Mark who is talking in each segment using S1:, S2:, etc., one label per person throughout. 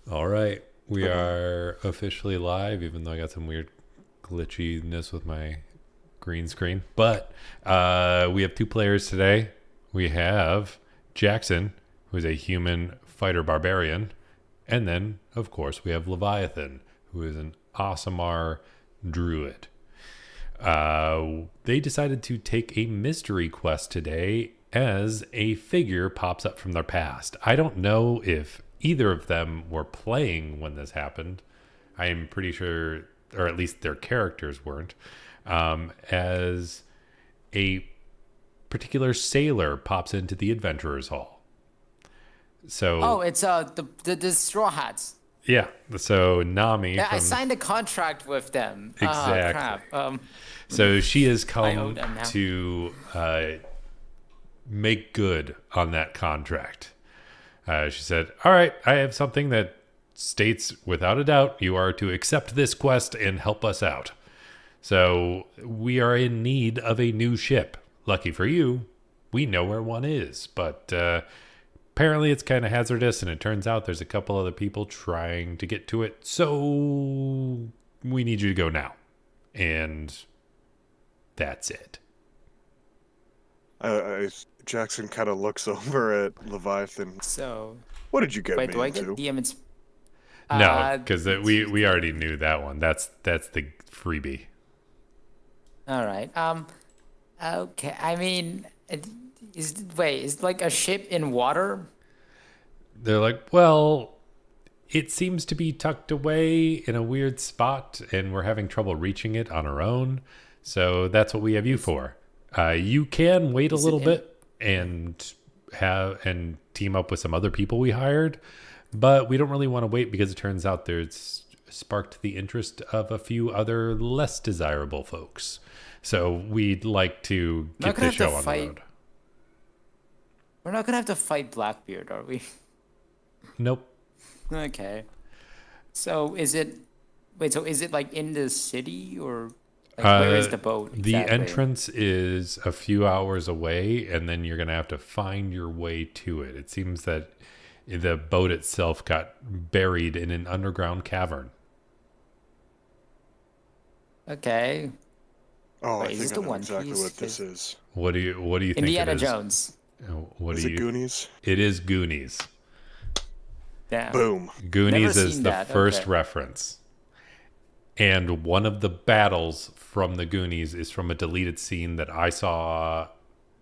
S1: All right. We are officially live, even though I got some weird glitchiness with my green screen. But we have two players today. We have Jackson, who's a human fighter barbarian. And then, of course, we have Leviathan, who is an Aasimar druid. They decided to take a mystery quest today as a figure pops up from their past. I don't know if either of them were playing when this happened. I am pretty sure, or at least their characters weren't, as a particular sailor pops into the Adventurers Hall. So
S2: it's the Straw Hats.
S1: yeah, so Nami
S2: Yeah,
S1: from
S2: I signed a contract with them.
S1: Exactly.
S2: Crap.
S1: So she has
S2: I owe
S1: come
S2: them now.
S1: to make good on that contract. She said, all right, I have something that states without a doubt you are to accept this quest and help us out. So we are in need of a new ship. Lucky for you, we know where one is. But apparently it's kind of hazardous, and it turns out there's a couple other people trying to get to it. So we need you to go now. And that's it.
S3: Jackson kind of looks over at Leviathan.
S2: So
S3: What did you get
S2: wait,
S3: me
S2: do I get
S3: into?
S2: DMs?
S1: No, because we already knew that one. That's the freebie.
S2: All right. Okay. I mean, is like a ship in water?
S1: They're like, well, it seems to be tucked away in a weird spot, and we're having trouble reaching it on our own. So that's what we have you for. You can wait a little bit and team up with some other people we hired, but we don't really want to wait because it turns out there's sparked the interest of a few other less desirable folks. So we'd like to get the show on the road.
S2: We're not gonna have to fight Blackbeard, are we?
S1: Nope.
S2: Okay. So is it? Wait. So is it like in the city or? Like, where is the boat?
S1: The
S2: exactly?
S1: entrance is a few hours away, and then you're going to have to find your way to it. It seems that the boat itself got buried in an underground cavern.
S2: Okay.
S3: Oh,
S2: Wait,
S3: I
S2: is
S3: think
S2: this
S3: I
S2: the
S3: know
S2: One
S3: exactly
S2: Piece?
S3: what this is.
S1: What do you think
S2: Indiana
S1: it is?
S2: Jones.
S1: What
S3: Is
S1: do
S3: it
S1: you?
S3: Goonies?
S1: It is Goonies.
S2: Damn.
S3: Boom.
S1: Goonies
S2: Never
S1: is
S2: seen
S1: the
S2: that.
S1: first
S2: Okay.
S1: reference. And one of the battles from the Goonies is from a deleted scene that I saw.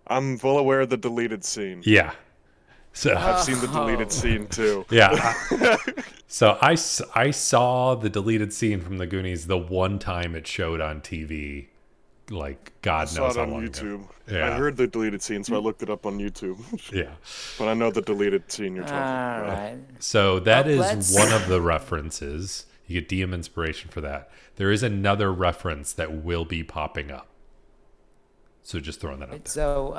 S3: I'm well aware of the deleted scene.
S1: Yeah. So
S3: I've seen the deleted scene too.
S1: yeah. So I saw the deleted scene from the Goonies the one time it showed on TV, like
S3: I
S1: God
S3: saw
S1: knows
S3: it
S1: how
S3: on
S1: long ago.
S3: YouTube.
S1: Yeah.
S3: I heard the deleted scene, so I looked it up on YouTube.
S1: Yeah.
S3: But I know the deleted scene you're
S2: All
S3: talking about.
S2: right.
S1: So that
S2: Well,
S1: is
S2: let's-
S1: one of the references. You get DM inspiration for that. There is another reference that will be popping up. So just throwing that out there.
S2: So,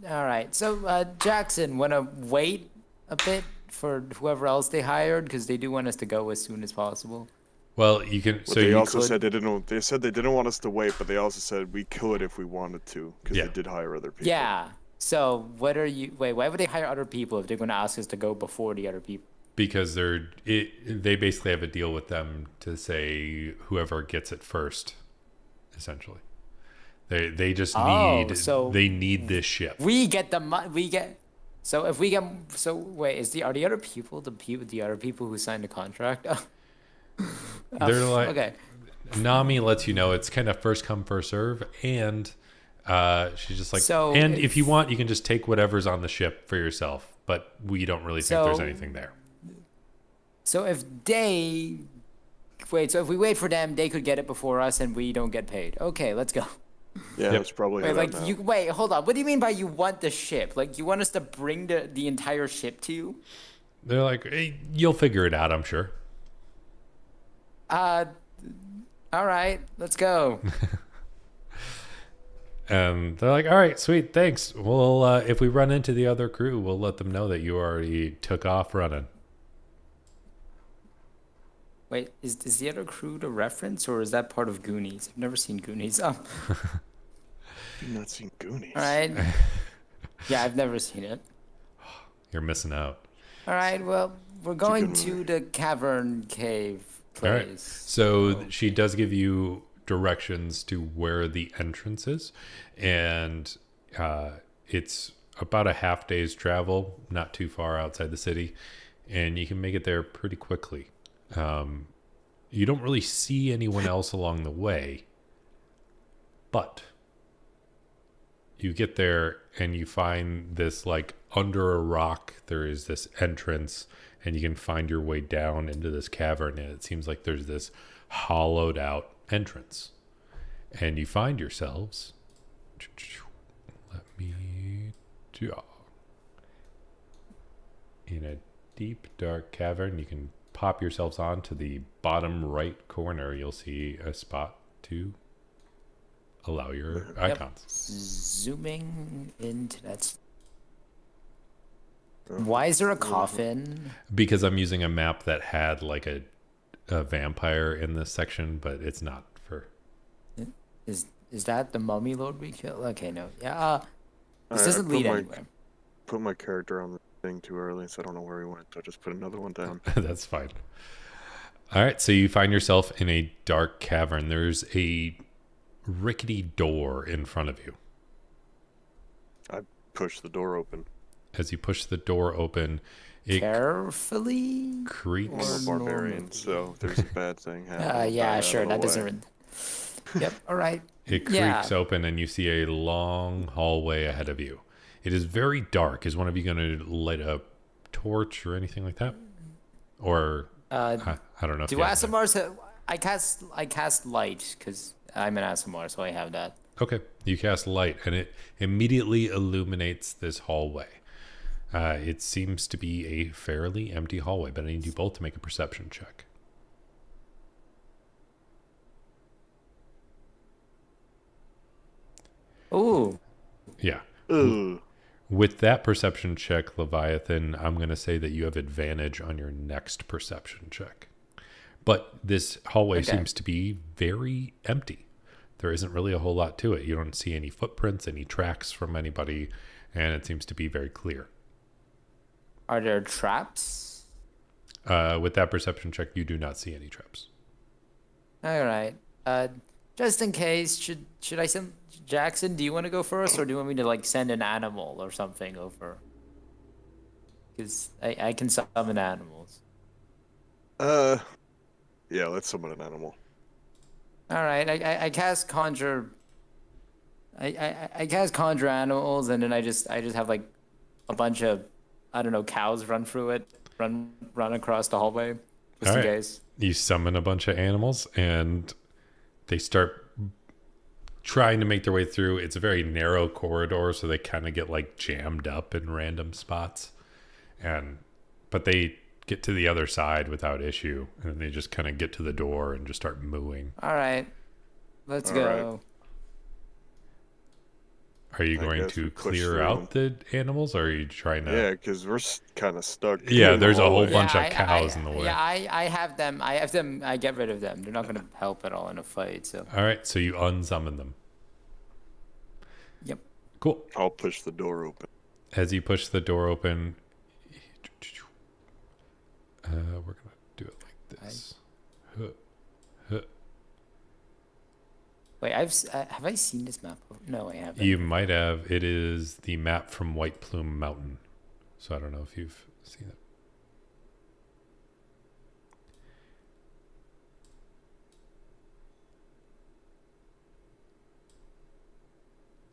S2: all right. So, Jackson, wanna wait a bit for whoever else they hired because they do want us to go as soon as possible.
S1: Well, you can.
S3: But
S1: So
S3: they
S1: you
S3: also
S1: could.
S3: said they didn't. They said they didn't want us to wait, but they also said we could if we wanted to, because
S1: Yeah.
S3: they did hire other people.
S2: Yeah. So, what are you? Wait, why would they hire other people if they're gonna ask us to go before the other people?
S1: Because they basically have a deal with them to say whoever gets it first, essentially. They just need
S2: so
S1: they need this ship.
S2: We get the we get. So if we get, so wait, are the other people the other people who signed the contract?
S1: They're like
S2: Okay.
S1: Nami lets you know it's kind of first come first serve, and she's just like,
S2: So
S1: and if
S2: if-
S1: you want, you can just take whatever's on the ship for yourself. But we don't really think there's
S2: So-
S1: anything there.
S2: So if they wait, so if we wait for them, they could get it before us, and we don't get paid. Okay, let's go.
S3: Yeah,
S1: Yep.
S3: it's probably
S2: Wait,
S3: how that
S2: like
S3: now.
S2: you wait, hold on. What do you mean by you want the ship? Like you want us to bring the entire ship to you?
S1: They're like, hey, you'll figure it out, I'm sure.
S2: All right, let's go.
S1: And they're like, all right, sweet, thanks. Well, if we run into the other crew, we'll let them know that you already took off running.
S2: Wait, is the other crew the reference, or is that part of Goonies? I've never seen Goonies.
S3: You've not seen Goonies.
S2: All right. Yeah, I've never seen it.
S1: You're missing out.
S2: All right, well, we're going
S3: good
S2: to
S3: movie.
S2: the cavern cave
S1: All right.
S2: place.
S1: So she does give you directions to where the entrance is, and it's about a half day's travel, not too far outside the city, and you can make it there pretty quickly. You don't really see anyone else along the way, but you get there and you find this, like, under a rock there is this entrance, and you can find your way down into this cavern, and it seems like there's this hollowed out entrance, and you find yourselves, let me draw, in a deep dark cavern. You can pop yourselves on to the bottom right corner. You'll see a spot to allow your icons.
S2: Zooming into that. Why is there a coffin?
S1: Because I'm using a map that had like a vampire in this section, but it's not for.
S2: Is that the mummy lord we killed? Okay, no. Yeah. This
S3: I
S2: doesn't
S3: put
S2: lead
S3: my-
S2: anywhere.
S3: Put my character on the thing too early, so I don't know where he went. So I just put another one down.
S1: That's fine. All right, so you find yourself in a dark cavern. There's a rickety door in front of you.
S3: I push the door open.
S1: As you push the door open, it
S2: Carefully.
S1: creaks.
S3: I'm a
S2: Or
S3: barbarian,
S2: normally.
S3: so if there's a bad thing happening.
S2: Yeah,
S3: out
S2: sure.
S3: of the
S2: That
S3: way.
S2: doesn't. Yep. All right.
S1: It
S2: Yeah.
S1: creaks open, and you see a long hallway ahead of you. It is very dark. Is one of you going to light a torch or anything like that? Or I don't know. If
S2: Do
S1: you have that.
S2: ASMRs? I cast light because I'm an ASMR, so I have that.
S1: Okay, you cast light, and it immediately illuminates this hallway. It seems to be a fairly empty hallway, but I need you both to make a perception check.
S2: Ooh.
S1: Yeah.
S3: Ugh.
S1: With that perception check, Leviathan, I'm going to say that you have advantage on your next perception check. But this hallway
S2: Okay.
S1: seems to be very empty. There isn't really a whole lot to it. You don't see any footprints, any tracks from anybody, and it seems to be very clear.
S2: Are there traps?
S1: With that perception check, you do not see any traps.
S2: All right. Just in case, should I send Jackson? Do you want to go first, or do you want me to like send an animal or something over? Because I can summon animals.
S3: Yeah, let's summon an animal.
S2: All right. I cast conjure. I cast conjure animals, and then I just have like a bunch of, I don't know, cows run through it, run across the hallway, just
S1: All
S2: in
S1: right.
S2: case.
S1: You summon a bunch of animals, and they start trying to make their way through. It's a very narrow corridor, so they kind of get like jammed up in random spots, but they get to the other side without issue, and they just kind of get to the door and just start mooing.
S2: All right. Let's
S3: All
S2: go.
S3: right.
S1: Are you
S3: I
S1: going
S3: guess we
S1: to
S3: push
S1: clear
S3: through
S1: out the animals, or are you trying to?
S3: Yeah, because we're kind of stuck.
S1: Yeah,
S3: in the
S1: there's a whole
S3: hallway.
S1: bunch of cows in the way.
S2: Yeah, I have them. I get rid of them. They're not going to help at all in a fight. So.
S1: All right, so you unsummon them.
S2: Yep.
S1: Cool.
S3: I'll push the door open.
S1: As you push the door open, we're gonna do it like this.
S2: Wait, have I seen this map? No, I haven't.
S1: You might have. It is the map from White Plume Mountain. So I don't know if you've seen it.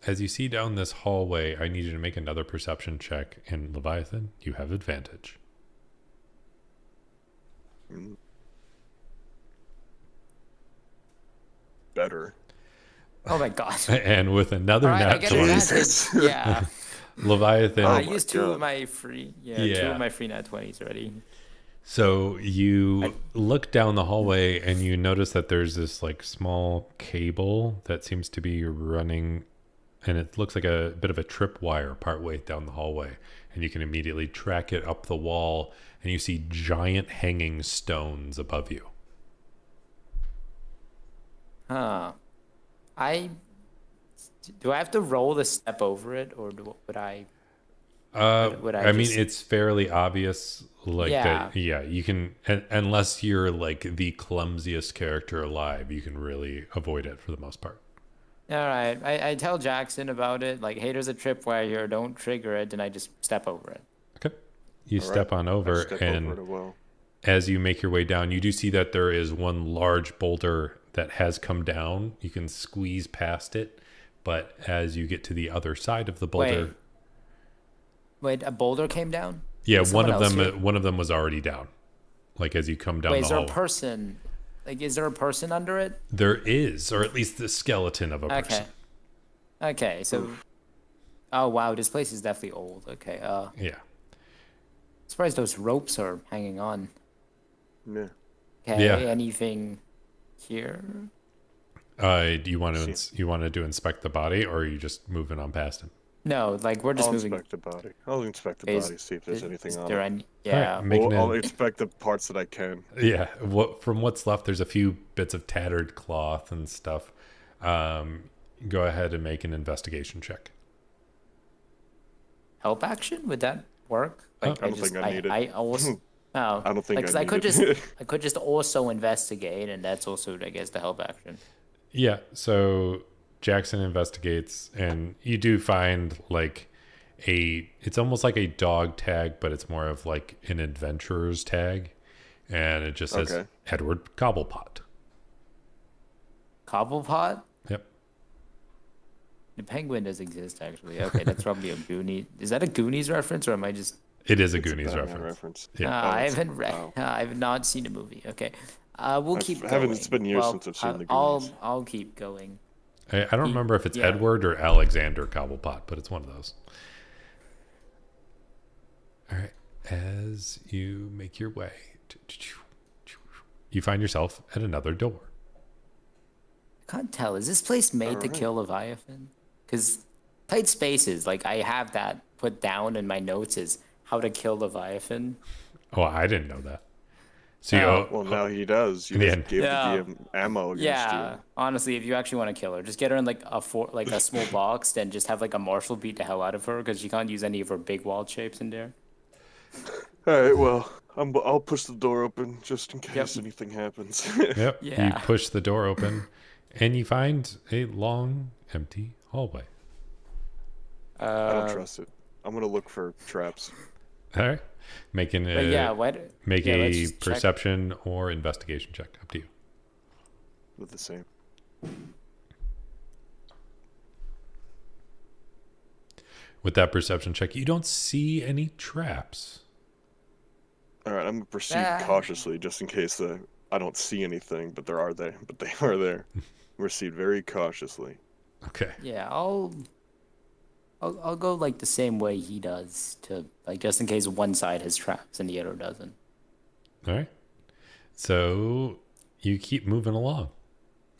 S1: As you see down this hallway, I need you to make another perception check. And Leviathan, you have advantage.
S3: Better.
S2: Oh my god.
S1: And with another
S2: All right, I
S1: nat
S2: get
S1: 20,
S3: Jesus.
S2: advantage. Yeah.
S1: Leviathan.
S3: Oh
S2: I
S3: my
S2: used two
S3: God.
S2: of my free. Yeah, two
S1: Yeah.
S2: of my free nat 20s already.
S1: So you look down the hallway and you notice that there's this like small cable that seems to be running, and it looks like a bit of a tripwire partway down the hallway, and you can immediately track it up the wall, and you see giant hanging stones above you.
S2: Huh. Do I have to roll the step over it, or would I? Would I
S1: I mean,
S2: just?
S1: it's fairly obvious, like
S2: Yeah.
S1: that. Yeah, you can, unless you're like the clumsiest character alive, you can really avoid it for the most part.
S2: All right. I tell Jackson about it. Like, hey, there's a tripwire here. Don't trigger it, and I just step over it.
S1: Okay, you
S3: All right.
S1: step on
S3: I
S1: over,
S3: step
S1: and
S3: over it well.
S1: as you make your way down, you do see that there is one large boulder that has come down. You can squeeze past it, but as you get to the other side of the boulder,
S2: Wait, a boulder came down?
S1: yeah,
S2: Is someone else here?
S1: one of them was already down. Like as you come down
S2: Wait,
S1: the
S2: is there a
S1: hallway,
S2: person? Like, is there a person under it?
S1: there is, or at least the skeleton of a
S2: Okay.
S1: person.
S2: Okay, so. Oh, wow, this place is definitely old. Okay,
S1: Yeah.
S2: surprised those ropes are hanging on.
S3: Yeah.
S2: Okay,
S1: Yeah.
S2: anything here?
S1: Do you want to
S3: See.
S1: you want to do inspect the body, or are you just moving on past him?
S2: No, like, we're just
S3: I'll
S2: moving.
S3: inspect the body. I'll inspect the
S2: Is-
S3: body, see if there's anything
S2: is
S3: on
S2: there
S3: it.
S2: any?
S1: All right,
S2: Yeah.
S1: make
S3: Well, I'll
S1: an,
S3: inspect the parts that I can.
S1: yeah. What from what's left? There's a few bits of tattered cloth and stuff. Go ahead and make an investigation check.
S2: Help action? Would that work? Like,
S3: I don't think I need it.
S2: I also. Oh,
S3: I don't think
S2: because
S3: I
S2: I could
S3: need
S2: just
S3: it.
S2: I could just also investigate, and that's also, I guess, the help action.
S1: Yeah. So Jackson investigates, and you do find like it's almost like a dog tag, but it's more of like an adventurer's tag, and it just says
S3: Okay.
S1: Edward Cobblepot.
S2: Cobblepot?
S1: Yep.
S2: The penguin does exist, actually. Okay, that's probably a Goonie. Is that a Goonies reference, or am I just?
S1: It is a
S3: It's a
S1: Goonies
S3: Batman
S1: reference.
S3: reference.
S1: Yeah.
S2: I
S3: it's-
S2: haven't read.
S3: wow.
S2: I have not seen the movie. Okay, we'll
S3: I've-
S2: keep
S3: I
S2: going.
S3: haven't- it's been years
S2: Well,
S3: since I've seen the
S2: I'll
S3: Goonies.
S2: I'll keep going.
S1: I don't remember if it's
S2: yeah.
S1: Edward or Alexander Cobblepot, but it's one of those. All right. As you make your way, you find yourself at another door.
S2: I can't tell. Is this place made to
S3: Alright.
S2: kill Leviathan? Because tight spaces, like I have that put down in my notes is how to kill Leviathan.
S1: Oh, I didn't know that. So
S2: Oh.
S3: Well, now he does. You
S1: Yeah.
S3: just give
S2: Yeah.
S3: the DM ammo against
S2: Yeah,
S3: you.
S2: honestly, if you actually want to kill her, just get her in like a small box, then just have like a marshal beat the hell out of her because you can't use any of her big wild shapes in there.
S3: All right. Well, I'll push the door open just in
S2: Yep.
S3: case anything happens.
S1: yep,
S2: Yeah.
S1: you push the door open, and you find a long, empty hallway.
S3: I don't trust it. I'm gonna look for traps.
S1: All right, making
S2: But yeah,
S1: make
S2: yeah, let's
S1: a
S2: just check.
S1: perception or investigation check. Up to you.
S3: With the same.
S1: With that perception check, you don't see any traps.
S3: All right. I'm gonna proceed
S2: Ah.
S3: cautiously just in case I don't see anything, but there are there. But they are there. Proceed very cautiously.
S1: Okay.
S2: Yeah, I'll go like the same way he does to like just in case one side has traps and the other doesn't.
S1: All right. So you keep moving along.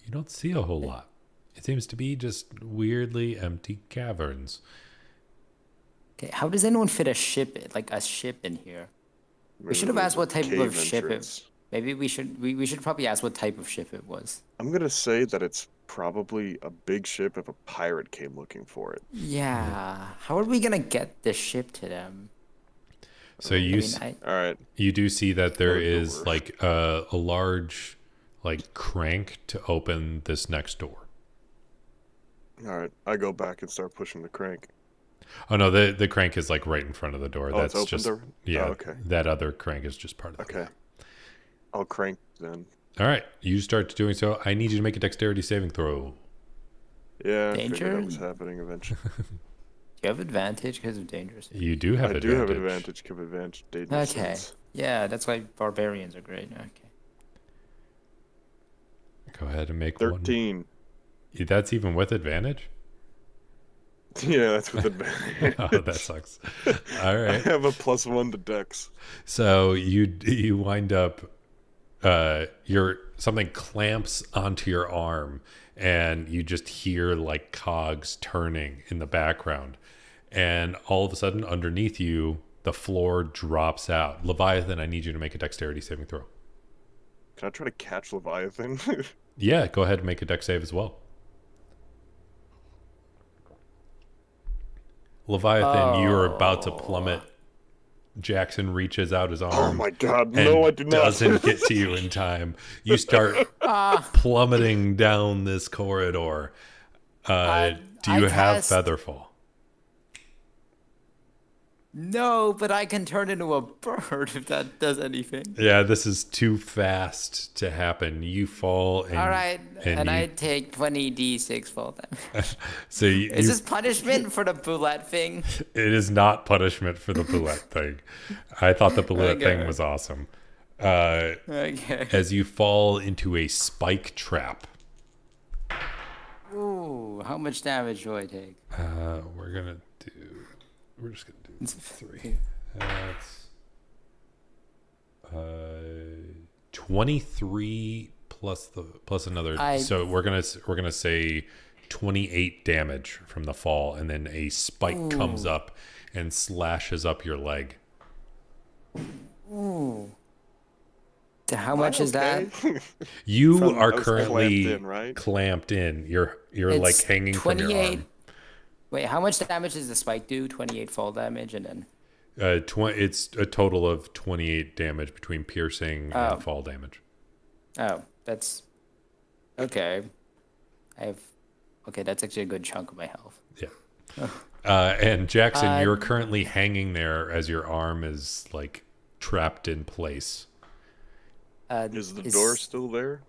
S1: You don't see a whole lot. It seems to be just weirdly empty caverns.
S2: Okay, how does anyone fit a ship in here? We should have
S3: Maybe
S2: asked what type
S3: cave
S2: of ship
S3: entrance.
S2: it. Maybe we should probably ask what type of ship it was.
S3: I'm gonna say that it's probably a big ship if a pirate came looking for it.
S2: Yeah, how are we gonna get the ship to them?
S1: So
S2: I
S1: you
S2: mean,
S1: s-
S3: All right.
S1: you do see that there
S3: Or
S1: is
S3: door.
S1: like a large like crank to open this next door.
S3: All right. I go back and start pushing the crank.
S1: Oh no, the crank is like right in front of the door.
S3: Oh,
S1: That's
S3: it's open
S1: just
S3: door?
S1: yeah.
S3: Oh, okay.
S1: That other crank is just part of it.
S3: Okay. I'll crank then.
S1: All right, you start doing so. I need you to make a dexterity saving throw.
S3: Yeah, I
S2: Danger?
S3: figured that was happening eventually.
S2: do you have advantage because of dangerous?
S1: You do have
S3: I
S1: advantage.
S3: do have advantage. Give advantage. Dangerous
S2: Okay.
S3: sense.
S2: Yeah, that's why barbarians are great. Okay.
S1: Go ahead and make
S3: 13.
S1: one. That's even with advantage.
S3: Yeah, that's with advantage.
S1: Oh, that sucks. All
S3: I
S1: right.
S3: have a +1 to Dex.
S1: So you wind up something clamps onto your arm and you just hear like cogs turning in the background, and all of a sudden underneath you the floor drops out. Leviathan, I need you to make a dexterity saving throw.
S3: Can I try to catch Leviathan?
S1: Yeah, go ahead and make a dex save as well. Leviathan, you're about to
S2: Oh.
S1: plummet. Jackson reaches out his
S3: Oh
S1: arm
S3: my god,
S1: and
S3: no, I do not.
S1: doesn't get to you in time. You start
S2: Ah,
S1: plummeting down this corridor. Do you
S2: I
S1: have
S2: cast.
S1: Featherfall?
S2: No, but I can turn into a bird if that does anything.
S1: Yeah, this is too fast to happen. You fall and
S2: All right, and
S1: you,
S2: I take 20d6 fall damage.
S1: so you,
S2: Is this punishment for the bullet thing?
S1: it is not punishment for the bullet thing. I thought the bullet thing
S2: Okay.
S1: was awesome.
S2: Okay.
S1: As you fall into a spike trap.
S2: Ooh, how much damage do I take?
S1: We're just gonna do 3. That's 23 plus another. So we're gonna say 28 damage from the fall, and then a spike comes up and slashes up your leg.
S2: Ooh. How much is that?
S1: You are
S3: I was
S1: currently
S3: clamped in, right?
S1: clamped in. You're like
S2: It's
S1: hanging from your
S2: 28.
S1: arm.
S2: Wait, how much damage does the spike do? 28 fall damage, and then
S1: It's a total of 28 damage between piercing and fall damage.
S2: oh, that's okay. That's actually a good chunk of my health.
S1: Yeah. And Jackson, you're currently hanging there as your arm is like trapped in place.
S3: Is the door still there?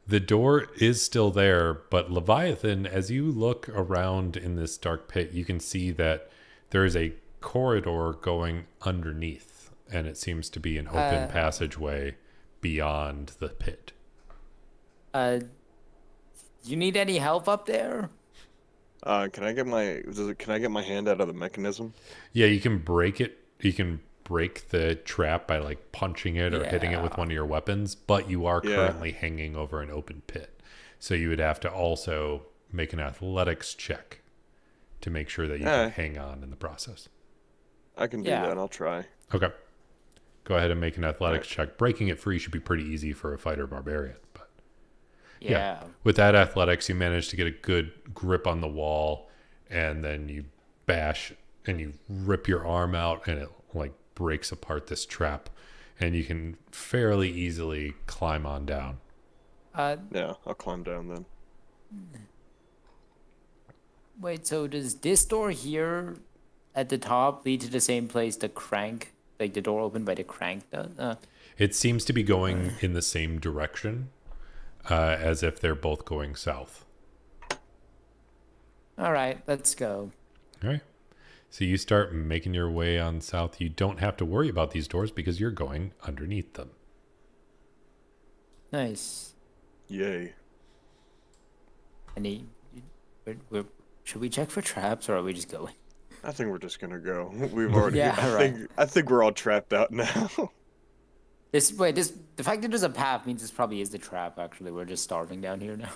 S1: The door is still there, but Leviathan, as you look around in this dark pit, you can see that there is a corridor going underneath, and it seems to be an open passageway beyond the pit.
S2: You need any help up there?
S3: Can I get my hand out of the mechanism?
S1: Yeah, you can break it. You can break the trap by like punching it or hitting it with
S2: Yeah.
S1: one of your weapons, but you are
S3: Yeah.
S1: currently hanging over an open pit. So you would have to also make an athletics check to make sure that you can hang on in the process.
S3: I can do
S2: Yeah.
S3: that. I'll try.
S1: Okay. Go ahead and make an athletics check. Breaking it free should be pretty easy for a fighter barbarian, but
S2: Yeah.
S1: with that athletics, you manage to get a good grip on the wall, and then you bash and you rip your arm out, and it like breaks apart this trap, and you can fairly easily climb on down.
S3: Yeah, I'll climb down then.
S2: Wait, so does this door here at the top lead to the same place the crank, like the door opened by the crank does?
S1: It seems to be going in the same direction, as if they're both going south.
S2: All right, let's go.
S1: All right. So you start making your way on south. You don't have to worry about these doors because you're going underneath them.
S2: Nice.
S3: Yay.
S2: Should we check for traps, or are we just going?
S3: I think we're just gonna go. We've already.
S2: Yeah,
S3: I think we're all trapped out now.
S2: The fact that there's a path means this probably is the trap. Actually, we're just starving down here now.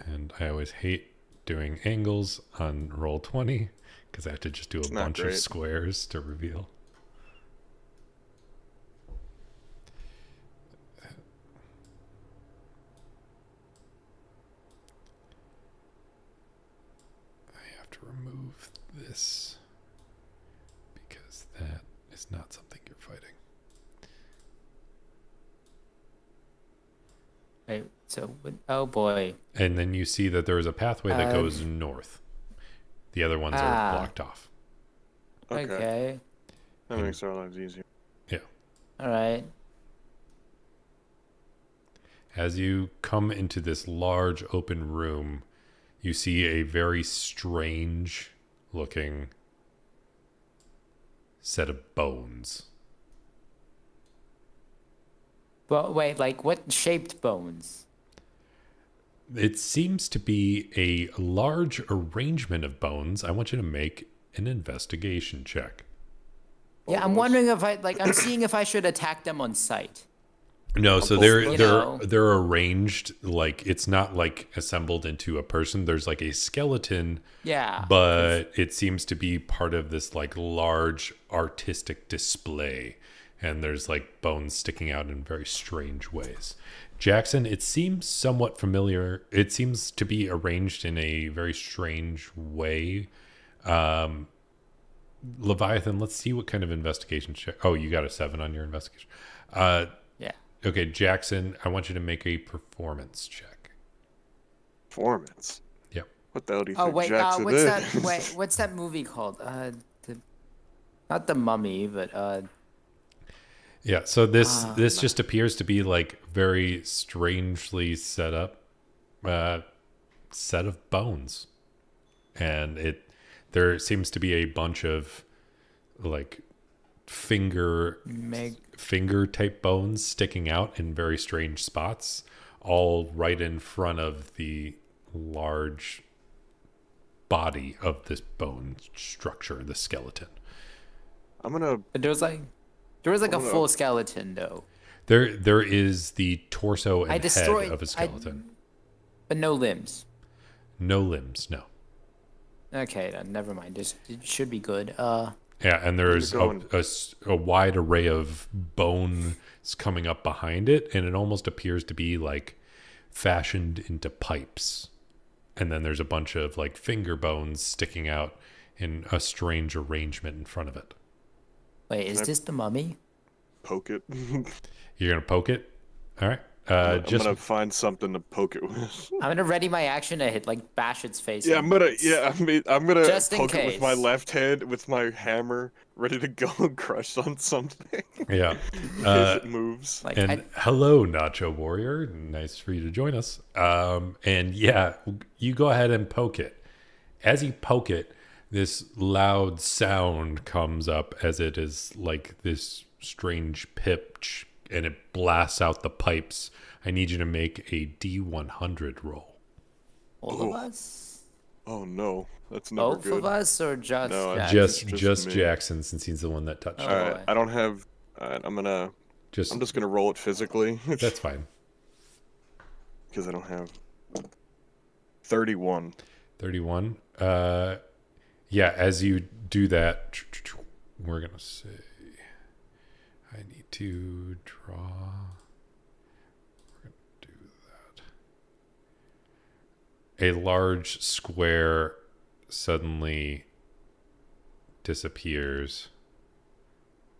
S1: And I always hate doing angles on roll 20 because I have to just do a
S3: not
S1: bunch of
S3: great.
S1: squares to reveal. I have to remove this because that is not something you're fighting.
S2: Right. Oh boy.
S1: And then you see that there is a pathway that goes north. The other ones are blocked off.
S2: Okay.
S3: That makes our lives easier.
S1: Yeah.
S2: All right.
S1: As you come into this large open room, you see a very strange looking set of bones.
S2: Well, wait. Like what shaped bones?
S1: It seems to be a large arrangement of bones. I want you to make an investigation check.
S2: Yeah, I'm wondering if I'm seeing if I should attack them on sight.
S1: No, so
S2: You know.
S1: they're arranged like it's not like assembled into a person. There's like a skeleton,
S2: Yeah.
S1: but it seems to be part of this like large artistic display. and there's like bones sticking out in very strange ways. Jackson, it seems somewhat familiar. It seems to be arranged in a very strange way. Leviathan, let's see what kind of investigation check. Oh, you got a 7 on your investigation.
S2: Yeah.
S1: Okay, Jackson, I want you to make a performance check.
S3: Performance.
S1: Yep.
S3: What the hell do you
S2: Oh
S3: think
S2: wait,
S3: Jackson
S2: what's
S3: is?
S2: that? Wait, what's that movie called? Not the Mummy, but
S1: Yeah, so this just appears to be like very strangely set up set of bones. And there seems to be a bunch of like finger type bones sticking out in very strange spots, all right in front of the large body of this bone structure, the skeleton.
S3: I'm gonna.
S2: there was like a
S3: Oh, no.
S2: full skeleton though,
S1: There is the torso and
S2: I
S1: head
S2: destroyed-
S1: of a skeleton.
S2: but no limbs.
S1: No limbs, no.
S2: Okay, then never mind. It should be good.
S1: Yeah, and there's
S3: going?
S1: a wide array of bones coming up behind it, and it almost appears to be like fashioned into pipes. And then there's a bunch of like finger bones sticking out in a strange arrangement in front of it.
S2: Wait, is this the Mummy?
S3: Poke it.
S1: You're gonna poke it? All right.
S3: I'm
S1: Just
S3: gonna find something to poke it with.
S2: I'm gonna ready my action to hit like bash its face.
S3: Yeah,
S2: in.
S3: I'm gonna
S2: Just in
S3: poke it with my
S2: case.
S3: left hand with my hammer, ready to go and crush on something
S1: yeah.
S3: as it moves.
S2: Like,
S1: And hello, Nacho Warrior. Nice for you to join us. And yeah, you go ahead and poke it. As you poke it, this loud sound comes up as it is like this strange pitch, and it blasts out the pipes. I need you to make a D100 roll.
S2: all of us?
S3: Oh no, that's never
S2: Both
S3: good.
S2: of us or just
S3: No,
S2: Jack?
S1: Just
S3: me.
S1: Jackson, since he's the one that touched
S2: Oh.
S1: it.
S3: All right, I don't have. Alright, I'm just gonna roll it physically
S1: That's fine.
S3: because I don't have 31.
S1: 31. Yeah, as you do that, we're gonna say I need to draw. We're gonna do that. A large square suddenly disappears,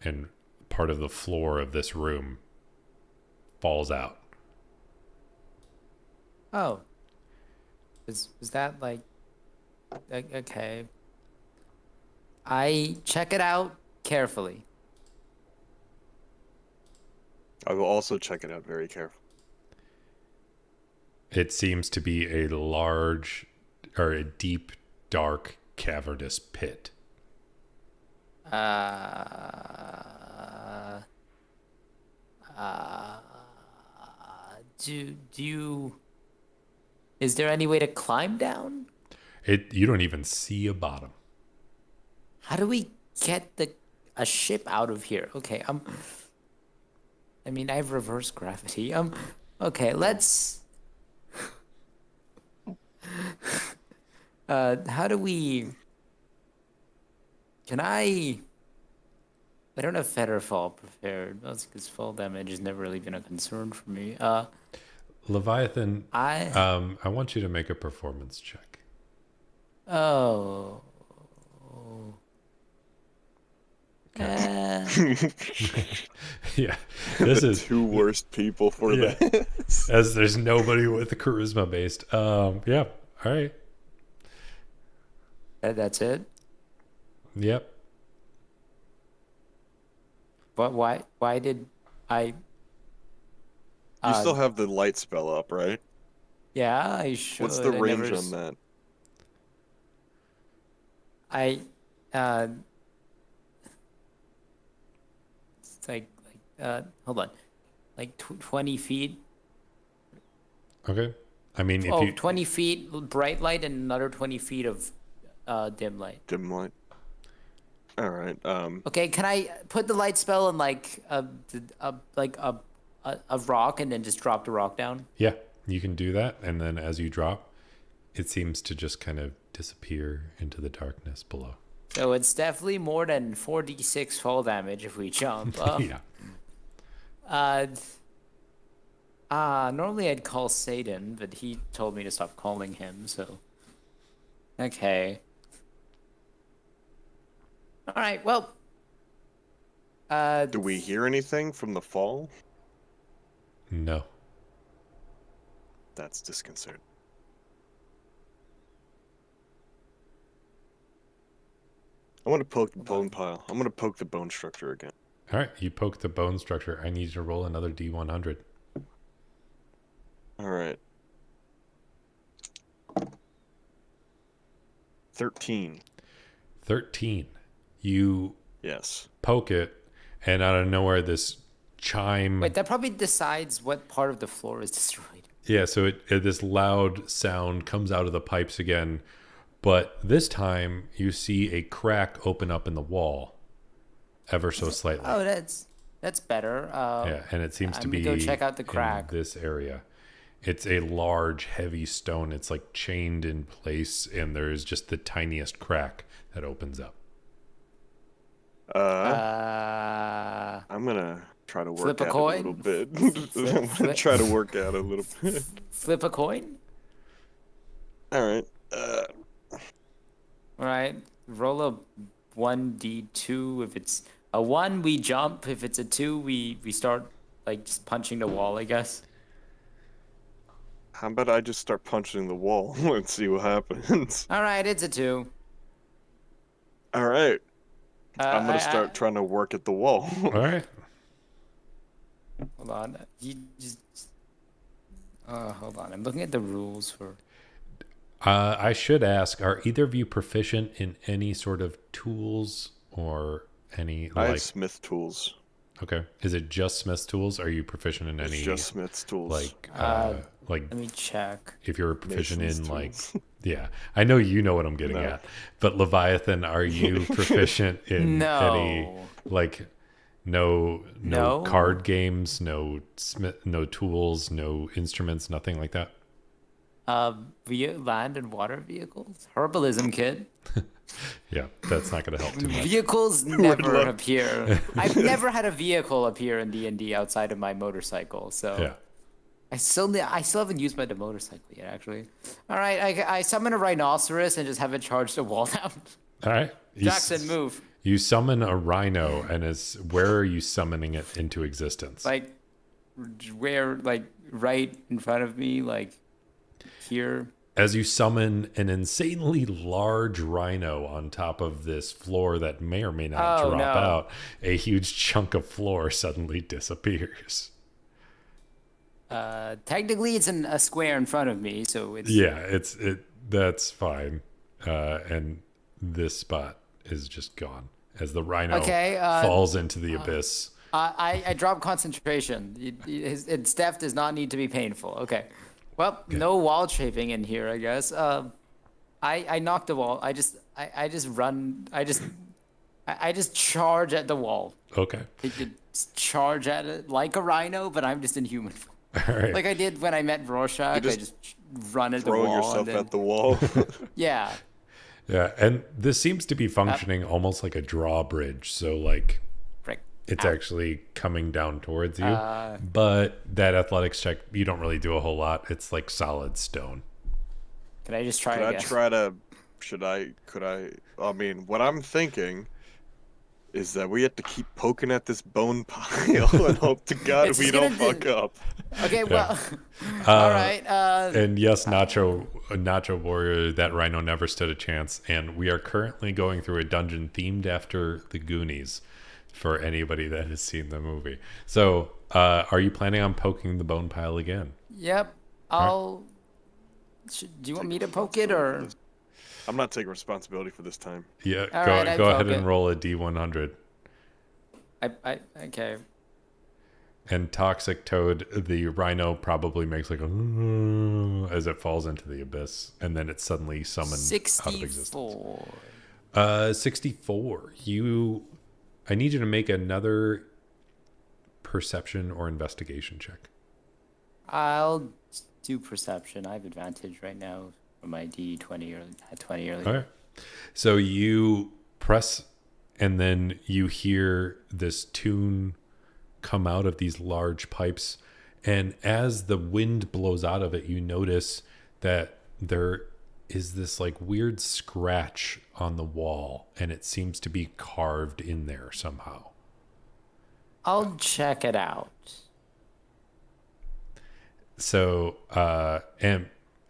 S1: and part of the floor of this room falls out.
S2: Oh. Was that like okay. I check it out carefully.
S3: I will also check it out very carefully.
S1: It seems to be a large or a deep, dark, cavernous pit.
S2: Do you? Is there any way to climb down?
S1: You don't even see a bottom.
S2: How do we get a ship out of here? Okay, I mean, I have reverse gravity. Okay, let's. How do we? Can I? I don't have feather fall prepared. That's because fall damage has never really been a concern for me.
S1: Leviathan,
S2: I
S1: want you to make a performance check.
S2: oh.
S1: Yeah, this is
S3: Two worst people for
S1: Yeah.
S3: this.
S1: as there's nobody with the charisma based. Yeah, all right,
S2: That's it.
S1: yep.
S2: But why did I?
S3: You still have the light spell up, right?
S2: Yeah, I should.
S3: What's the
S2: I
S3: range
S2: never
S3: on that?
S2: It's hold on, like 20 feet.
S1: Okay, I mean, if
S2: Oh,
S1: you
S2: 20 feet bright light and another 20 feet of dim light.
S3: Dim light. All right.
S2: Okay, can I put the light spell in like a rock and then just drop the rock down?
S1: yeah, you can do that, and then as you drop, it seems to just kind of disappear into the darkness below.
S2: So it's definitely more than 4d6 fall damage if we jump.
S1: Yeah.
S2: Uh, Normally I'd call Satan, but he told me to stop calling him, so. Okay. All right, well.
S3: Do we hear anything from the fall?
S1: No.
S3: That's disconcerting. I want to poke the bone pile. I'm going to poke the bone structure again.
S1: All right, you poke the bone structure. I need you to roll another D100.
S3: All right. 13.
S1: 13. You
S3: Yes.
S1: poke it, and out of nowhere, this chime.
S2: Wait, that probably decides what part of the floor is destroyed.
S1: Yeah, so this loud sound comes out of the pipes again, but this time you see a crack open up in the wall, ever so slightly.
S2: Oh, that's better.
S1: Yeah, and it seems to
S2: I'm
S1: be
S2: gonna go check out the
S1: in
S2: crack.
S1: this area. It's a large, heavy stone. It's like chained in place, and there's just the tiniest crack that opens up.
S3: I'm gonna try to work
S2: Flip a
S3: at
S2: coin?
S3: it a little bit. I'm gonna try to work at it a little bit.
S2: Flip a coin.
S3: All right.
S2: All right. Roll a 1d2. If it's a 1, we jump. If it's a 2, we start like just punching the wall, I guess.
S3: How about I just start punching the wall and see what happens?
S2: All right, it's a 2.
S3: All right. I'm gonna
S2: I-
S3: start trying to work at the wall.
S1: All right.
S2: Hold on. You just. Hold on. I'm looking at the rules for.
S1: I should ask, are either of you proficient in any sort of tools or any
S3: I have
S1: like
S3: Smith tools.
S1: okay. Is it just Smith's tools? Are you proficient in
S3: It's
S1: any
S3: just Smith's tools.
S1: like
S2: Let me check.
S1: if you're proficient
S3: Mason's
S1: in like
S3: tools.
S1: yeah. I know you know what I'm getting
S3: No.
S1: at. But Leviathan, are you proficient in
S2: No.
S1: any like no
S2: No.
S1: card games, no tools, no instruments, nothing like that?
S2: Via land and water vehicles. Herbalism kit.
S1: Yeah, that's not going to help too much.
S2: Vehicles never
S3: luck.
S2: appear. I've never had a vehicle appear in D&D outside of my motorcycle. So
S1: Yeah.
S2: I still haven't used my motorcycle yet. Actually. All right. I summon a rhinoceros and just have it charge the wall down.
S1: All right.
S2: Jackson, move.
S1: You summon a rhino, and where are you summoning it into existence?
S2: Like where? Like right in front of me. Like here.
S1: As you summon an insanely large rhino on top of this floor that may or may not
S2: Oh,
S1: drop
S2: no.
S1: out, a huge chunk of floor suddenly disappears.
S2: Technically, it's in a square in front of me, so it's.
S1: Yeah, that's fine. And this spot is just gone as the rhino
S2: Okay,
S1: falls into the abyss.
S2: I drop concentration. Its death does not need to be painful. Okay. Well, no wall chafing in here, I guess. I knocked the wall. I just run. I just charge at the wall.
S1: Okay.
S2: I could charge at it like a rhino, but I'm just in human form.
S1: All right.
S2: Like I did when I met Rorschach. I
S3: just
S2: just run at the
S3: Throw
S2: wall.
S3: yourself
S2: and then,
S3: at the wall.
S2: Yeah.
S1: Yeah, and this seems to be functioning almost like a drawbridge. So like
S2: Frick.
S1: it's
S2: Ow.
S1: actually coming down towards you. But that athletics check, you don't really do a whole lot. It's like solid stone.
S2: Can I just try
S3: Could I
S2: again?
S3: try to? I mean, what I'm thinking is that we have to keep poking at this bone pile and hope to God
S2: It's
S3: we
S2: just
S3: don't
S2: gonna
S3: fuck up.
S2: Okay, well, all right.
S1: And yes, Nacho Warrior, that rhino never stood a chance. And we are currently going through a dungeon themed after the Goonies for anybody that has seen the movie. So are you planning on poking the bone pile again?
S2: Yep. Do you want me to poke it or?
S3: I'm not taking responsibility for this time.
S1: Yeah,
S2: All
S1: go
S2: right, I
S1: ahead
S2: poke
S1: and
S2: it.
S1: roll a D100.
S2: Okay.
S1: And Toxic Toad, the rhino probably makes like a as it falls into the abyss, and then it's suddenly summoned out of existence.
S2: 64.
S1: 64. I need you to make another perception or investigation check.
S2: I'll do perception. I have advantage right now from my D20 or 20 earlier.
S1: All right. So you press, and then you hear this tune come out of these large pipes. And as the wind blows out of it, you notice that there is this like weird scratch on the wall, and it seems to be carved in there somehow.
S2: I'll check it out.
S1: So,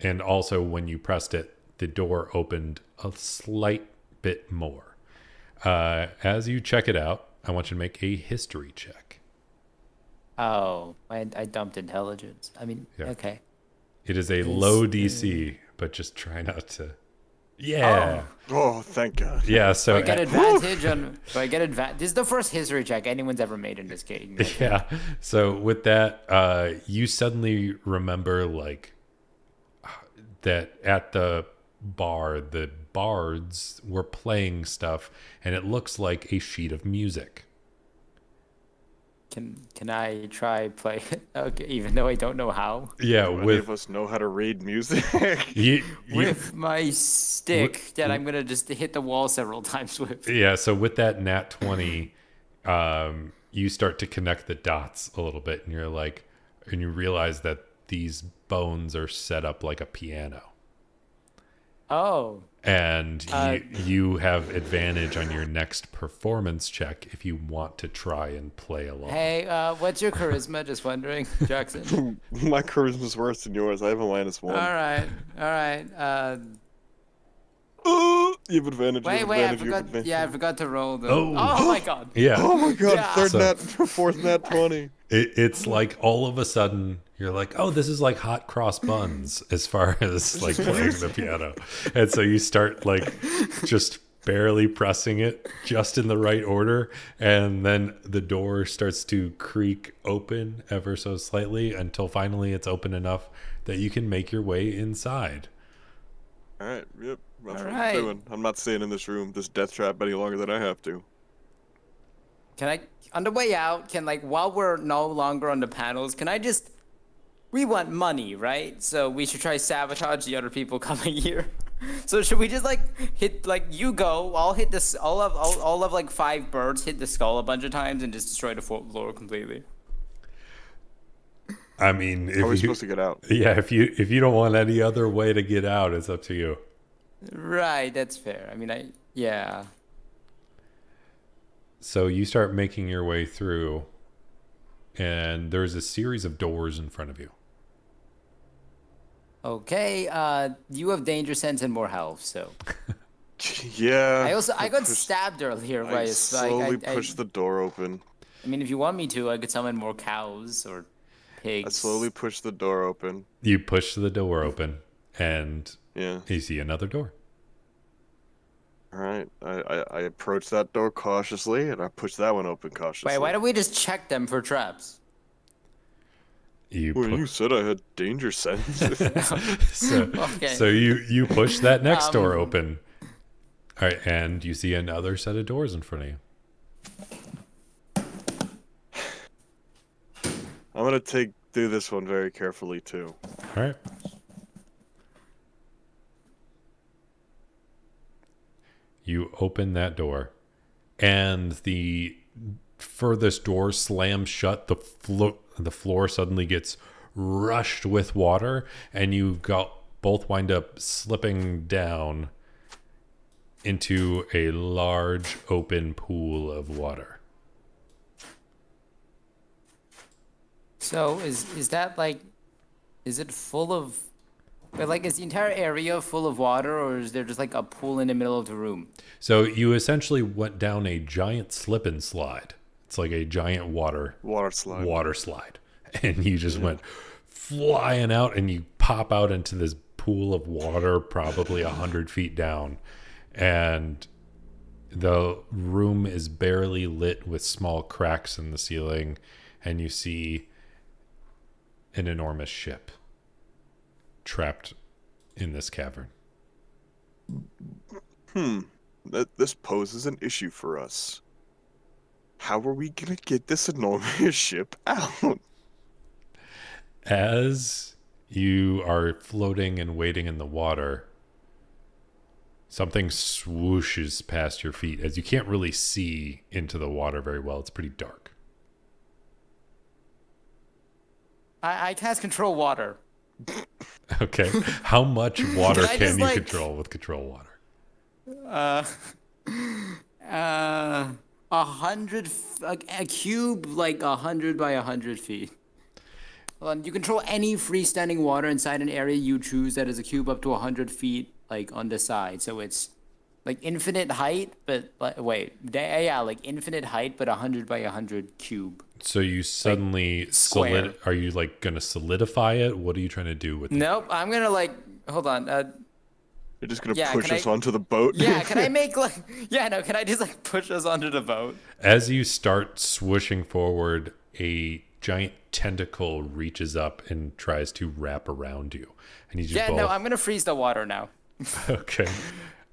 S1: and also when you pressed it, the door opened a slight bit more. As you check it out, I want you to make a history check.
S2: Oh, I dumped intelligence. I mean,
S1: Yeah.
S2: okay.
S1: It is a low DC, but just try not to. Yeah.
S3: Oh, thank God.
S1: Yeah. So
S2: Do I get advantage on? Do I get advantage? This is the first history check anyone's ever made in this game.
S1: yeah. So with that, you suddenly remember like that at the bar, the bards were playing stuff, and it looks like a sheet of music.
S2: Can I try play? Okay, even though I don't know how.
S1: Yeah,
S3: Do any of us know how to read music?
S1: you,
S2: With my stick that I'm gonna just hit the wall several times with.
S1: yeah. So with that nat 20, you start to connect the dots a little bit, and you're like, and you realize that these bones are set up like a piano.
S2: Oh,
S1: And you have advantage on your next performance check if you want to try and play along.
S2: hey, what's your charisma? Just wondering, Jackson.
S3: My charisma's worse than yours. I have a -1.
S2: All right.
S3: You have advantage.
S2: Wait,
S3: you have
S2: I
S3: advantage, you have
S2: forgot.
S3: advantage.
S2: Yeah, I forgot to roll the.
S1: Oh.
S2: Oh my God.
S1: Yeah.
S3: Oh my God!
S2: Yeah.
S3: Third
S1: So-
S3: nat, fourth nat 20.
S1: It's like all of a sudden you're like, oh, this is like hot cross buns as far as like playing the piano. And so you start like just barely pressing it just in the right order. And then the door starts to creak open ever so slightly until finally it's open enough that you can make your way inside.
S3: All right. Yep. That's
S2: All
S3: what
S2: right.
S3: I'm doing. I'm not staying in this room, this death trap, any longer than I have to.
S2: Can I, on the way out, while we're no longer on the panels, can I just, we want money, right? So we should try sabotage the other people coming here. So should we just you go, I'll hit this, all of like 5 birds hit the skull a bunch of times and just destroy the floor completely.
S1: I mean,
S3: How are we
S1: if you,
S3: supposed to get out?
S1: yeah, if you don't want any other way to get out, it's up to you.
S2: Right, that's fair. I mean, yeah.
S1: So you start making your way through, and there's a series of doors in front of you.
S2: Okay, you have danger sense and more health, so.
S3: Yeah.
S2: I got
S3: pushed-
S2: stabbed earlier by
S3: I
S2: a
S3: slowly pushed the door open.
S2: I mean, if you want me to, I could summon more cows or pigs.
S3: I slowly pushed the door open.
S1: You push the door open, and
S3: Yeah.
S1: you see another door.
S3: All right. I approached that door cautiously, and I pushed that one open cautiously.
S2: Wait, why don't we just check them for traps?
S1: You
S3: Well,
S1: pu-
S3: you said I had danger sense.
S1: so,
S2: Okay.
S1: so you push that next door
S2: Um,
S1: open. All right, and you see another set of doors in front of you.
S3: I'm gonna do this one very carefully too.
S1: All right. You open that door, and the furthest door slams shut. The floor suddenly gets rushed with water, and you both wind up slipping down into a large open pool of water.
S2: So is that is it full of, but is the entire area full of water, or is there just like a pool in the middle of the room?
S1: So you essentially went down a giant slip and slide. It's like a giant water slide, and you just went flying out, and you pop out into this pool of water, probably 100 feet down, and the room is barely lit with small cracks in the ceiling, and you see an enormous ship trapped in this cavern.
S3: This poses an issue for us. How are we gonna get this enormous ship out?
S1: As you are floating and waiting in the water, something swooshes past your feet as you can't really see into the water very well. It's pretty dark.
S2: I cast control water.
S1: Okay. How much water
S2: Can I
S1: can
S2: just,
S1: you
S2: like-
S1: control with control water?
S2: Uh, uh, 100, a cube like 100 by 100 feet. Hold on, you control any freestanding water inside an area you choose that is a cube up to 100 feet, like on the side. So it's like infinite height, but wait, yeah, like infinite height, but 100 by 100 cube.
S1: So you suddenly
S2: square.
S1: are you like going to solidify it? What are you trying to do with it?
S2: Nope, I'm gonna like hold on.
S3: You're just gonna
S2: Yeah,
S3: push
S2: can
S3: us
S2: I-
S3: onto the boat.
S2: Yeah, can I make like yeah, no, can I just like push us onto the boat?
S1: As you start swooshing forward, a giant tentacle reaches up and tries to wrap around you. I need you
S2: Yeah,
S1: both.
S2: no, I'm gonna freeze the water now.
S1: Okay.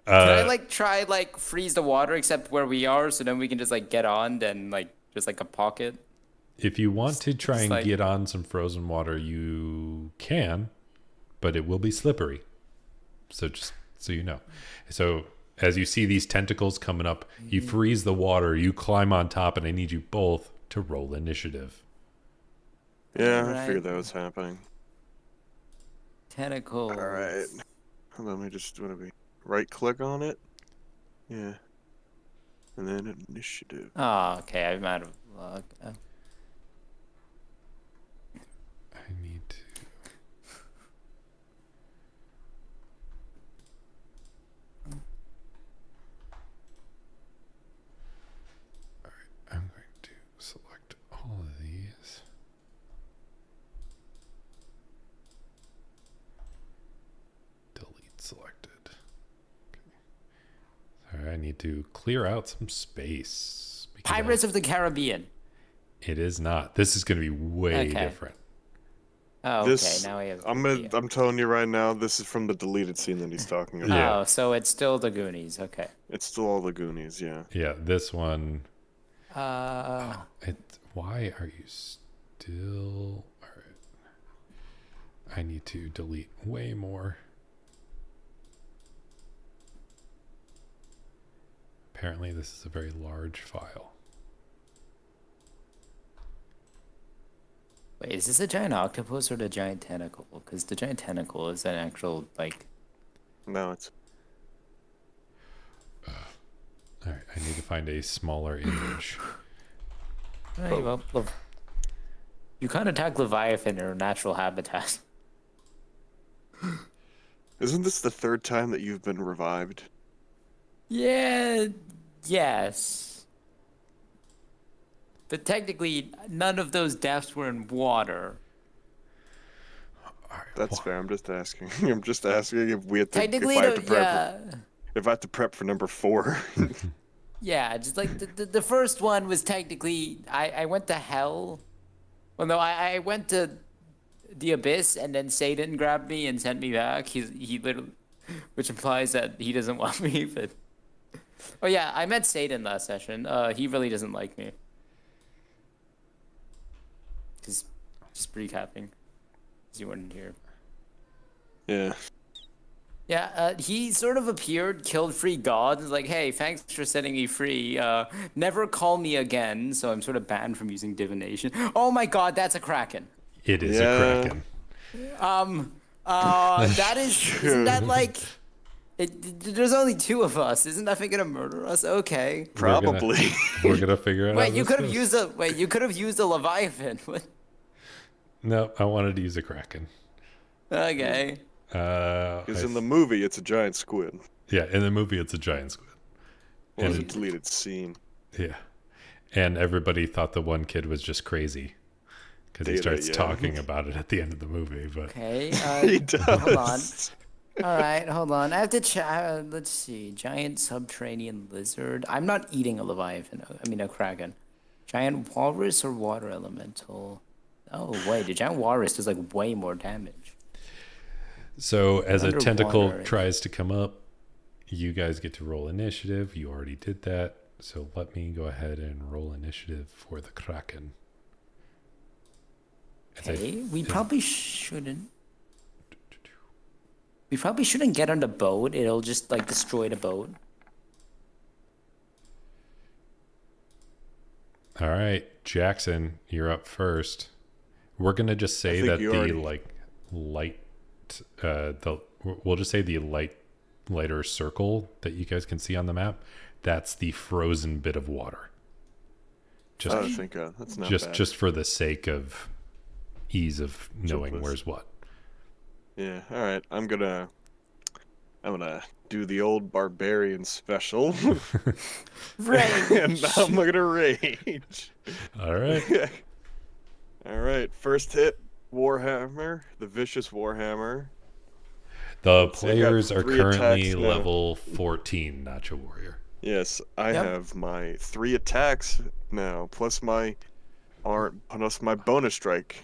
S2: Can I like try like freeze the water except where we are so then we can just like get on then like just like a pocket?
S1: If you want to try and
S2: like-
S1: get on some frozen water, you can, but it will be slippery. So just so you know. So as you see these tentacles coming up, you freeze the water, you climb on top, and I need you both to roll initiative.
S3: Yeah, I
S2: Alright.
S3: figured that was happening.
S2: Tentacles.
S3: All right. Let me just right click on it. Yeah. And then initiative.
S2: Oh, okay, I'm out of luck.
S1: I need to. All right, I'm going to select all of these. Delete selected. Okay. Sorry, I need to clear out some space. because I-
S2: Pirates of the Caribbean.
S1: It is not. This is going to be way
S2: Okay.
S1: different.
S2: Oh, okay,
S3: This
S2: now we have.
S3: I'm telling you right now, this is from the deleted scene that he's talking about.
S1: Yeah.
S2: Oh, so it's still the Goonies. Okay.
S3: It's still all the Goonies, yeah.
S1: Yeah, this one.
S2: Uh,
S1: Why are you still? All right. I need to delete way more. Apparently, this is a very large file.
S2: wait, is this a giant octopus or the giant tentacle? Because the giant tentacle is an actual like.
S3: No, it's
S1: All right, I need to find a smaller image.
S2: Hey, well, you can't attack Leviathan in her natural habitat.
S3: Isn't this the third time that you've been revived?
S2: Yeah. Yes. But technically, none of those deaths were in water.
S1: All right,
S3: That's fair. I'm just asking. I'm just asking if we have to.
S2: Technically,
S3: if I have to prep.
S2: yeah.
S3: If I have to prep for number 4.
S2: Yeah, just like the first one was technically I went to hell. Well, no, I went to the abyss and then Satan grabbed me and sent me back. He literally, which implies that he doesn't want me. But oh yeah, I met Satan last session. He really doesn't like me. Just recapping, because you weren't here.
S3: Yeah.
S2: Yeah, he sort of appeared, killed free gods, and was like, hey, thanks for setting me free. Never call me again, so I'm sort of banned from using divination. Oh my god, that's a kraken.
S1: it is
S3: Yeah.
S1: a kraken.
S2: That isn't that like... there's only 2 of us. Isn't nothing gonna murder us? Okay.
S3: Probably.
S1: We're gonna figure it out.
S2: Wait, you could have used a Leviathan. What?
S1: No, I wanted to use a kraken.
S2: Okay.
S3: Because in the movie, it's a giant squid.
S1: Yeah, in the movie, it's a giant squid.
S3: Well,
S1: And
S3: it's a deleted scene.
S1: Yeah. And everybody thought the one kid was just crazy because he
S3: Data,
S1: starts
S3: yeah.
S1: talking about it at the end of the movie. But
S2: Okay.
S3: He does.
S2: Hold on. All right, hold on. I have to check. Let's see. Giant subterranean lizard. I'm not eating a leviathan. I mean a kraken. Giant walrus or water elemental. Oh wait, the giant walrus does like way more damage.
S1: so as a tentacle
S2: Underwater.
S1: tries to come up, you guys get to roll initiative. You already did that. So let me go ahead and roll initiative for the kraken. As I-
S2: Okay, we probably shouldn't. We probably shouldn't get on the boat. It'll just like destroy the boat.
S1: All right, Jackson, you're up first. We're gonna just say
S3: think
S1: that
S3: you
S1: the
S3: already-
S1: light, we'll just say the lighter circle that you guys can see on the map. That's the frozen bit of water. Just
S3: I think that's not bad.
S1: just for the sake of ease of knowing
S3: Simplest.
S1: where's what.
S3: Yeah. All right. I'm gonna do the old barbarian special,
S2: Right.
S3: and I'm gonna rage.
S1: All right.
S3: All right. First hit, Warhammer, the vicious Warhammer.
S1: The
S3: see, I got
S1: players are
S3: 3
S1: currently
S3: attacks now.
S1: level 14, Nacho Warrior.
S3: Yes, I
S2: Yep.
S3: have my 3 attacks now, plus my bonus strike.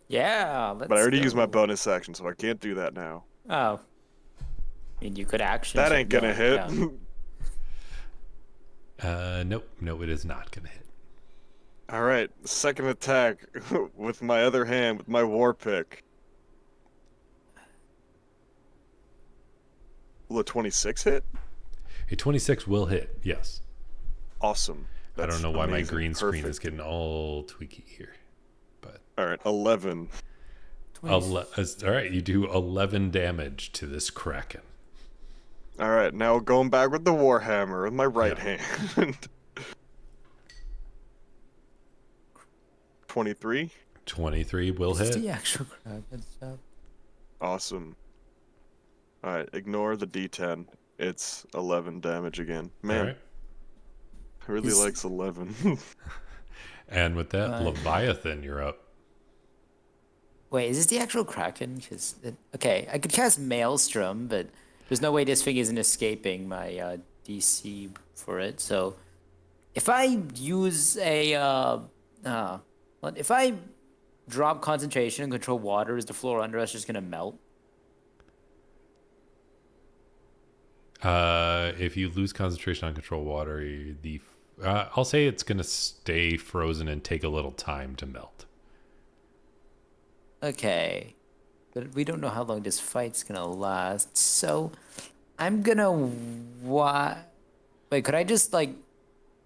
S2: Yeah. Let's
S3: But I already used my
S2: go.
S3: bonus action, so I can't do that now.
S2: Oh. I mean, you could action.
S3: That ain't gonna hit.
S2: Yeah.
S1: Nope, it is not gonna hit.
S3: All right, second attack with my other hand with my war pick. Will a 26 hit?
S1: A 26 will hit. Yes.
S3: Awesome.
S1: I don't know why my
S3: amazing.
S1: green screen is
S3: Perfect.
S1: getting all tweaky here, but
S3: All right, 11.
S1: all right. You do 11 damage to this kraken.
S3: All right, now going back with the warhammer with my right
S1: Yeah.
S3: hand. 23.
S1: 23 will
S2: Is this
S1: hit.
S2: the actual Kraken stuff?
S3: Awesome. All right, ignore the D10. It's 11 damage again. Man,
S1: All right.
S3: really
S2: Is-
S3: likes 11.
S1: And with that,
S2: Fine.
S1: Leviathan, you're up.
S2: Wait, is this the actual Kraken? Okay, I could cast Maelstrom, but there's no way this thing isn't escaping my DC for it. So if I use if I drop concentration and control water, is the floor under us just gonna melt?
S1: If you lose concentration on control water, I'll say it's gonna stay frozen and take a little time to melt.
S2: Okay, but we don't know how long this fight's gonna last. So I'm gonna Wait, could I just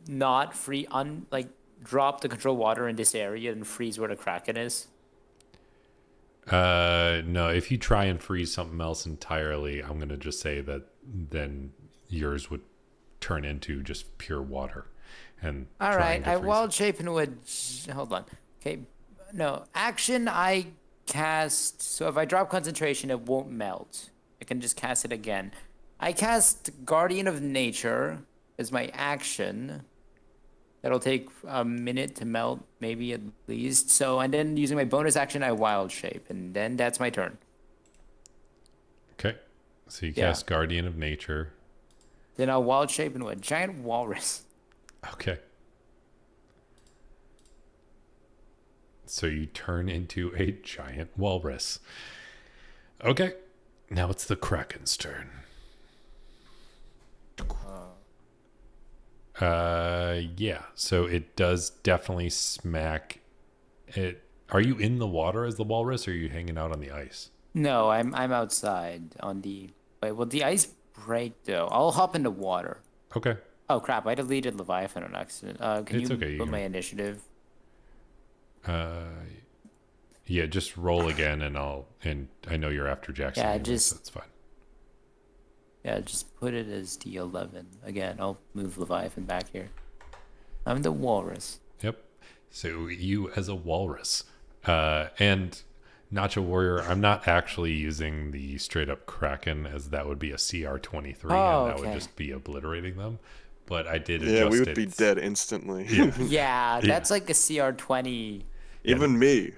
S2: not drop the control water in this area and freeze where the Kraken is?
S1: No, if you try and freeze something else entirely, I'm gonna just say that then yours would turn into just pure water. And
S2: All
S1: trying
S2: right,
S1: to
S2: I
S1: freeze
S2: wild
S1: it.
S2: shape and would. Hold on. Okay, no action. I cast. So if I drop concentration, it won't melt. I can just cast it again. I cast Guardian of Nature as my action. That'll take a minute to melt, maybe at least. So, and then using my bonus action, I wild shape, and then that's my turn.
S1: Okay, so you
S2: Yeah.
S1: cast Guardian of Nature.
S2: Then I'll wild shape into a giant walrus.
S1: Okay. So you turn into a giant walrus. Okay. Now it's the Kraken's turn. Yeah. So it does definitely smack it. Are you in the water as the walrus or are you hanging out on the ice?
S2: No, I'm outside on the. Wait, will the ice break though? I'll hop into water.
S1: Okay.
S2: Oh crap! I deleted Leviathan on accident. Can
S1: It's
S2: you
S1: okay, you
S2: put
S1: can-
S2: my initiative?
S1: Yeah, just roll again and I know you're after Jackson.
S2: Yeah,
S1: anyway,
S2: just-
S1: so that's fine.
S2: Yeah, just put it as D11 again. I'll move Leviathan back here. I'm the walrus.
S1: Yep. So you as a walrus. And Nacho Warrior, I'm not actually using the straight up Kraken as that would be a CR23
S2: Oh,
S1: and that would
S2: okay.
S1: just be obliterating them. But I did adjust
S3: Yeah, we would be
S1: its-
S3: dead instantly.
S1: Yeah.
S2: Yeah, that's like a CR20.
S3: Even me,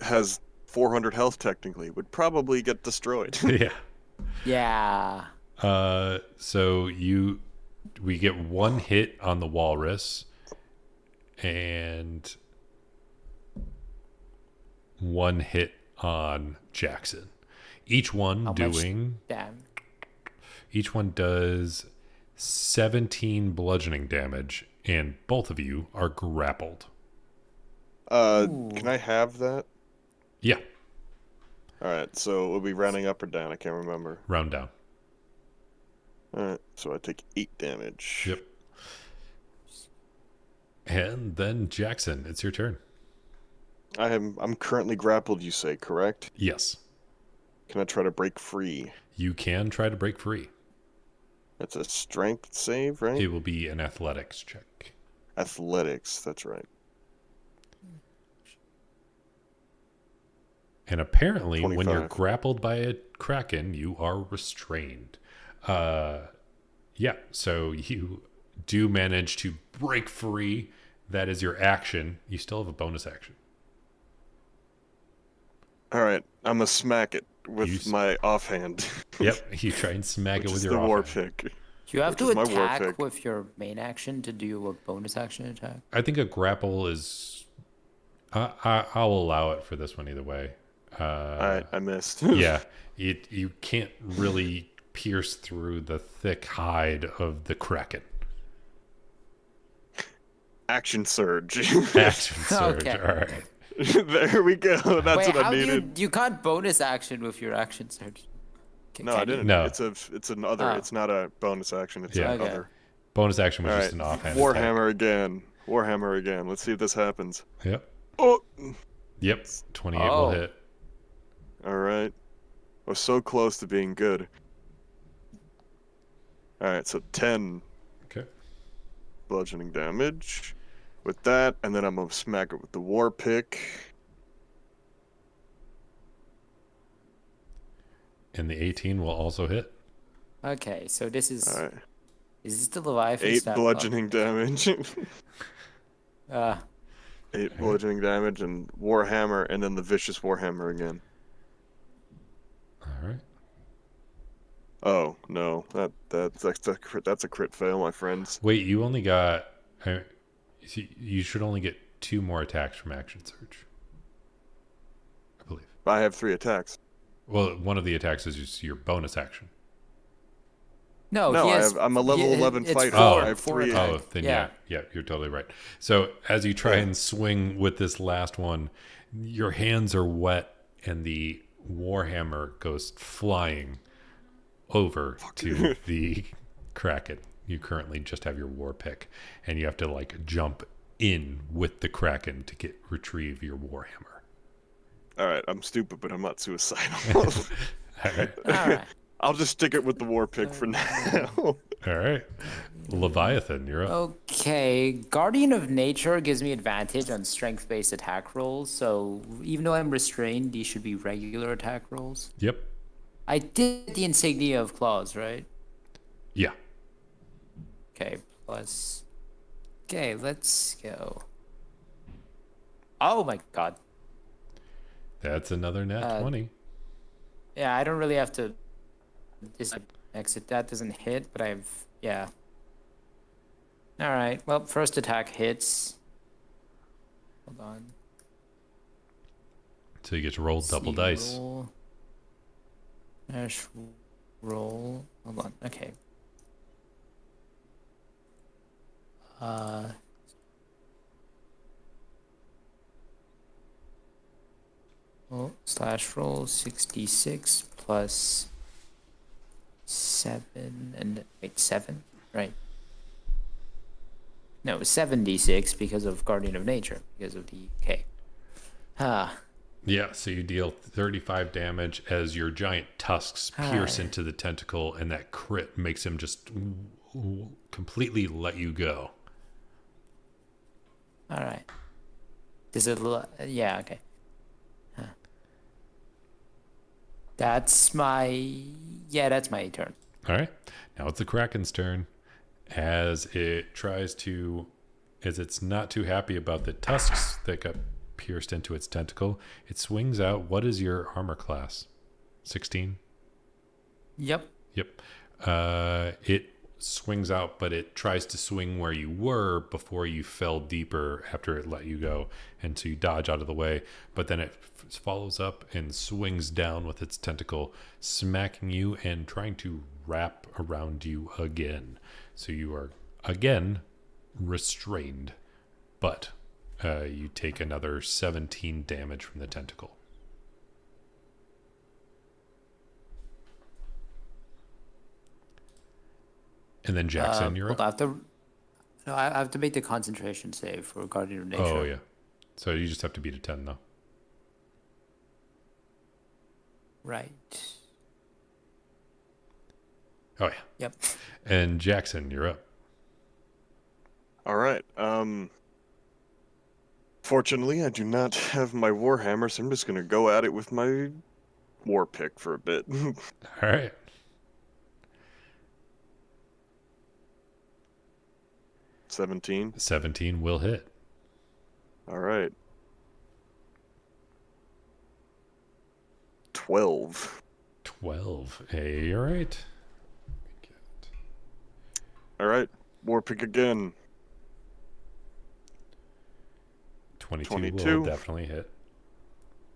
S3: has 400 health technically, would probably get destroyed.
S1: Yeah.
S2: Yeah.
S1: So we get one hit on the walrus and one hit on Jackson. Each one
S2: How much
S1: doing
S2: Damn.
S1: each one does 17 bludgeoning damage and both of you are grappled.
S3: Can I have that?
S1: Yeah,
S3: All right, so we'll be rounding up or down. I can't remember.
S1: round down.
S3: All right, so I take 8 damage.
S1: Yep. And then Jackson, it's your turn.
S3: I'm currently grappled, you say, correct?
S1: Yes.
S3: Can I try to break free?
S1: You can try to break free.
S3: That's a strength save, right?
S1: It will be an athletics check.
S3: Athletics, that's right.
S1: And apparently, when you're
S3: 25.
S1: grappled by a kraken, you are restrained. Yeah, so you do manage to break free. That is your action. You still have a bonus action.
S3: Alright, I'm gonna smack it
S1: You
S3: with
S1: s-
S3: my offhand.
S1: Yep, you try and smack
S3: Which
S1: it with
S3: is
S1: your
S3: the war
S1: offhand.
S3: pick.
S2: You have
S3: Which
S2: to
S3: is my war
S2: attack
S3: pick.
S2: with your main action to do a bonus action attack.
S1: I think a grapple is. I'll allow it for this one either way.
S3: I missed.
S1: Yeah, you can't really pierce through the thick hide of the kraken.
S3: Action surge.
S1: Action surge.
S2: Okay.
S1: All right.
S3: There we go. That's
S2: Wait,
S3: what I
S2: how do
S3: needed.
S2: you can't bonus action with your action surge?
S3: No, I
S2: Can you?
S3: didn't.
S1: No.
S3: It's an other.
S2: Oh.
S3: It's not a bonus action. It's
S1: Yeah.
S3: an
S2: Okay.
S3: other.
S1: Bonus action was
S3: All
S1: just
S3: right.
S1: an offhand
S3: Warhammer again. Warhammer again. Let's see if this happens.
S1: attack. Yep.
S3: Oh.
S1: Yep. 28 will
S2: Oh.
S1: hit.
S3: All right. I was so close to being good. All right. So 10
S1: Okay.
S3: bludgeoning damage with that, and then I'm gonna smack it with the war pick.
S1: And the 18 will also hit.
S2: Okay, so this is
S3: All right.
S2: is this still alive?
S3: 8 bludgeoning damage.
S2: Uh,
S3: 8 bludgeoning damage and Warhammer, and then the vicious Warhammer again.
S1: All right.
S3: Oh no, that's a crit fail, my friends.
S1: Wait, you only got. You should only get 2 more attacks from action surge. I believe.
S3: I have 3 attacks.
S1: Well, one of the attacks is just your bonus action.
S2: no,
S3: No,
S2: he has,
S3: I'm a level 11
S2: it's
S3: fighter.
S1: Oh.
S3: I have
S2: four
S3: 3.
S2: attacks.
S1: Oh, then
S2: Yeah.
S1: yeah, you're totally right. So as you try
S3: Yeah.
S1: and swing with this last one, your hands are wet, and the warhammer goes flying over to the kraken. You currently just have your war pick, and you have to like jump in with the kraken to retrieve your warhammer.
S3: All right, I'm stupid, but I'm not suicidal.
S1: All right,
S2: All right.
S3: I'll just stick it with the war pick for now.
S1: all right. Leviathan, you're up.
S2: Okay, Guardian of Nature gives me advantage on strength-based attack rolls, so even though I'm restrained, these should be regular attack rolls.
S1: Yep.
S2: I did the insignia of claws, right?
S1: Yeah.
S2: Okay, plus. Okay, let's go. Oh my god.
S1: That's another nat 20.
S2: Yeah, I don't really have to. This exit that doesn't hit, but I've yeah. All right. Well, first attack hits. Hold on.
S1: So you get to roll double
S2: See,
S1: dice.
S2: Roll. Dash roll. Hold on. Okay. Oh, slash roll 66 plus 7 and wait 7, right? No, 76 because of Guardian of Nature because of the K. Ah.
S1: Yeah, so you deal 35 damage as your giant tusks pierce
S2: Hi.
S1: into the tentacle, and that crit makes him just completely let you go.
S2: All right. Does it? Yeah. Okay. Huh. That's my. Yeah, that's my turn.
S1: All right, now it's the Kraken's turn. As it's not too happy about the tusks that got pierced into its tentacle, it swings out. What is your armor class? 16?
S2: Yep.
S1: Yep. It swings out, but it tries to swing where you were before you fell deeper after it let you go. And so you dodge out of the way, but then it follows up and swings down with its tentacle, smacking you and trying to wrap around you again. So you are again restrained, but you take another 17 damage from the tentacle. And then Jackson, you're
S2: Hold
S1: up.
S2: on, I have to make the concentration save for Guardian of Nature.
S1: Oh, yeah. So you just have to beat a 10, though.
S2: Right.
S1: Oh, yeah.
S2: Yep.
S1: And Jackson, you're up.
S3: All right. Fortunately, I do not have my Warhammer, so I'm just gonna go at it with my war pick for a bit.
S1: All right.
S3: 17.
S1: 17 will hit.
S3: All right. 12.
S1: 12. Hey, all right.
S3: All right. War pick again.
S1: 22 will
S3: 22.
S1: definitely hit.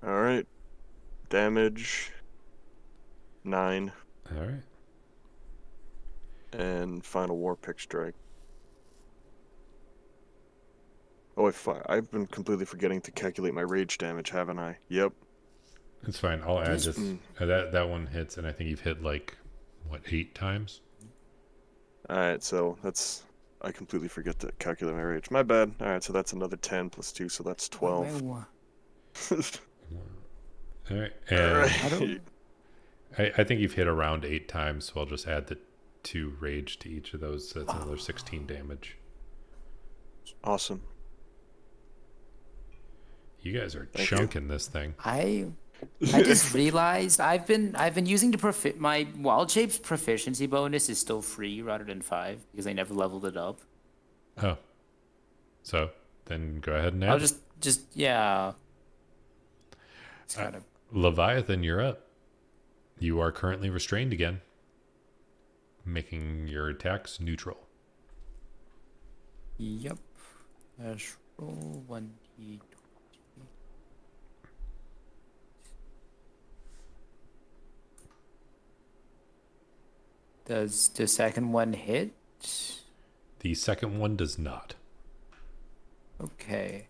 S3: All right. Damage 9.
S1: All right.
S3: And final war pick strike. Oh, I've been completely forgetting to calculate my rage damage, haven't I? Yep.
S1: It's fine. I'll add
S2: Just-
S1: just that one hits, and I think you've hit like what 8 times.
S3: All right, so I completely forget to calculate my rage. My bad. All right, so that's another 10 plus 2, so that's 12.
S2: Wait,
S1: All right.
S3: All
S1: And
S3: right.
S1: I think you've hit around 8 times, so I'll just add the 2 rage to each of those. So that's another 16 damage.
S3: Awesome.
S1: You guys are
S3: Thank you.
S1: chunking this thing.
S2: I just realized I've been using my Wild Shape's proficiency bonus is still free rather than 5 because I never leveled it up.
S1: Oh. So then go ahead and add
S2: I'll
S1: it.
S2: just yeah. It's kind of
S1: Leviathan, you're up. You are currently restrained again, making your attacks neutral.
S2: yep. Let's roll 1d20. Does the second one hit?
S1: The second one does not.
S2: Okay.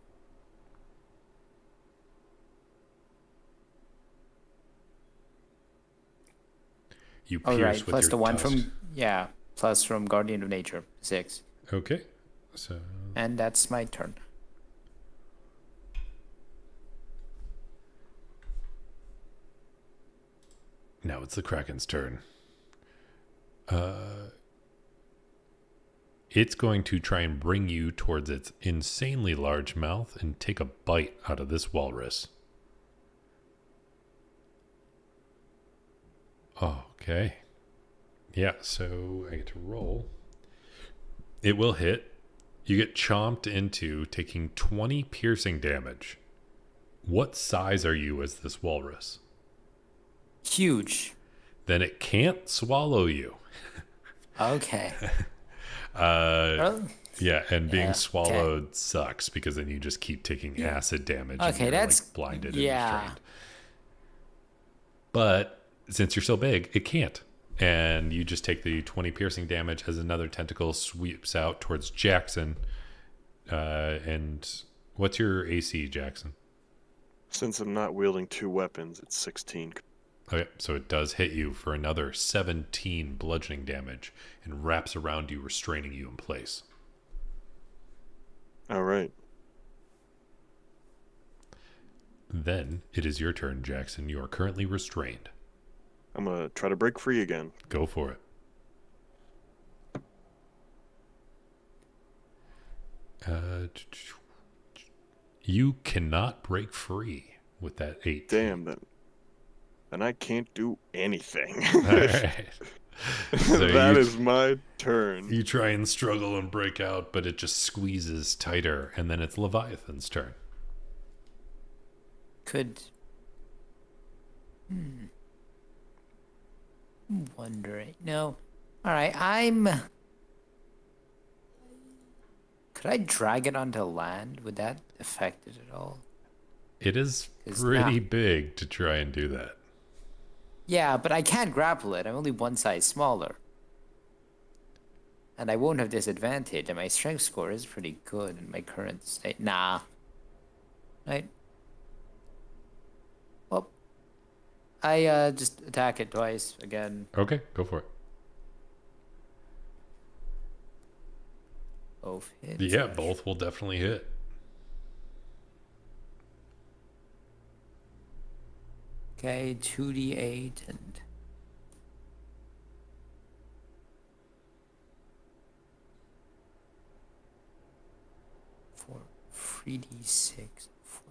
S1: You
S2: All
S1: pierce
S2: right.
S1: with
S2: Plus
S1: your
S2: the one
S1: tusk.
S2: plus from Guardian of Nature 6,
S1: Okay. So
S2: and that's my turn.
S1: now it's the Kraken's turn. It's going to try and bring you towards its insanely large mouth and take a bite out of this walrus. Okay. Yeah, so I get to roll. It will hit. You get chomped into, taking 20 piercing damage. What size are you as this walrus?
S2: Huge.
S1: Then it can't swallow you.
S2: Okay.
S1: Yeah, and being
S2: Yeah,
S1: swallowed sucks because then you just keep taking acid damage. and
S2: Okay,
S1: you're,
S2: that's-
S1: like, blinded
S2: yeah.
S1: and restrained. But since you're so big, it can't. And you just take the 20 piercing damage as another tentacle sweeps out towards Jackson. And what's your AC, Jackson?
S3: Since I'm not wielding 2 weapons, it's 16.
S1: Okay, so it does hit you for another 17 bludgeoning damage and wraps around you, restraining you in place.
S3: All right.
S1: Then it is your turn, Jackson. You are currently restrained.
S3: I'm going to try to break free again.
S1: Go for it. You cannot break free with that 8.
S3: Damn, then I can't do anything.
S1: All right. So
S3: That
S1: you-
S3: is my turn.
S1: You try and struggle and break out, but it just squeezes tighter, and then it's Leviathan's turn.
S2: Could. I'm wondering. No. All right. Could I drag it onto land? Would that affect it at all?
S1: It is
S2: It's
S1: pretty
S2: not.
S1: big to try and do that.
S2: Yeah, but I can't grapple it. I'm only one size smaller. And I won't have disadvantage, and my strength score is pretty good in my current state. Nah. Right? Well, I just attack it twice again.
S1: Okay, go for it.
S2: Both hits.
S1: Yeah, both will definitely hit.
S2: Okay, 2d8 and four, 3d6, 14.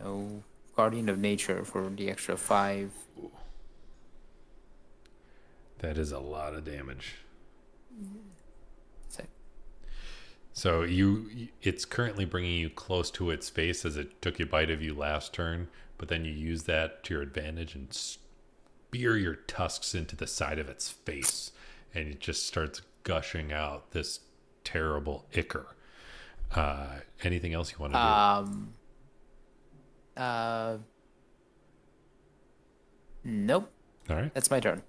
S2: No Guardian of Nature for the extra 5.
S1: That is a lot of damage.
S2: So,
S1: So it's currently bringing you close to its face as it took a bite of you last turn, but then you use that to your advantage and spear your tusks into the side of its face, and it just starts gushing out this terrible ichor. Anything else you want to
S2: Nope.
S1: do? All right.
S2: That's my turn.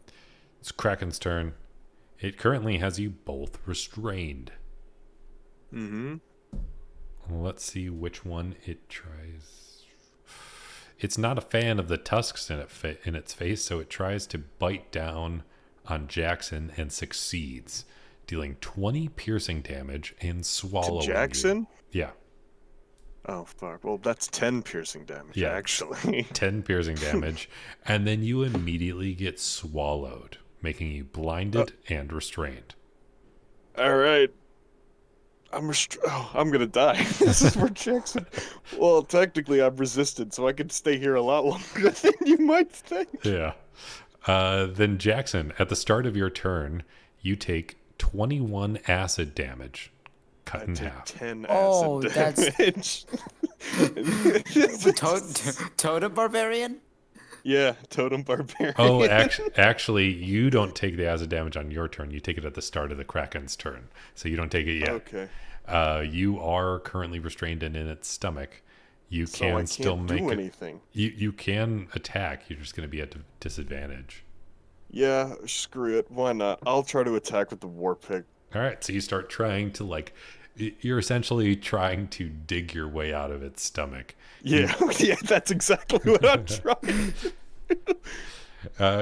S1: It's Kraken's turn. It currently has you both restrained.
S3: Mm-hmm.
S1: Let's see which one it tries. It's not a fan of the tusks in its face, so it tries to bite down on Jackson and succeeds, dealing 20 piercing damage and swallowing you.
S3: Jackson?
S1: Yeah.
S3: Oh, fuck. Well, that's 10 piercing damage,
S1: Yeah.
S3: actually.
S1: 10 piercing damage, and then you immediately get swallowed, making you blinded and restrained.
S3: All right. I'm gonna die. This is where Jackson. Well, technically, I'm resisted, so I can stay here a lot longer than you might think.
S1: Yeah. Then Jackson, at the start of your turn, you take 21 acid damage, cut in
S3: Take
S1: half.
S3: 10
S2: Oh,
S3: acid
S2: that's-
S3: damage.
S2: Totem Barbarian?
S3: Yeah, Totem Barbarian.
S1: Oh, actually, you don't take the acid damage on your turn. You take it at the start of the Kraken's turn, so you don't take it yet.
S3: Okay.
S1: You are currently restrained and in its stomach. You
S3: So
S1: can
S3: I can't
S1: still make
S3: do
S1: it.
S3: anything.
S1: You can attack. You're just going to be at disadvantage.
S3: Yeah, screw it. Why not? I'll try to attack with the war pick.
S1: All right, so you start trying to you're essentially trying to dig your way out of its stomach.
S3: Yeah, yeah, that's exactly what I'm trying.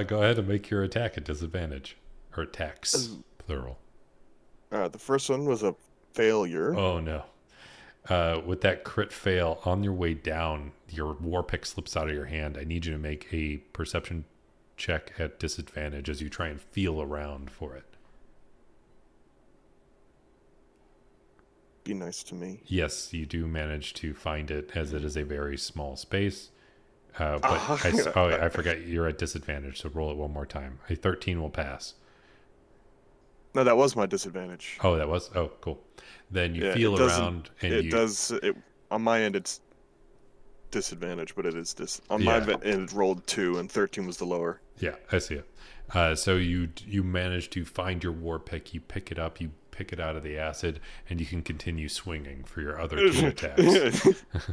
S1: Go ahead and make your attack at disadvantage, or attacks plural.
S3: The first one was a failure.
S1: Oh no! With that crit fail on your way down, your war pick slips out of your hand. I need you to make a perception check at disadvantage as you try and feel around for it.
S3: Be nice to me.
S1: Yes, you do manage to find it, as it is a very small space. But I forgot you're at disadvantage, so roll it one more time. A 13 will pass.
S3: No, that was my disadvantage.
S1: Oh, that was? Oh, cool. Then you
S3: Yeah,
S1: feel
S3: it doesn't-
S1: around, and
S3: It
S1: you...
S3: does. On my end, it's disadvantage, but it is on
S1: Yeah.
S3: my end. It rolled 2, and 13 was the lower.
S1: Yeah, I see it. So you manage to find your war pick. You pick it up. You pick it out of the acid, and you can continue swinging for your other 2 attacks.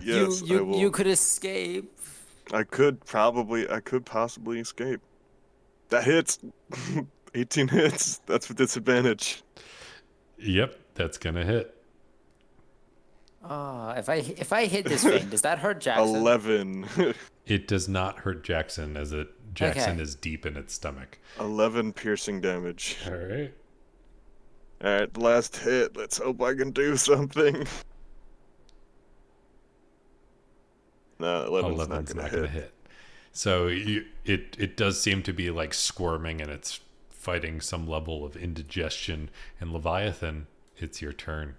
S3: Yes, I will.
S2: You could escape.
S3: I could possibly escape. That hits. 18 hits. That's with disadvantage.
S1: Yep, that's gonna hit.
S2: If I hit this thing, does that hurt Jackson?
S3: 11.
S1: It does not hurt Jackson, as Jackson
S2: Okay.
S1: is deep in its stomach.
S3: 11 piercing damage.
S1: All right.
S3: All right, last hit. Let's hope I can do something. No, 11's not gonna hit.
S1: So it does seem to be squirming, and it's fighting some level of indigestion. And Leviathan, it's your turn.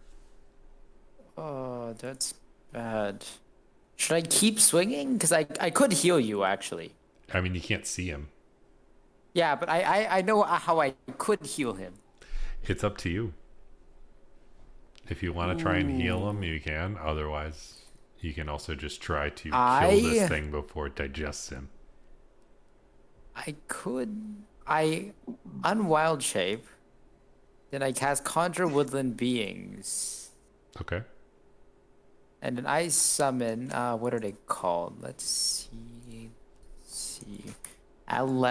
S2: Oh, that's bad. Should I keep swinging? Because I could heal you, actually.
S1: I mean, you can't see him.
S2: Yeah, but I know how I could heal him.
S1: It's up to you. If you want to try and heal him, you can. Otherwise, you can also just try to kill this thing before it digests him.
S2: On Wild Shape, then I cast Conjure Woodland Beings.
S1: Okay.
S2: And then I summon, what are they called? Let's see. Hold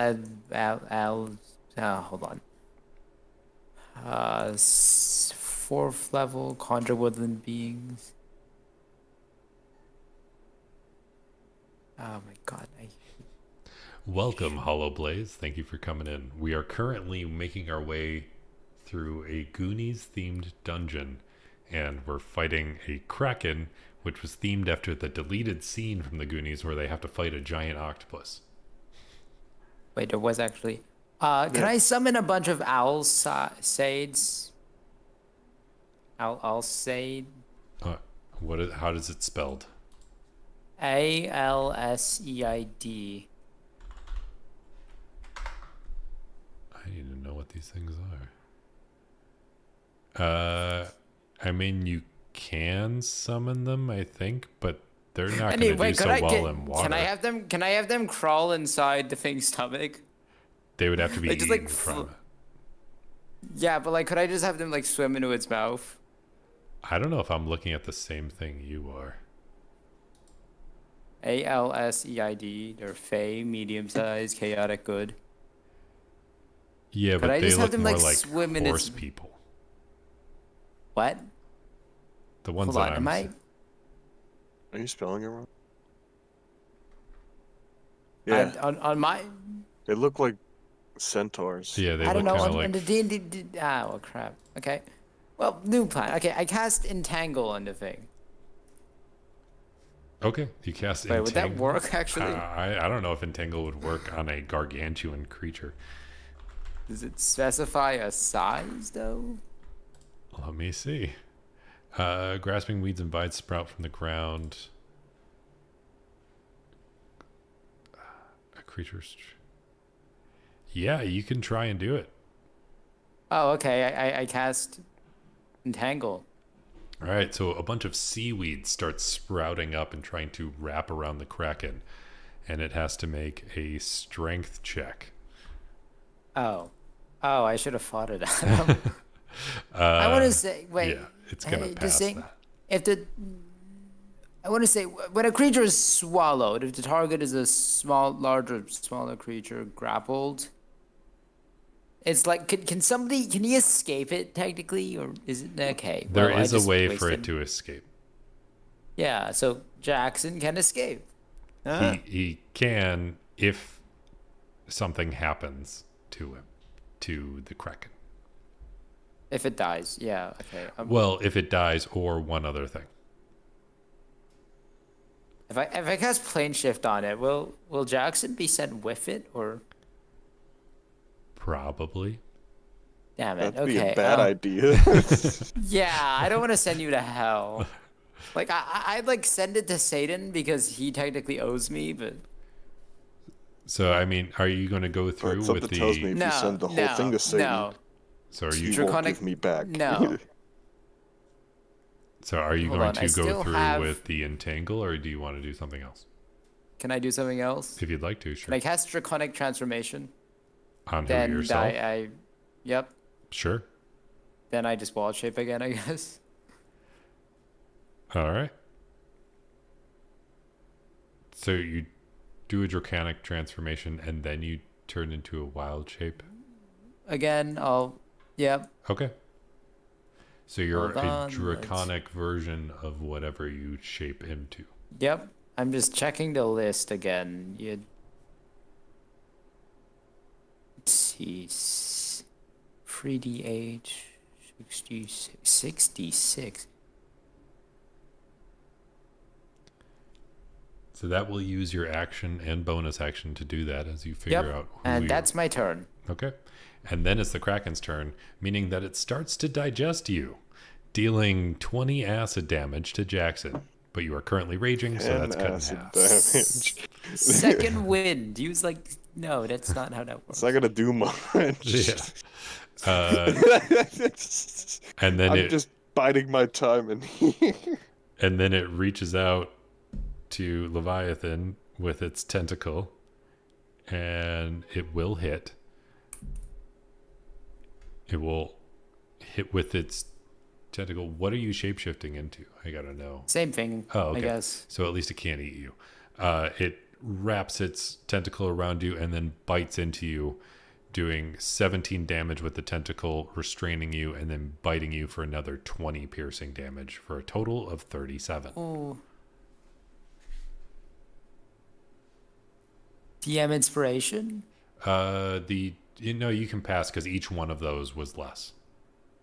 S2: on. 4th level Conjure Woodland Beings. Oh my god.
S1: Welcome, Hollow Blaze. Thank you for coming in. We are currently making our way through a Goonies-themed dungeon, and we're fighting a Kraken, which was themed after the deleted scene from the Goonies where they have to fight a giant octopus.
S2: Wait, there was actually. Can
S3: Yeah.
S2: I summon a bunch of Sades? Alseid?
S1: How does it spelled?
S2: Alseid.
S1: I need to know what these things are. I mean, you can summon them, I think, but they're not going to do so well in water.
S2: Can I have them crawl inside the thing's stomach?
S1: They would have to be
S2: Like, just,
S1: eaten
S2: like,
S1: from it.
S2: Yeah, but like, could I just have them like swim into its mouth?
S1: I don't know if I'm looking at the same thing you are.
S2: Alseid. They're fey, medium-sized, chaotic good.
S1: Yeah,
S2: Could
S1: but
S2: I
S1: they
S2: just have
S1: look
S2: them,
S1: more
S2: like,
S1: like
S2: swim in
S1: horse
S2: its-
S1: people.
S2: What?
S1: The ones
S2: Hold
S1: that
S2: on,
S1: I'm
S2: am I?
S3: Are you spelling it wrong? Yeah,
S2: On my.
S3: they look like centaurs.
S1: Yeah, they
S2: I
S1: look
S2: don't know.
S1: kind of
S2: On
S1: like
S2: the D&D. Ah, well, crap. Okay. Well, new plan. Okay, I cast Entangle on the thing.
S1: Okay, you cast
S2: Wait,
S1: Entangle.
S2: would that work actually?
S1: I don't know if Entangle would work on a gargantuan creature.
S2: Does it specify a size though?
S1: Let me see. Grasping weeds and vines sprout from the ground. A creature's... Yeah, you can try and do it.
S2: Oh, okay. I cast Entangle.
S1: All right, so a bunch of seaweed starts sprouting up and trying to wrap around the Kraken, and it has to make a strength check.
S2: Oh, I should have fought it. I want to say, wait.
S1: Yeah, it's gonna
S2: just
S1: pass
S2: saying,
S1: that.
S2: if the, I want to say when a creature is swallowed, if the target is a smaller creature grappled, it's like can he escape it technically, or is it okay?
S1: There
S2: well, I
S1: is a
S2: just
S1: way for
S2: wasted-
S1: it to escape.
S2: Yeah, so Jackson can escape. Huh?
S1: He can if something happens to him, to the Kraken.
S2: If it dies, yeah, okay.
S1: Well, if it dies or one other thing.
S2: If I cast plane shift on it, will Jackson be sent with it, or
S1: Probably.
S2: damn it?
S3: That'd be
S2: Okay.
S3: a bad idea.
S2: Yeah, I don't want to send you to hell. Like I'd like send it to Satan because he technically owes me, but
S1: So, I mean, are you going to go
S3: But
S1: through
S3: something
S1: with
S3: tells me if
S2: no,
S3: you send the whole
S2: no,
S3: thing to Satan,
S2: no.
S1: So, are
S3: he
S1: you
S3: won't
S2: Draconic-
S3: give me back.
S2: No.
S1: so are you
S2: Hold
S1: going
S2: on, I
S1: to go
S2: still
S1: through
S2: have-
S1: with the entangle, or do you want to do something else?
S2: Can I do something else?
S1: If you'd like to, sure.
S2: Can I cast Draconic Transformation?
S1: On who,
S2: Then
S1: yourself?
S2: Yep.
S1: Sure.
S2: Then I just wild shape again, I guess.
S1: All right. So you do a draconic transformation and then you turn into a wild shape.
S2: Again, yep.
S1: Okay. So you're
S2: Hold on,
S1: a draconic version of whatever you shape into.
S2: Yep. I'm just checking the list again. Let's see. 3DH 66.
S1: So that will use your action and bonus action to do that as you figure
S2: Yep.
S1: out who
S2: And
S1: you...
S2: that's my turn.
S1: Okay. And then it's the Kraken's turn, meaning that it starts to digest you, dealing 20 acid damage to Jackson. But you are currently raging, so that's cut in
S3: acid
S1: half.
S3: damage.
S2: Second wind. Use like no, that's not how that works.
S3: It's not gonna do much.
S1: Yeah. And then
S3: I'm just biding my time and
S1: and then it reaches out to Leviathan with its tentacle, and it will hit. It will hit with its tentacle. What are you shapeshifting into? I gotta know.
S2: Same thing.
S1: Oh, okay.
S2: I guess.
S1: So at least it can't eat you. It wraps its tentacle around you and then bites into you, doing 17 damage with the tentacle, restraining you, and then biting you for another 20 piercing damage for a total of 37.
S2: Ooh. DM inspiration.
S1: You can pass because each one of those was less.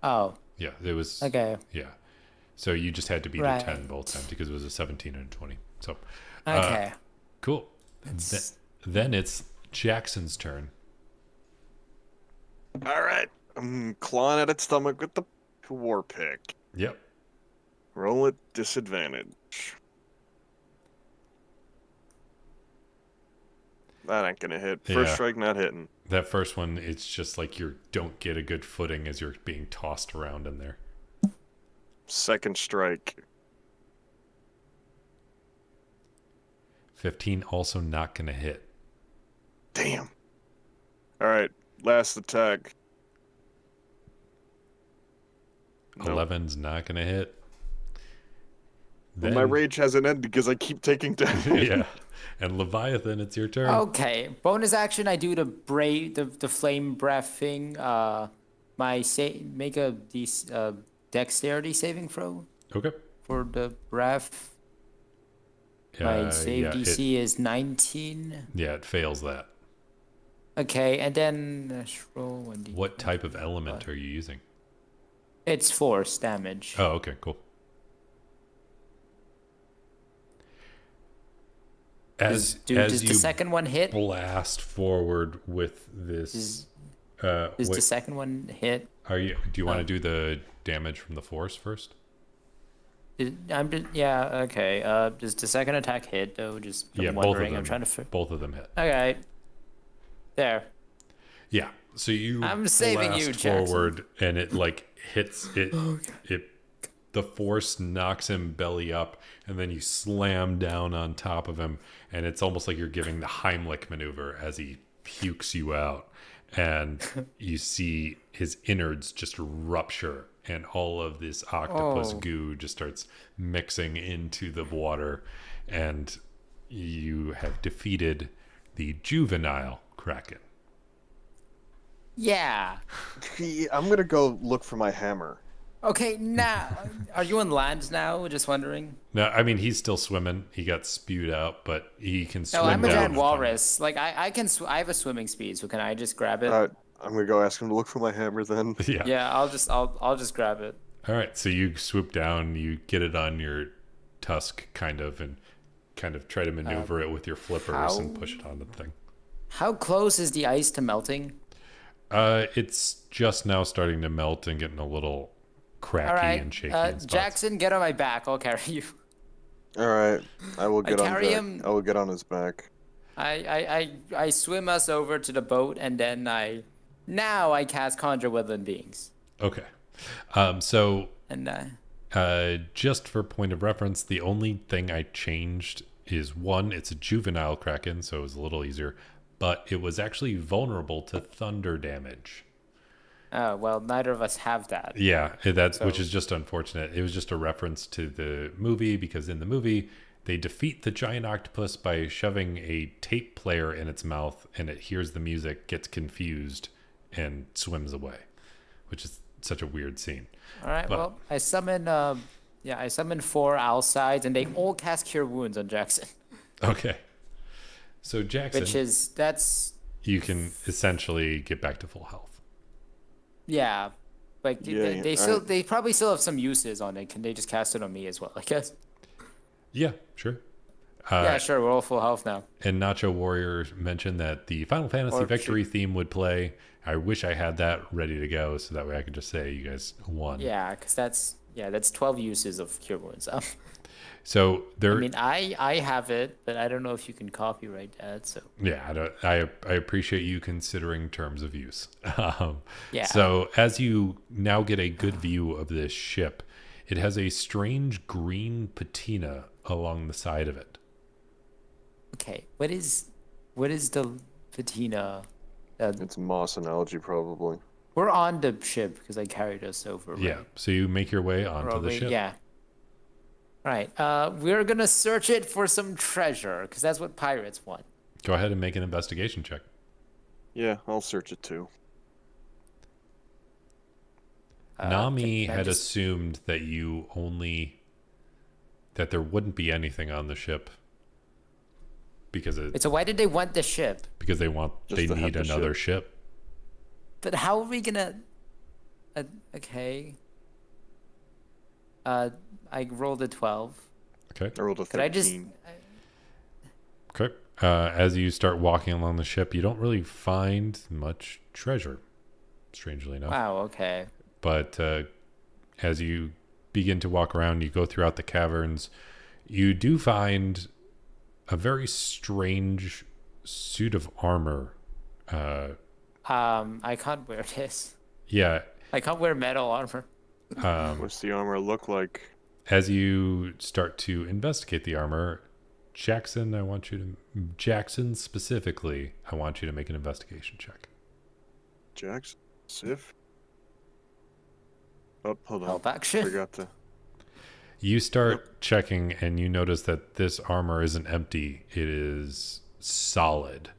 S2: Oh.
S1: Yeah, it was.
S2: Okay.
S1: Yeah. So you just had to beat
S2: Right.
S1: a 10 both times because it was a 17 and a 20. So,
S2: Okay.
S1: cool. Then it's Jackson's turn.
S3: All right. I'm clawing at its stomach with the war pick.
S1: Yep.
S3: Roll at disadvantage. That ain't gonna hit. First
S1: Yeah.
S3: strike not hitting.
S1: That first one, it's just like you don't get a good footing as you're being tossed around in there.
S3: Second strike.
S1: 15 also not going to hit.
S3: Damn. All right. Last attack. Nope.
S1: 11's not going to hit.
S3: Well, my rage hasn't ended because I keep taking damage.
S1: Yeah. And Leviathan, it's your turn.
S2: Okay, bonus action. I do the flame breath thing. Make a dexterity saving throw
S1: Okay.
S2: for the breath. My save DC is 19.
S1: Yeah, it fails that.
S2: Okay, and then let's roll 1d.
S1: What type of element are you using?
S2: It's force damage.
S1: Oh, okay, cool. As
S2: does
S1: you
S2: the second one hit?
S1: blast forward with this,
S2: Does the second one hit?
S1: do you want to do the damage from the force first?
S2: Yeah. Okay. Does the second attack hit though? Just
S1: Yeah,
S2: wondering.
S1: both of them.
S2: I'm trying to.
S1: Both of them hit.
S2: Okay. There.
S1: Yeah. So you
S2: I'm saving you,
S1: blast
S2: Jackson.
S1: forward, and it like hits it. It the force knocks him belly up, and then you slam down on top of him, and it's almost like you're giving the Heimlich maneuver as he pukes you out, and you see his innards just rupture, and all of this octopus goo just starts mixing into the water, and you have defeated the juvenile Kraken.
S2: Yeah.
S3: I'm gonna go look for my hammer.
S2: Okay. Now, are you on land now? Just wondering.
S1: No, I mean he's still swimming. He got spewed out, but he can swim
S2: No, I'm a
S1: down
S2: giant
S1: and find it.
S2: walrus. Like I can. I have a swimming speed, so can I just grab it?
S3: I'm gonna go ask him to look for my hammer then.
S1: Yeah.
S2: Yeah. I'll just grab it.
S1: All right. So you swoop down, you get it on your tusk, kind of, and kind of try to maneuver it with your flippers and push it on the thing.
S2: How close is the ice to melting?
S1: It's just now starting to melt and getting a little cracky
S2: All right.
S1: and shaky. In spots.
S2: Jackson, get on my back. I'll carry you.
S3: All right, I will get on
S2: carry
S3: Jack.
S2: him.
S3: I will get on his back.
S2: I swim us over to the boat, and then I cast Conjure Woodland Beings.
S1: Okay. So
S2: And
S1: just for point of reference, the only thing I changed is one, it's a juvenile Kraken, so it was a little easier, but it was actually vulnerable to thunder damage.
S2: oh well, neither of us have that.
S1: Yeah, which is just unfortunate. It was just a reference to the movie, because in the movie they defeat the giant octopus by shoving a tape player in its mouth, and it hears the music, gets confused, and swims away, which is such a weird scene.
S2: All right. Well, I summon 4 owl sides, and they all cast Cure Wounds on Jackson.
S1: Okay. So Jackson,
S2: that's
S1: you can essentially get back to full health.
S2: yeah. Like
S3: Yeah,
S2: they probably still have some uses on it. Can they just cast it on me as well? I guess.
S1: Yeah, sure.
S2: Yeah, sure. We're all full health now.
S1: And Nacho Warrior mentioned that the Final Fantasy Victory theme would play. I wish I had that ready to go, so that way I could just say you guys won.
S2: Yeah, because that's 12 uses of Cure Wounds.
S1: So there.
S2: I mean, I have it, but I don't know if you can copyright that. So
S1: Yeah, I appreciate you considering terms of use.
S2: Yeah.
S1: So as you now get a good view of this ship, it has a strange green patina along the side of it.
S2: okay, what is the patina?
S3: It's moss and algae, probably.
S2: We're on the ship because I carried us over. Right?
S1: Yeah. So you make your way onto the ship.
S2: Yeah. Right. We're gonna search it for some treasure because that's what pirates want.
S1: Go ahead and make an investigation check.
S3: Yeah, I'll search it too.
S1: Nami
S2: can I
S1: had
S2: just-
S1: assumed that that there wouldn't be anything on the ship because
S2: So why did they want the ship?
S1: they
S3: Just to have
S1: need
S3: the
S1: another ship.
S2: But how are we gonna? Okay. I rolled a 12.
S1: Okay.
S3: I rolled a 13.
S2: Could I just?
S1: Okay. As you start walking along the ship, you don't really find much treasure, strangely enough.
S2: Wow. Okay.
S1: But as you begin to walk around, you go throughout the caverns, you do find a very strange suit of armor.
S2: I can't wear this.
S1: Yeah.
S2: I can't wear metal armor.
S3: What's the armor look like?
S1: As you start to investigate the armor, Jackson specifically, I want you to make an investigation check.
S3: Jackson? Sif? Oh, hold on.
S2: Help action.
S3: Forgot to.
S1: You start checking and you notice that this armor isn't empty. It is solid.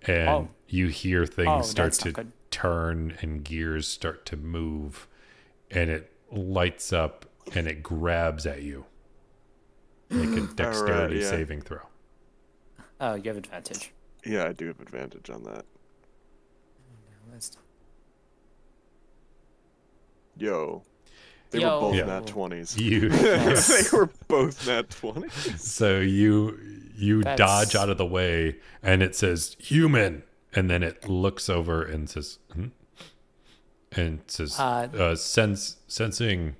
S1: And you hear things start
S2: that's not
S1: to
S2: good.
S1: turn and gears start to move. And it lights up and it grabs at you. Make a dexterity
S3: yeah.
S1: saving throw.
S2: Oh, you have advantage.
S3: Yeah, I do have advantage on that. Yo. They
S2: Yo.
S3: were both
S1: Yeah.
S3: nat 20s.
S1: You
S3: They were both nat 20s.
S1: So you
S2: That's-
S1: dodge out of the way and it says human, and then it looks over and says and it says sensing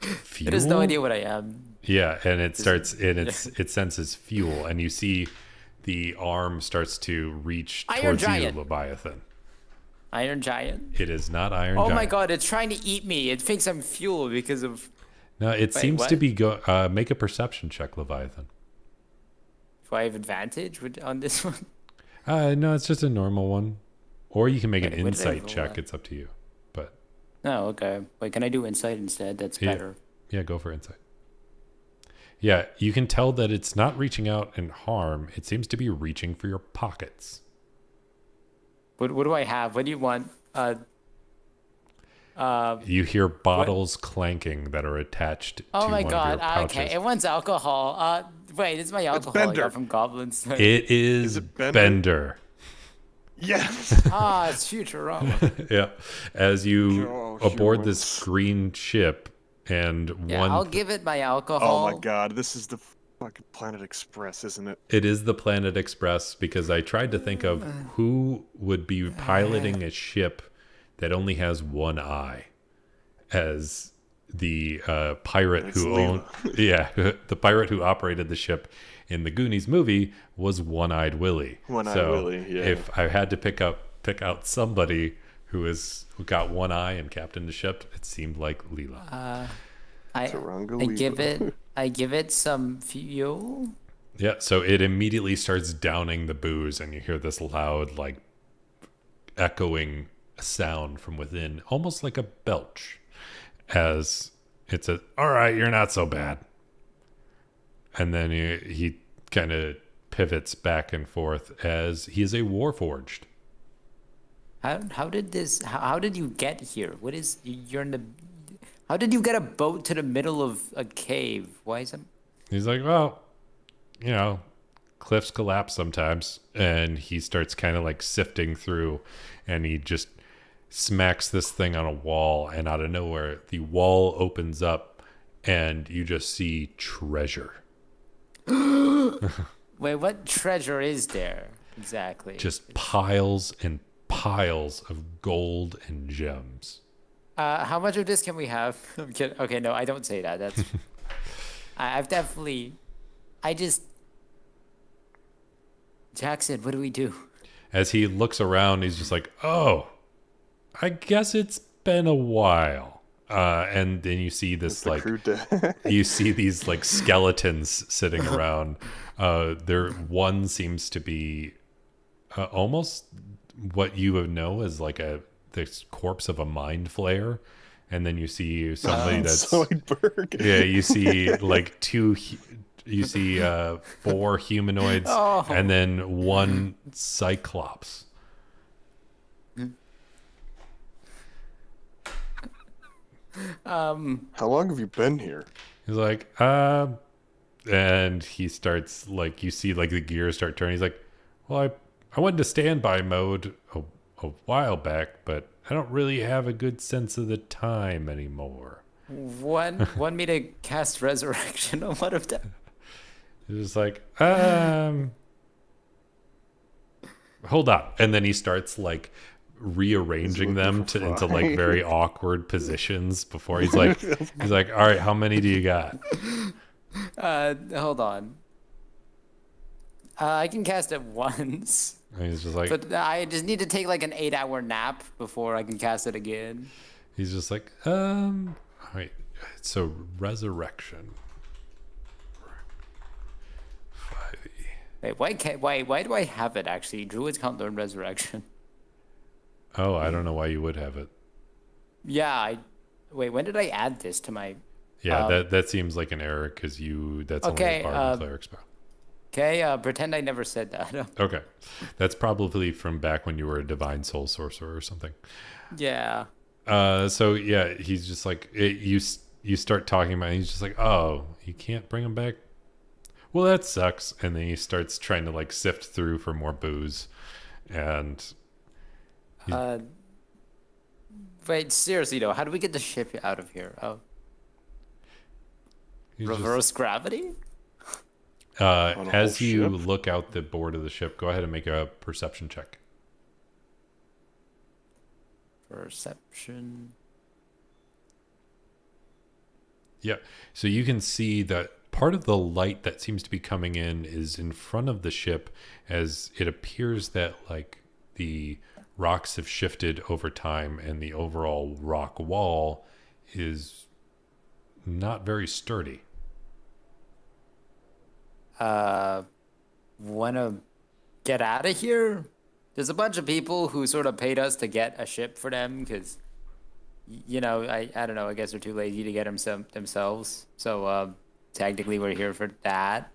S1: fuel.
S2: It has no idea what I am.
S1: Yeah, and it starts and it senses fuel, and you see the arm starts to reach
S2: Iron
S1: towards
S2: Giant.
S1: you, Leviathan.
S2: Iron Giant.
S1: It is not Iron
S2: Oh
S1: Giant.
S2: my god, it's trying to eat me. It thinks I'm fuel because of.
S1: No, it
S2: Wait,
S1: seems to
S2: what?
S1: be make a perception check, Leviathan.
S2: Do I have advantage on this one?
S1: No, it's just a normal one. Or you can make an
S2: Wait, what did I
S1: insight
S2: roll
S1: check.
S2: at?
S1: It's up to you. But
S2: No, okay. Wait, can I do insight instead? That's
S1: Yeah.
S2: better.
S1: yeah, go for insight. Yeah, you can tell that it's not reaching out and harm. It seems to be reaching for your pockets.
S2: What do I have? What do you want?
S1: You hear bottles clanking that are attached
S2: Oh
S1: to
S2: my
S1: one
S2: god.
S1: of your pouches.
S2: Okay, it wants alcohol. Wait, it's my alcohol I
S3: Bender.
S2: got from goblins.
S1: It is
S3: it Bender?
S1: Bender.
S3: Yes!
S2: It's Futurama.
S1: Yeah. As you
S3: Oh,
S1: aboard this
S3: humans.
S1: green ship and
S2: Yeah,
S1: one
S2: I'll give it my alcohol.
S3: Oh my god, this is the fucking Planet Express, isn't it?
S1: It is the Planet Express, because I tried to think of who would be piloting a ship that only has one eye, as the pirate
S3: It's
S1: who owned, the pirate who operated the ship in the Goonies movie was One-Eyed Willie.
S3: One-Eyed
S1: So
S3: Willie, yeah.
S1: if I had to pick out somebody who got one eye and captained the ship, it seemed like Leela.
S3: Taranga
S2: I give it some fuel.
S1: Yeah, so it immediately starts downing the booze, and you hear this loud, like, echoing sound from within, almost like a belch, as it says, "All right, you're not so bad." And then he kind of pivots back and forth as he is a warforged.
S2: How did you get here? What is you're in the? How did you get a boat to the middle of a cave? Why is it?
S1: He's like, well, cliffs collapse sometimes. And he starts kind of like sifting through, and he just smacks this thing on a wall, and out of nowhere, the wall opens up, and you just see treasure.
S2: Wait, what treasure is there exactly?
S1: Just piles and piles of gold and gems.
S2: How much of this can we have? I'm kidding. Okay, no, I don't say that. That's. I've definitely. Jackson, what do we do?
S1: As he looks around, he's just like, oh, I guess it's been a while. And then you see this,
S3: The
S1: like,
S3: crew deck.
S1: you see these, like, skeletons sitting around. One seems to be almost what you would know as, like, the corpse of a mind flayer. And then you see somebody that's...
S3: Zoidberg.
S1: Yeah, you see, like, you see 4 humanoids and then 1 cyclops.
S3: How long have you been here?
S1: He's like, and he starts, like, you see, like, the gears start turning. He's like, well, I went into standby mode a while back, but I don't really have a good sense of the time anymore.
S2: Want me to cast resurrection on one of them?
S1: He's just like, hold on. And then he starts like rearranging them into like very awkward positions before he's like, all right, how many do you got?
S2: Hold on. I can cast it once,
S1: And he's just like,
S2: but I just need to take like an 8-hour nap before I can cast it again.
S1: he's just like, all right. So resurrection. 5e.
S2: Why do I have it actually? Druids can't learn resurrection.
S1: Oh, I don't know why you would have it.
S2: Yeah, wait, when did I add this to my...
S1: Yeah, that seems like an error because that's
S2: Okay,
S1: only a bard and cleric spell.
S2: Okay, pretend I never said that.
S1: Okay. That's probably from back when you were a divine soul sorcerer or something.
S2: Yeah.
S1: So yeah, he's just like you start talking about it, and he's just like, "Oh, you can't bring him back? Well, that sucks." And then he starts trying to like sift through for more booze, and
S2: Wait, seriously though, how do we get the ship out of here? Oh,
S1: he's
S2: reverse gravity?
S3: On a
S1: as
S3: whole
S1: you
S3: ship?
S1: look out the board of the ship, go ahead and make a perception check.
S2: Perception.
S1: Yeah. So you can see that part of the light that seems to be coming in is in front of the ship, as it appears that like the rocks have shifted over time and the overall rock wall is not very sturdy.
S2: Wanna get out of here? There's a bunch of people who sort of paid us to get a ship for them because, you know, I don't know, I guess they're too lazy to get them themselves. So, technically we're here for that.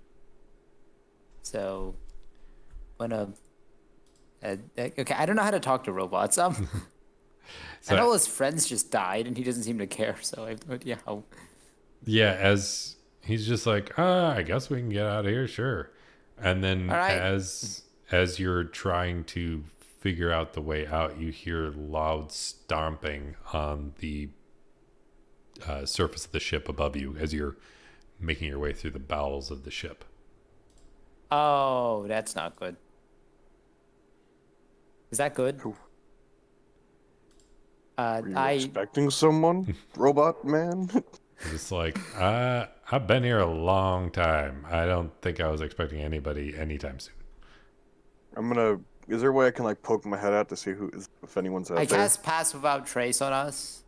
S2: So, wanna... okay, I don't know how to talk to robots. I know his friends just died and he doesn't seem to care. So, yeah.
S1: Yeah, as he's just like, I guess we can get out of here, sure. And then
S2: All right.
S1: as you're trying to figure out the way out, you hear loud stomping on the surface of the ship above you as you're making your way through the bowels of the ship.
S2: Oh, that's not good. Is that good?
S3: Were you expecting someone, robot man?
S1: It's like, I've been here a long time. I don't think I was expecting anybody anytime soon.
S3: Is there a way I can like poke my head out to see if anyone's out
S2: I
S3: there?
S2: cast Pass Without Trace on us.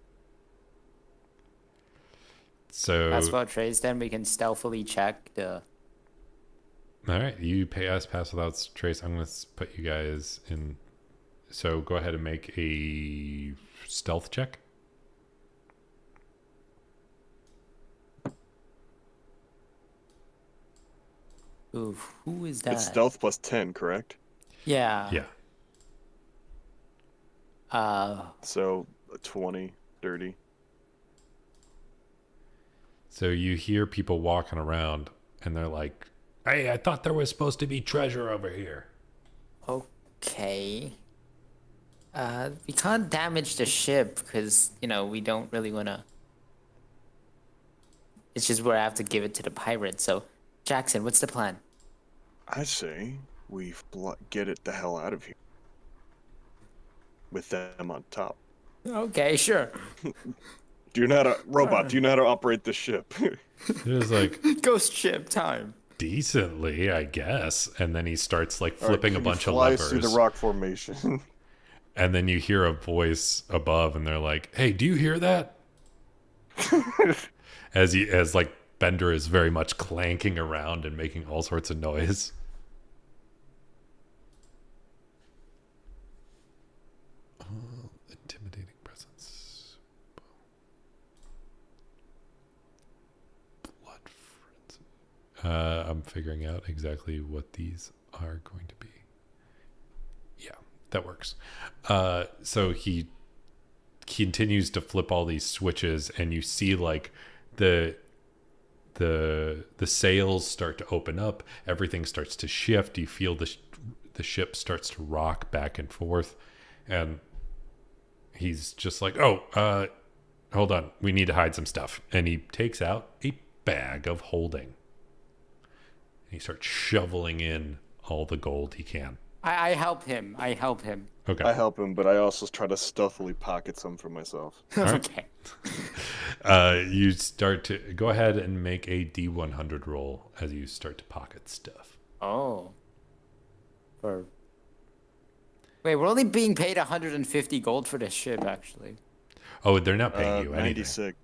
S1: So,
S2: Pass Without Trace, then we can stealthily check the...
S1: all right, you pass without trace. I'm going to put you guys in. So go ahead and make a stealth check.
S2: Ooh, who is that?
S3: It's stealth plus 10, correct?
S2: Yeah.
S1: Yeah.
S3: So 20, 30.
S1: So you hear people walking around and they're like, "Hey, I thought there was supposed to be treasure over here."
S2: Okay. We can't damage the ship because, you know, we don't really want to... It's just where I have to give it to the pirates. So, Jackson, what's the plan?
S3: I say we get it the hell out of here. With them on top.
S2: Okay, sure.
S3: Do you know how to, robot, do you know how to operate the ship?
S1: It was like,
S2: Ghost ship time.
S1: decently, I guess. And then he starts like flipping a bunch of
S3: flies through
S1: levers.
S3: the rock formation.
S1: And then you hear a voice above and they're like, "Hey, do you hear that?" as like Bender is very much clanking around and making all sorts of noise. Intimidating presence. Blood frenzy. I'm figuring out exactly what these are going to be. Yeah, that works. So he continues to flip all these switches, and you see like the sails start to open up. Everything starts to shift. You feel the ship starts to rock back and forth, and he's just like, "Oh, hold on, we need to hide some stuff." And he takes out a bag of holding. he starts shoveling in all the gold he can.
S2: I help him. I help him.
S1: Okay.
S3: I help him, but I also try to stealthily pocket some for myself.
S1: right.
S2: Okay.
S1: You start to go ahead and make a D100 roll as you start to pocket stuff.
S2: Oh. For. Wait, we're only being paid 150 gold for this ship, actually.
S1: Oh, they're not paying you anything.
S3: 96.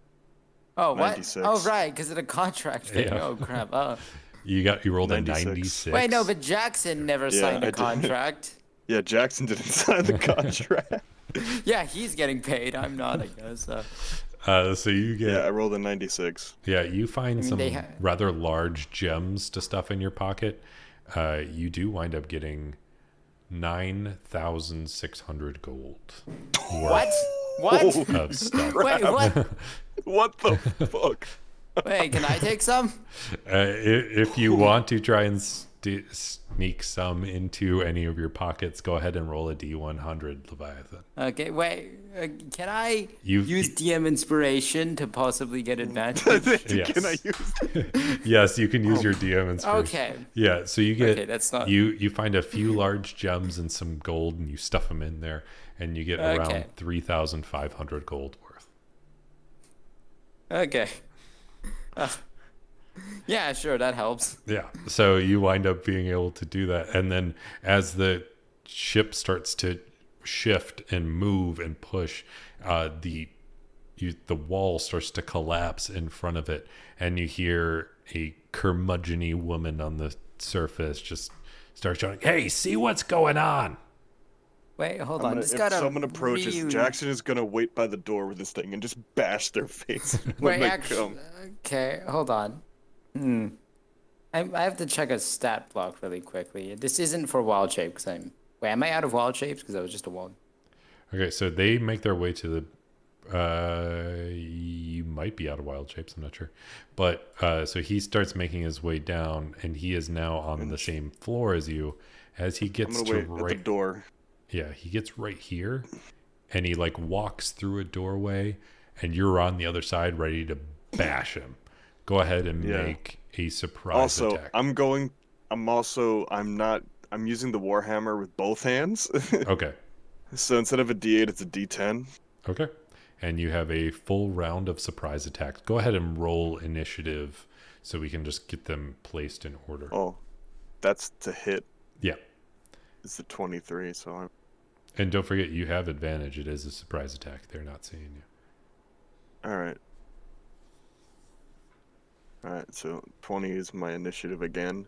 S2: Oh, what?
S3: 96.
S2: Oh, right, because of the contract thing.
S1: Yeah.
S2: Oh, crap. Oh.
S1: You rolled
S3: 96.
S1: a 96.
S2: Wait, no, but Jackson never signed
S3: I
S2: a
S3: did.
S2: contract.
S3: Yeah, Jackson didn't sign the contract.
S2: Yeah, he's getting paid. I'm not, I guess.
S1: So you get
S3: Yeah, I rolled a 96.
S1: Yeah, you find some
S2: they
S1: rather large gems to stuff in your pocket. You do wind up getting 9,600 gold
S2: What? What?
S1: of stuff.
S2: Wait, what?
S3: What the fuck?
S2: Wait, can I take some?
S1: If you want to try and sneak some into any of your pockets, go ahead and roll a D100, Leviathan.
S2: Okay, wait. Can I
S1: You've-
S2: use DM inspiration to possibly get advantage?
S1: Yes.
S3: Can I use
S1: Yes, you can use your DM inspiration.
S2: Okay.
S1: Yeah, so you get
S2: Okay, that's not-
S1: you find a few large gems and some gold, and you stuff them in there, and you get around
S2: Okay.
S1: 3,500 gold worth.
S2: Okay. Yeah, sure, that helps.
S1: Yeah, so you wind up being able to do that, and then as the ship starts to shift and move and push, the wall starts to collapse in front of it, and you hear a curmudgeon-y woman on the surface just start shouting, "Hey, see what's going on!"
S2: Wait, hold on.
S3: I'm gonna,
S2: This
S3: if
S2: got a
S3: someone approaches,
S2: really...
S3: Jackson is gonna wait by the door with this thing and just bash their face when
S2: Wait,
S3: they
S2: actually...
S3: come.
S2: Okay, hold on. I have to check a stat block really quickly. This isn't for wild shape, because I'm... Wait, am I out of wild shapes? Because that was just a wild...
S1: Okay, so they make their way to the. You might be out of wild shapes. I'm not sure, but so he starts making his way down, and he is now on the same floor as you. As he
S3: I'm
S1: gets
S3: gonna
S1: to
S3: wait at the
S1: right,
S3: door.
S1: yeah, he gets right here, and he like walks through a doorway, and you're on the other side, ready to bash him. Go ahead and
S3: Yeah.
S1: make a surprise
S3: Also,
S1: attack.
S3: I'm using the Warhammer with both hands.
S1: Okay,
S3: So instead of a D8, it's a D10.
S1: okay, and you have a full round of surprise attacks. Go ahead and roll initiative, so we can just get them placed in order.
S3: Oh, that's to hit.
S1: Yeah.
S3: It's the 23, so I'm...
S1: And don't forget, you have advantage. It is a surprise attack. They're not seeing you.
S3: Alright. Alright, so 20 is my initiative again.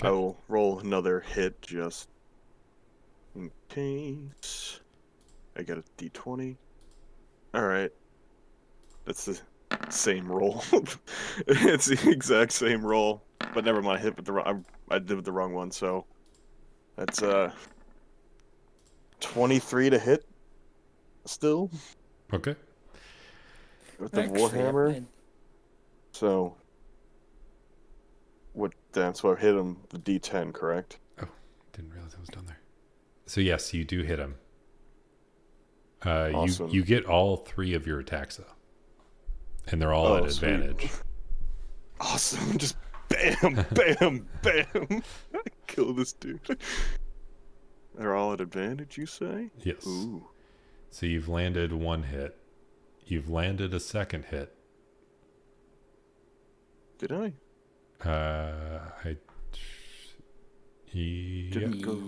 S1: Okay.
S3: I will roll another hit just in case. I got a d20. Alright. That's the same roll. It's the exact same roll. But never mind, I hit with the wrong... I did with the wrong one, so... That's 23 to hit still
S1: Okay.
S3: with the
S2: Actually,
S3: Warhammer. So what? That's what hit him. The D10, correct?
S1: Oh, didn't realize I was down there. So yes, you do hit him.
S3: Awesome.
S1: You get all three of your attacks though, and they're all at
S3: sweet.
S1: advantage.
S3: Awesome! Just bam, bam, bam. Kill this dude. They're all at advantage, you say?
S1: Yes.
S3: Ooh.
S1: So you've landed one hit. You've landed a second hit.
S3: Did I?
S1: Yeah.
S3: Didn't go.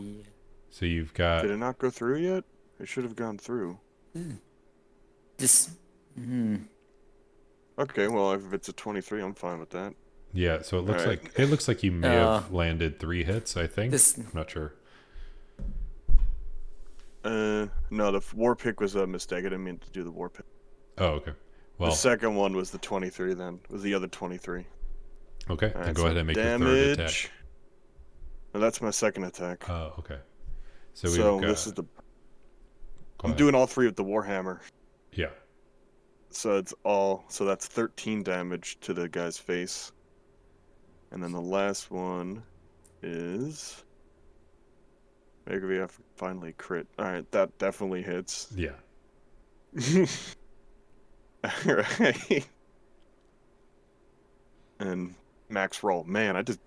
S1: So you've got.
S3: Did it not go through yet? It should have gone through.
S2: This...
S3: Okay, well if it's a 23, I'm fine with that.
S1: Yeah. So it looks
S3: Alright.
S1: like you may have landed 3 hits. I think.
S2: This-
S1: I'm not sure.
S3: No, the war pick was a mistake. I didn't mean to do the war pick.
S1: Oh, okay. Well,
S3: The second one was the 23 then. Was the other 23.
S1: okay.
S3: Alright,
S1: Then go
S3: so
S1: ahead and make your third attack.
S3: damage. No, that's my second attack.
S1: Oh, okay. So
S3: So
S1: we've got.
S3: this is the...
S1: go
S3: I'm
S1: ahead.
S3: doing all three with the Warhammer.
S1: Yeah.
S3: So it's all... So that's 13 damage to the guy's face. And then the last one is... Maybe we have to finally crit. Alright, that definitely hits.
S1: Yeah.
S3: Alright. And max roll. Man, I just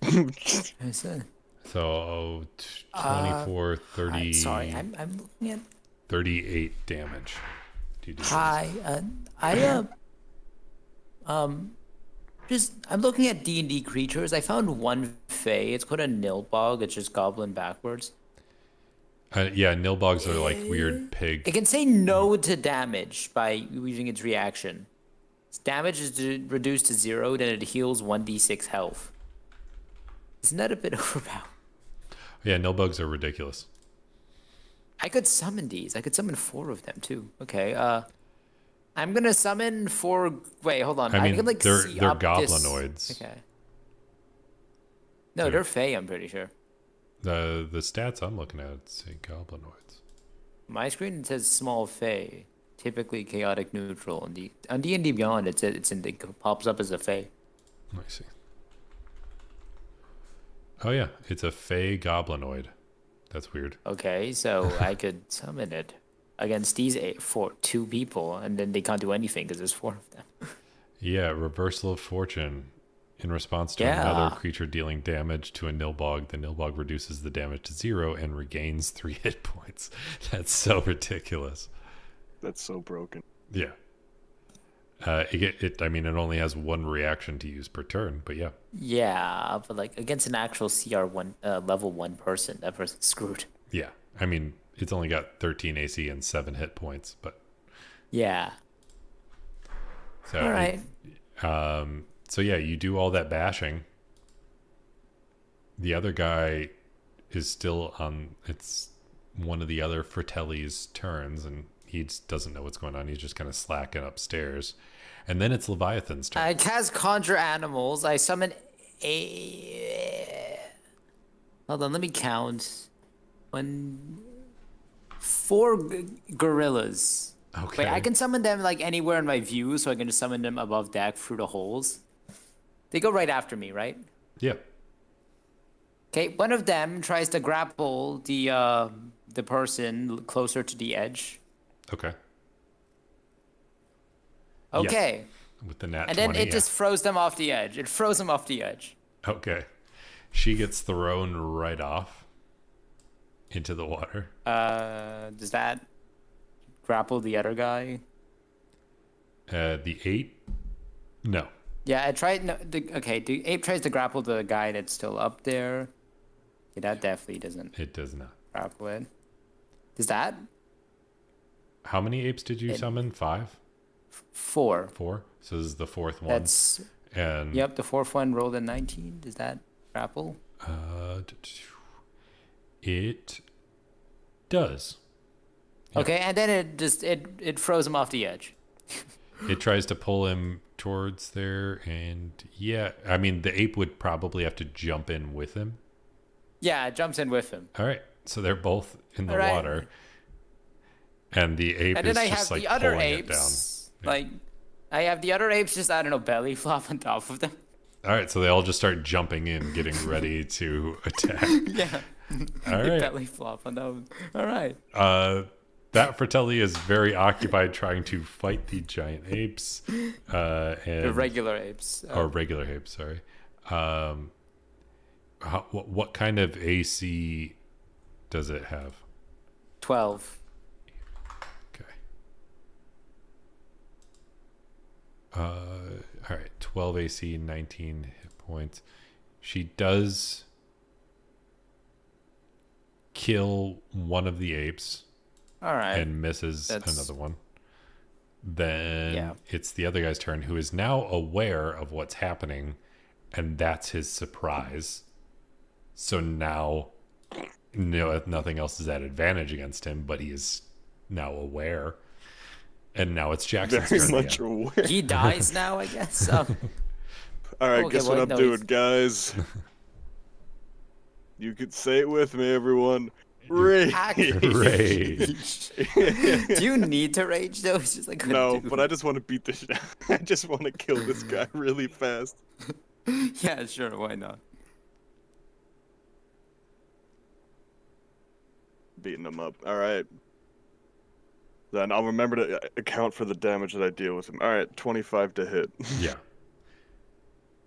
S2: I said,
S1: So 24, 30,
S2: sorry, I'm looking at
S1: 38 damage. Do you do
S2: hi. I'm looking at D&D creatures. I found one Fey. It's called a Nilbog. It's just goblin backwards.
S1: Yeah, nilbogs are like weird pig.
S2: It can say no to damage by using its reaction. Its damage is reduced to 0, then it heals 1d6 health. Isn't that a bit overpowered?
S1: Yeah, nilbugs are ridiculous.
S2: I could summon these. I could summon 4 of them too. Okay. I'm gonna summon 4. Wait, hold on.
S1: I mean,
S2: can like
S1: they're
S2: see up
S1: goblinoids.
S2: Okay. No, they're Fey. I'm pretty sure.
S1: The stats I'm looking at say goblinoids.
S2: My screen says small Fey, typically chaotic neutral. On D&D Beyond, it pops up as a Fey.
S1: Let me see. Oh yeah, it's a fey goblinoid. That's weird.
S2: Okay, so I could summon it against these 2 people, and then they can't do anything because there's 4 of them.
S1: Yeah, reversal of fortune. In response to
S2: Yeah.
S1: another creature dealing damage to a nilbog, the nilbog reduces the damage to 0 and regains 3 hit points. That's so ridiculous.
S3: That's so broken.
S1: Yeah. I mean, it only has 1 reaction to use per turn, but yeah.
S2: Yeah, but like against an actual CR1 level 1 person, that person's screwed.
S1: Yeah. I mean, it's only got 13 AC and 7 hit points, but
S2: Yeah.
S1: so
S2: All right.
S1: So yeah, you do all that bashing. The other guy is still on. It's one of the other Fratelli's turns, and he just doesn't know what's going on. He's just kind of slacking upstairs, and then it's Leviathan's turn.
S2: I cast Conjure Animals. I summon a. Hold on, let me count. 4 gorillas.
S1: Okay.
S2: Wait, I can summon them like anywhere in my view, so I can just summon them above deck through the holes. They go right after me, right?
S1: Yeah.
S2: Okay, one of them tries to grapple the person closer to the edge.
S1: Okay.
S2: Okay.
S1: With the nat
S2: And then
S1: 20,
S2: it just throws them off the edge. It throws them off the edge.
S1: Okay. She gets thrown right off into the water.
S2: Does that grapple the other guy?
S1: The 8? No.
S2: Yeah, I tried. No, okay, the ape tries to grapple the guy that's still up there. Okay, that definitely doesn't
S1: It does not.
S2: grapple it. Does that?
S1: How many apes did you summon? 5?
S2: 4.
S1: 4? So this is the 4th one.
S2: That's.
S1: And
S2: Yep, the 4th one rolled a 19. Does that grapple?
S1: It does. Yeah.
S2: Okay, and then it throws him off the edge.
S1: It tries to pull him towards there, and yeah, I mean the ape would probably have to jump in with him.
S2: Yeah, it jumps in with him.
S1: All right, so they're both in the
S2: All right.
S1: water, and the ape
S2: And
S1: is
S2: then I
S1: just
S2: have
S1: like
S2: the other
S1: pulling
S2: apes.
S1: it down. Yeah.
S2: Like, I have the other apes just, I don't know, belly flop on top of them.
S1: All right, so they all just start jumping in, getting ready to attack.
S2: Yeah.
S1: All
S2: They
S1: right.
S2: belly flop on them. All right.
S1: That Fratelli is very occupied trying to fight the giant apes,
S2: The
S1: and
S2: regular apes.
S1: or regular apes. Sorry. What kind of AC does it have?
S2: 12.
S1: Okay. All right. 12 AC, 19 hit points. She does kill one of the apes.
S2: All right.
S1: And misses another one. Then it's the other guy's turn, who is now aware of what's happening, and that's his surprise. So now, nothing else is at advantage against him, but he is now aware. And now it's Jackson's
S3: Very
S1: turn
S3: much
S1: again.
S3: aware.
S2: He dies now, I guess.
S3: All right,
S2: Okay,
S3: guess what
S2: well,
S3: I'm
S2: no,
S3: doing,
S2: he's-
S3: guys. You could say it with me, everyone. Rage.
S1: Rage.
S2: Do you need to rage though? It's just like
S3: No, but I just want to beat the shit. I just want to kill this guy really fast.
S2: Yeah, sure. Why not?
S3: Beating him up. All right. Then I'll remember to account for the damage that I deal with him. All right, 25 to hit.
S1: Yeah.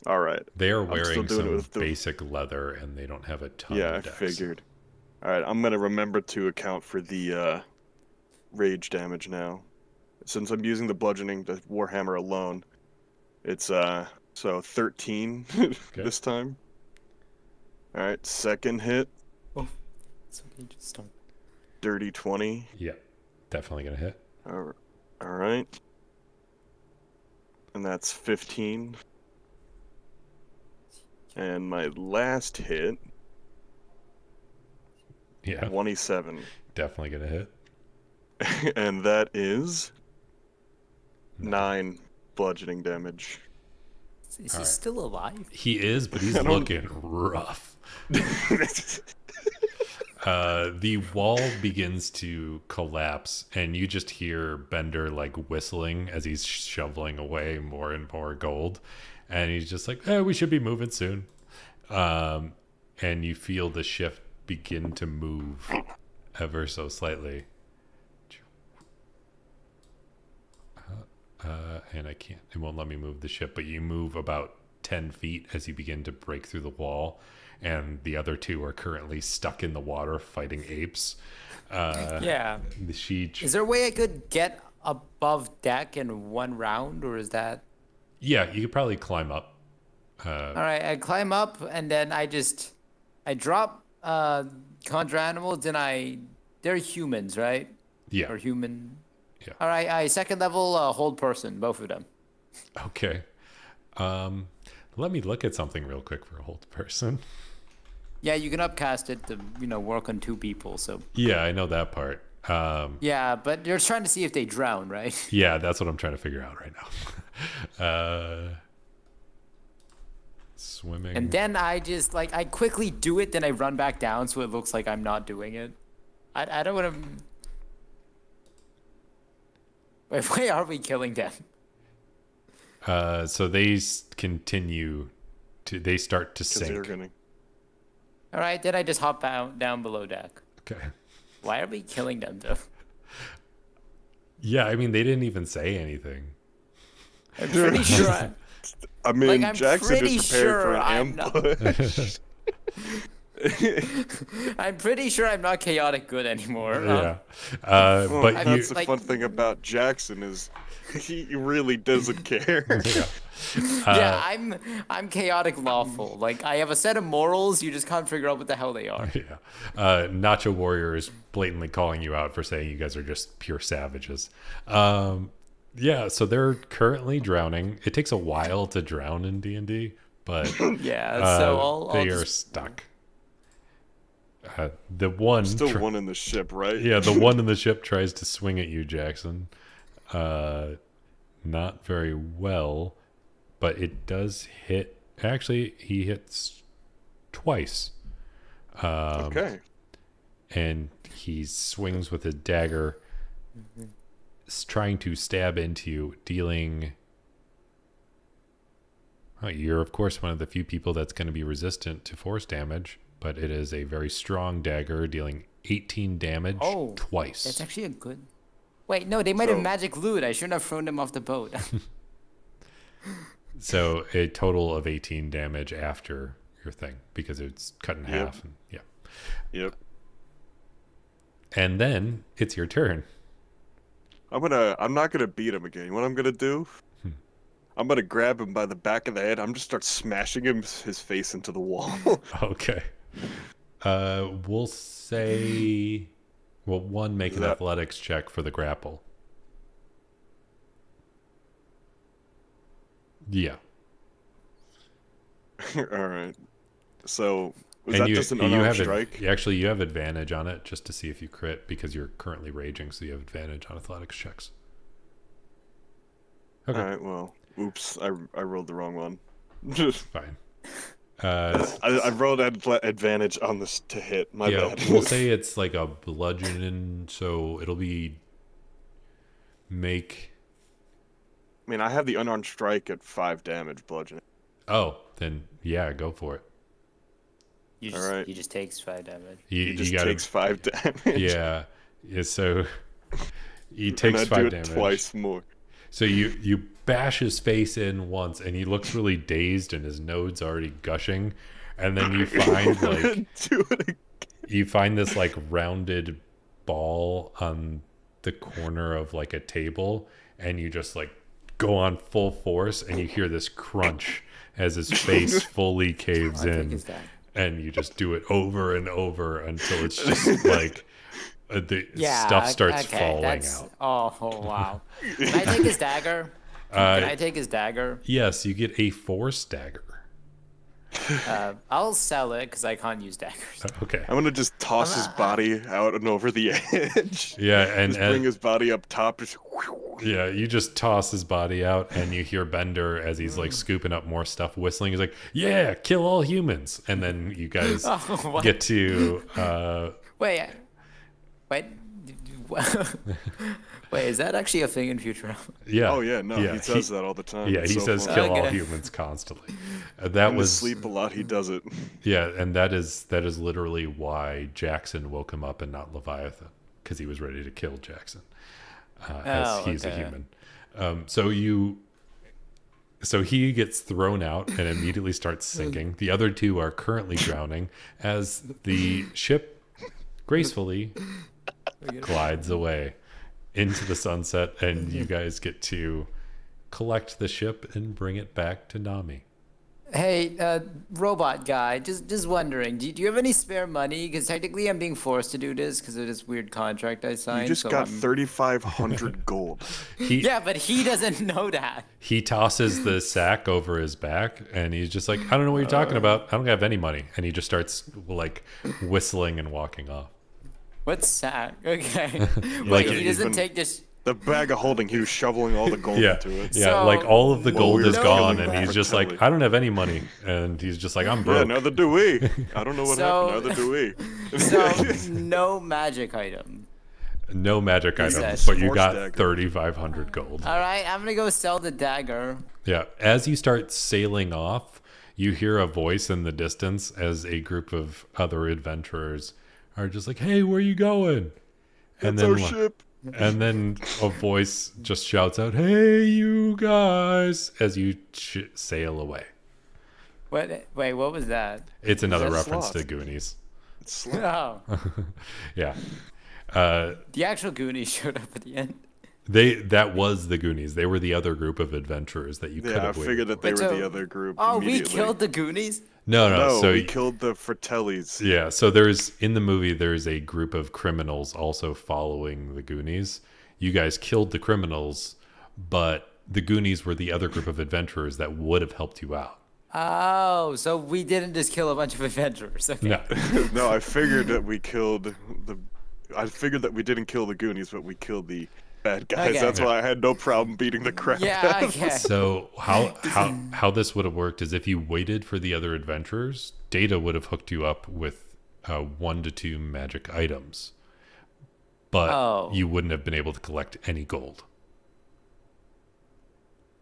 S3: All right.
S1: They are
S3: I'm still
S1: wearing
S3: doing it
S1: some
S3: with the.
S1: basic leather, and they don't have a ton
S3: Yeah,
S1: of
S3: I
S1: dex.
S3: figured. All right, I'm gonna remember to account for the rage damage now. Since I'm using the bludgeoning, the warhammer alone, it's so 13
S1: Okay.
S3: this time. All right, second hit,
S2: Oh, it's okay. Just start.
S3: dirty 20.
S1: Yeah, definitely gonna hit.
S3: All right, and that's 15. And my last hit,
S1: Yeah,
S3: 27,
S1: definitely gonna hit.
S3: and that is
S1: No.
S3: 9 bludgeoning damage.
S2: Is
S1: All
S2: he
S1: right.
S2: still alive?
S1: He is, but he's
S3: I don't-
S1: looking rough. The wall begins to collapse, and you just hear Bender like whistling as he's shoveling away more and more gold, and he's just like, we should be moving soon. And you feel the ship begin to move ever so slightly. And I can't, it won't let me move the ship, but you move about 10 feet as you begin to break through the wall, and the other two are currently stuck in the water fighting apes.
S2: Yeah. Is there a way I could get above deck in one round, or is that?
S1: Yeah, you could probably climb up.
S2: All right, I climb up and then I drop contra animals. Then they're humans, right?
S1: Yeah.
S2: Or human.
S1: Yeah.
S2: All right, I second level hold person, both of them.
S1: Okay. Let me look at something real quick for a hold person.
S2: Yeah, you can upcast it to work on 2 people. So
S1: Yeah, I know that part.
S2: yeah, but you're trying to see if they drown, right?
S1: Yeah, that's what I'm trying to figure out right now. Swimming.
S2: And then I just I quickly do it, then I run back down so it looks like I'm not doing it. I don't want to. Wait, why are we killing them?
S1: So they continue to. They start to
S3: 'Cause they're
S1: sink.
S3: gonna.
S2: All right, then I just hop down below deck.
S1: Okay.
S2: Why are we killing them though?
S1: Yeah, I mean they didn't even say anything.
S2: I'm pretty sure.
S3: I mean,
S2: I'm
S3: Jackson
S2: pretty
S3: is prepared
S2: sure
S3: for an
S2: I'm not-
S3: ambush.
S2: I'm pretty sure I'm not chaotic good anymore.
S1: Yeah.
S3: Well,
S1: But
S3: that's
S1: you.
S3: the fun thing about Jackson is he really doesn't care.
S1: Yeah.
S2: Yeah, I'm chaotic lawful. Like I have a set of morals, you just can't figure out what the hell they are.
S1: Yeah. Nacho Warrior is blatantly calling you out for saying you guys are just pure savages. Yeah, so they're currently drowning. It takes a while to drown in D&D, but
S2: Yeah, so
S1: they
S2: I'll
S1: are
S2: just,
S1: stuck. The one
S3: Still one in the ship, right?
S1: Yeah, the one in the ship tries to swing at you, Jackson. Not very well, but it does hit. Actually, he hits twice.
S3: Okay.
S1: And he swings with a dagger, trying to stab into you, dealing. You're, of course, one of the few people that's going to be resistant to force damage, but it is a very strong dagger, dealing 18 damage twice.
S2: That's actually a good. Wait, no, they might have
S3: So-
S2: magic loot. I shouldn't have thrown them off the boat.
S1: So a total of 18 damage after your thing, because it's cut in
S3: Yep.
S1: half. And, yeah.
S3: Yep.
S1: And then it's your turn.
S3: I'm not gonna beat him again. You know what I'm gonna do? I'm gonna grab him by the back of the head. I'm just start smashing his face into the wall.
S1: Okay. We'll say, one, make an
S3: That-
S1: athletics check for the grapple. Yeah.
S3: All right. So was
S1: And
S3: that just an unarmed strike?
S1: Actually, you have advantage on it just to see if you crit, because you're currently raging, so you have advantage on athletics checks. Okay.
S3: All right. Well, oops. I rolled the wrong one.
S1: Fine.
S3: I rolled advantage on this to hit. My
S1: Yeah,
S3: bad.
S1: we'll say it's like a bludgeon, so it'll be make.
S3: I mean, I have the unarmed strike at 5 damage bludgeoning.
S1: Oh, then yeah, go for it.
S3: Alright.
S2: He just takes 5 damage.
S3: He just
S1: gotta-
S3: takes 5 damage.
S1: Yeah, so he
S3: and
S1: takes
S3: I
S1: 5
S3: do
S1: damage.
S3: it twice more.
S1: So you bash his face in once, and he looks really dazed, and his node's already gushing. And then you find like
S3: Do it
S1: you find this like rounded ball on the corner of like a table, and you just like go on full force, and you hear this crunch as his face fully caves
S2: I take
S1: in,
S2: his dagger.
S1: and you just do it over and over until it's just like the
S2: Yeah,
S1: stuff starts
S2: okay,
S1: falling
S2: that's,
S1: out.
S2: Oh wow! Can I take his dagger? Can I take his dagger?
S1: Yes, you get a force dagger.
S2: I'll sell it because I can't use daggers.
S1: Okay.
S3: I'm gonna just toss his body out and over the edge.
S1: Yeah, and,
S3: Just bring his body up top. Just
S1: yeah, you just toss his body out, and you hear Bender as he's like scooping up more stuff, whistling. He's like, "Yeah, kill all humans!" And then you guys
S2: What?
S1: get to
S2: Wait. Wait, is that actually a thing in Futurama?
S1: yeah.
S3: Oh yeah, no,
S1: yeah,
S3: he says that all the time.
S1: Yeah,
S3: It's
S1: he
S3: so
S1: says
S3: funny.
S1: kill all
S2: Okay.
S1: humans constantly. That
S3: In his
S1: was
S3: sleep a lot. He does it.
S1: yeah, and that is literally why Jackson woke him up and not Leviathan, because he was ready to kill Jackson, as
S2: Oh,
S1: he's a
S2: okay.
S1: human. So he gets thrown out and immediately starts sinking. The other two are currently drowning as the ship gracefully glides away into the sunset, and you guys get to collect the ship and bring it back to Nami.
S2: Hey, robot guy, just wondering, do you have any spare money? Because technically I'm being forced to do this because of this weird contract I signed.
S3: You just
S2: so
S3: got
S2: I'm-
S3: 3,500 gold.
S1: He
S2: Yeah, but he doesn't know that.
S1: he tosses the sack over his back, and he's just like, I don't know what you're talking about. I don't have any money. And he just starts like whistling and walking off.
S2: What's sad? Okay.
S1: Like,
S2: Wait, he doesn't
S3: even-
S2: take this.
S3: The bag of holding, he was shoveling all the gold
S1: Yeah,
S3: into it.
S1: yeah.
S2: So-
S1: Like all of the
S3: Well,
S1: gold
S3: we
S1: is
S3: were
S1: gone,
S3: killing
S1: and he's
S3: that
S1: just
S3: for
S1: like,
S3: Telly.
S1: I don't have any money, and he's just like, I'm broke.
S3: Yeah, neither do we. I don't know what
S2: So-
S3: happened. Neither do we.
S2: So no magic item.
S1: No magic
S2: He
S1: items,
S2: said.
S1: but you
S3: Force
S1: got
S3: dagger.
S1: 3,500 gold.
S2: All right, I'm gonna go sell the dagger.
S1: Yeah. As you start sailing off, you hear a voice in the distance as a group of other adventurers are just like, "Hey, where you going?" And
S3: That's our
S1: then
S3: ship.
S1: and then a voice just shouts out, "Hey, you guys!" as you sail away.
S2: What? Wait, what was that?
S1: It's another
S3: That's
S1: reference
S3: Sloth.
S1: to Goonies.
S3: It's slow.
S2: Oh,
S1: Yeah.
S2: the actual Goonies showed up at the end.
S1: That was the Goonies. They were the other group of adventurers that you could
S3: Yeah, I
S1: have waited
S3: figured that
S1: for.
S3: they
S2: Wait,
S3: were
S2: so-
S3: the other group.
S2: Oh, we
S3: immediately.
S2: killed the Goonies.
S1: No,
S3: No,
S1: so
S3: we killed the Fratellis.
S1: yeah, so there's in the movie there's a group of criminals also following the Goonies. You guys killed the criminals, but the Goonies were the other group of adventurers that would have helped you out.
S2: Oh, so we didn't just kill a bunch of adventurers. Okay.
S1: No.
S3: No, I figured that we killed the. I figured that we didn't kill the Goonies, but we killed the bad guys.
S2: Okay.
S3: That's why I had no problem beating the crap
S2: Yeah,
S3: out of
S2: okay.
S1: So how this would have worked is if you waited for the other adventurers, Data would have hooked you up with 1 to 2 magic items, but
S2: Oh.
S1: you wouldn't have been able to collect any gold.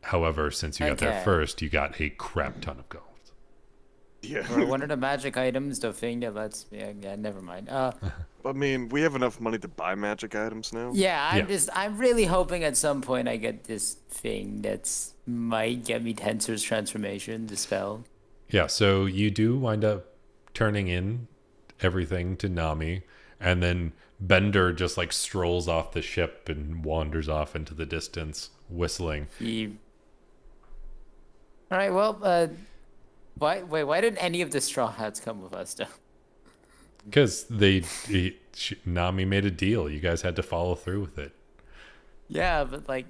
S1: However, since you got there
S2: Okay.
S1: first, you got a crap ton of gold.
S3: Yeah.
S2: Or one of the magic items, the thing that lets. Yeah, never mind.
S3: I mean, we have enough money to buy magic items now.
S2: Yeah,
S1: Yeah.
S2: I'm really hoping at some point I get this thing that's might get me Tensor's transformation, the spell.
S1: Yeah, so you do wind up turning in everything to Nami, and then Bender just like strolls off the ship and wanders off into the distance, whistling.
S2: All right, well, why didn't any of the Straw Hats come with us, though?
S1: Because Nami made a deal. You guys had to follow through with it.
S2: Yeah, but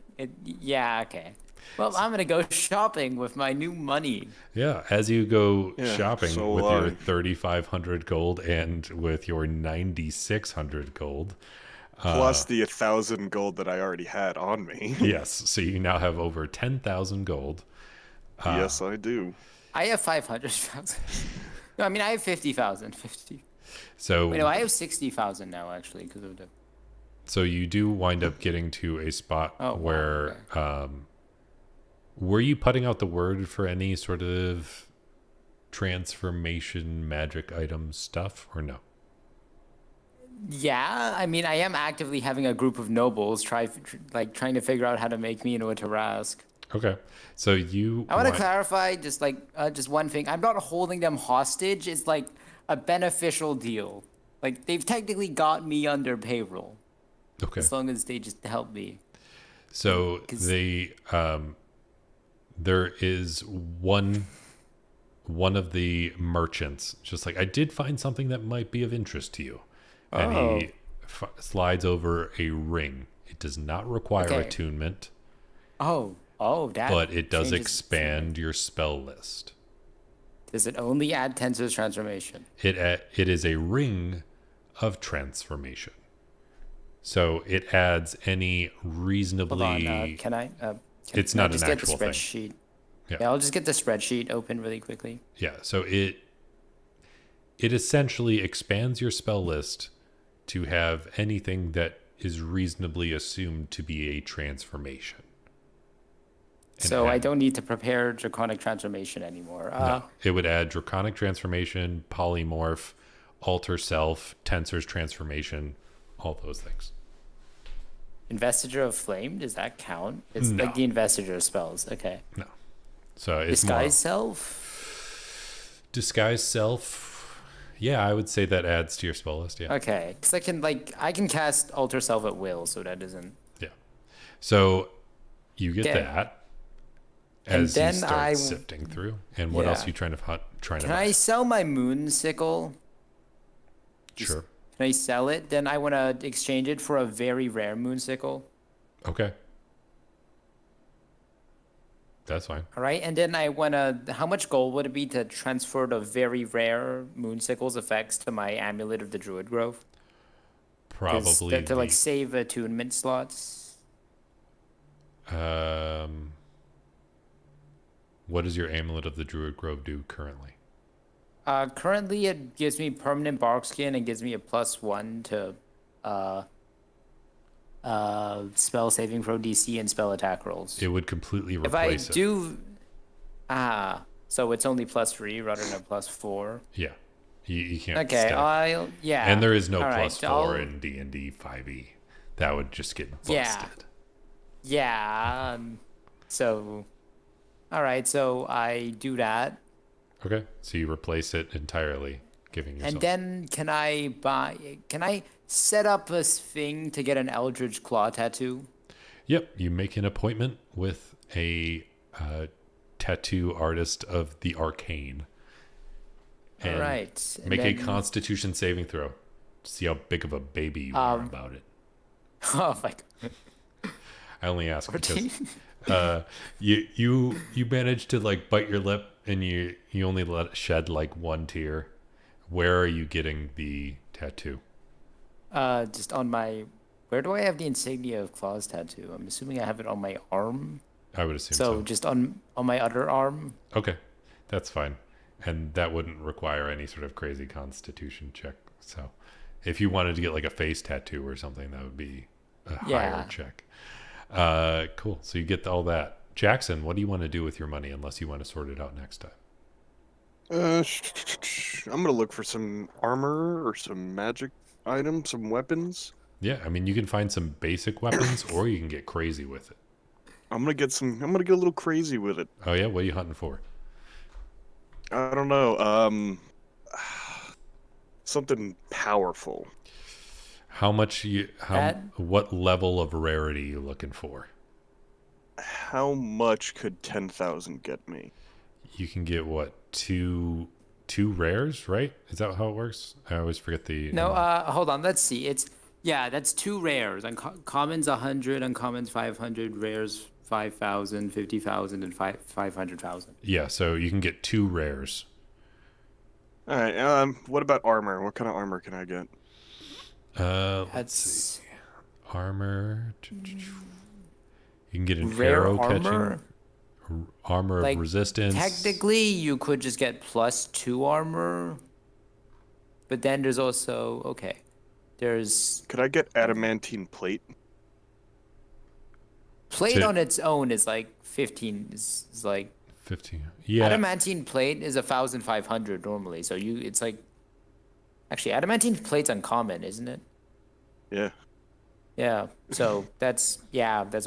S2: yeah, okay. Well, I'm gonna go shopping with my new money.
S1: Yeah, as you go
S3: Yeah,
S1: shopping
S3: so
S1: with
S3: will
S1: your
S3: I.
S1: 3,500 gold and with your 9,600 gold.
S3: Plus the 1,000 gold that I already had on me.
S1: Yes, so you now have over 10,000 gold.
S3: Yes, I do.
S2: I have 500,000. No, I mean I have 50,000. 50.
S1: So
S2: Wait, no, I have 60,000 now actually because of the.
S1: So you do wind up getting to a spot
S2: Oh, wow,
S1: where were you putting out the word for any sort of transformation magic item stuff or no?
S2: Yeah, I mean I am actively having a group of nobles trying to figure out how to make me into a Tarask.
S1: Okay. So you
S2: I want to clarify just one thing. I'm not holding them hostage. It's like a beneficial deal. Like they've technically got me under payroll
S1: Okay.
S2: as long as they just help me.
S1: So
S2: 'Cause-
S1: there is one of the merchants just like, I did find something that might be of interest to you. And
S2: Oh.
S1: he slides over a ring. It does not require
S2: Okay.
S1: attunement,
S2: That.
S1: but it does
S2: changes-
S1: expand your spell list.
S2: Does it only add Tensor's transformation?
S1: It is a ring of transformation. So it adds any
S2: Hold
S1: reasonably.
S2: on. Can I?
S1: It's
S2: can I
S1: not
S2: just
S1: an
S2: get the
S1: actual thing.
S2: spreadsheet?
S1: Yeah.
S2: Yeah, I'll just get the spreadsheet open really quickly.
S1: Yeah, so it essentially expands your spell list to have anything that is reasonably assumed to be a transformation. And
S2: So I
S1: add-
S2: don't need to prepare Draconic Transformation anymore.
S1: No, it would add Draconic Transformation, Polymorph, Alter Self, Tensor's Transformation, all those things.
S2: Investiture of Flame, does that count? It's
S1: No.
S2: like the Investiture spells. Okay.
S1: No. So it's
S2: Disguise Self?
S1: Disguise Self. Yeah, I would say that adds to your spell list. Yeah.
S2: Okay. Because I can cast Alter Self at will, so that isn't.
S1: Yeah. So you get
S2: Okay.
S1: that
S2: And
S1: as you
S2: then
S1: start sifting through. And what else
S2: Yeah.
S1: are you trying to
S2: Can
S1: buy?
S2: I sell my Moon Sickle?
S1: Sure.
S2: Can I sell it? Then I want to exchange it for a very rare Moon Sickle.
S1: Okay. That's fine.
S2: All right. And then I want to. How much gold would it be to transfer the very rare Moon Sickle's effects to my Amulet of the Druid Grove? 'Cause
S1: Probably
S2: to like save attunement slots.
S1: what does your Amulet of the Druid Grove do currently?
S2: Currently, it gives me permanent bark skin and gives me a +1 to spell saving throw DC and spell attack rolls.
S1: It would completely
S2: If I
S1: replace it.
S2: do, so it's only +3 rather than a +4.
S1: Yeah. You can't
S2: Okay,
S1: stack.
S2: yeah.
S1: And there is no
S2: All right,
S1: +4 in D&D 5e. That would just get busted.
S2: Yeah. Yeah. So, all right. So I do that,
S1: Okay. So you replace it entirely, giving yourself.
S2: and then can I set up this thing to get an Eldritch Claw tattoo?
S1: Yep. You make an appointment with a tattoo artist of the arcane.
S2: All
S1: And
S2: right. and
S1: Make a
S2: then-
S1: Constitution saving throw. See how big of a baby you are about it.
S2: Oh my God.
S1: I only ask because
S2: 14?
S1: you managed to like bite your lip and you only let it shed like one tear. Where are you getting the tattoo?
S2: Just on my. Where do I have the insignia of claws tattoo? I'm assuming I have it on my arm.
S1: I would assume
S2: So
S1: so.
S2: just on my other arm.
S1: Okay, that's fine, and that wouldn't require any sort of crazy Constitution check. So, if you wanted to get like a face tattoo or something, that would be a higher
S2: Yeah.
S1: check. Cool. So you get all that. Jackson, what do you want to do with your money unless you want to sort it out next time?
S3: I'm gonna look for some armor or some magic items, some weapons.
S1: Yeah, I mean, you can find some basic weapons or you can get crazy with it.
S3: I'm gonna get a little crazy with it.
S1: Oh, yeah? What are you hunting for?
S3: I don't know. Something powerful.
S1: What level of rarity are you looking for?
S3: How much could 10,000 get me?
S1: You can get what, two rares, right? Is that how it works? I always forget the.
S2: No, hold on. Let's see. That's 2 rares. Commons 100, uncommons 500, rares 5,000, 50,000, and 500,000.
S1: Yeah, so you can get 2 rares.
S3: All right. What about armor? What kind of armor can I get?
S1: Let's
S2: That's
S1: see. Armor. You can get an
S2: rare
S1: arrow
S2: armor.
S1: catching. Armor
S2: Like,
S1: of resistance.
S2: Technically, you could just get +2 armor, but then there's also there's
S3: Could I get adamantine plate?
S2: plate
S1: To-
S2: on its own is like 15 is like
S1: 15. Yeah.
S2: adamantine plate is 1,500 normally. So it's like actually adamantine plate's uncommon, isn't it?
S3: Yeah.
S2: Yeah. So that's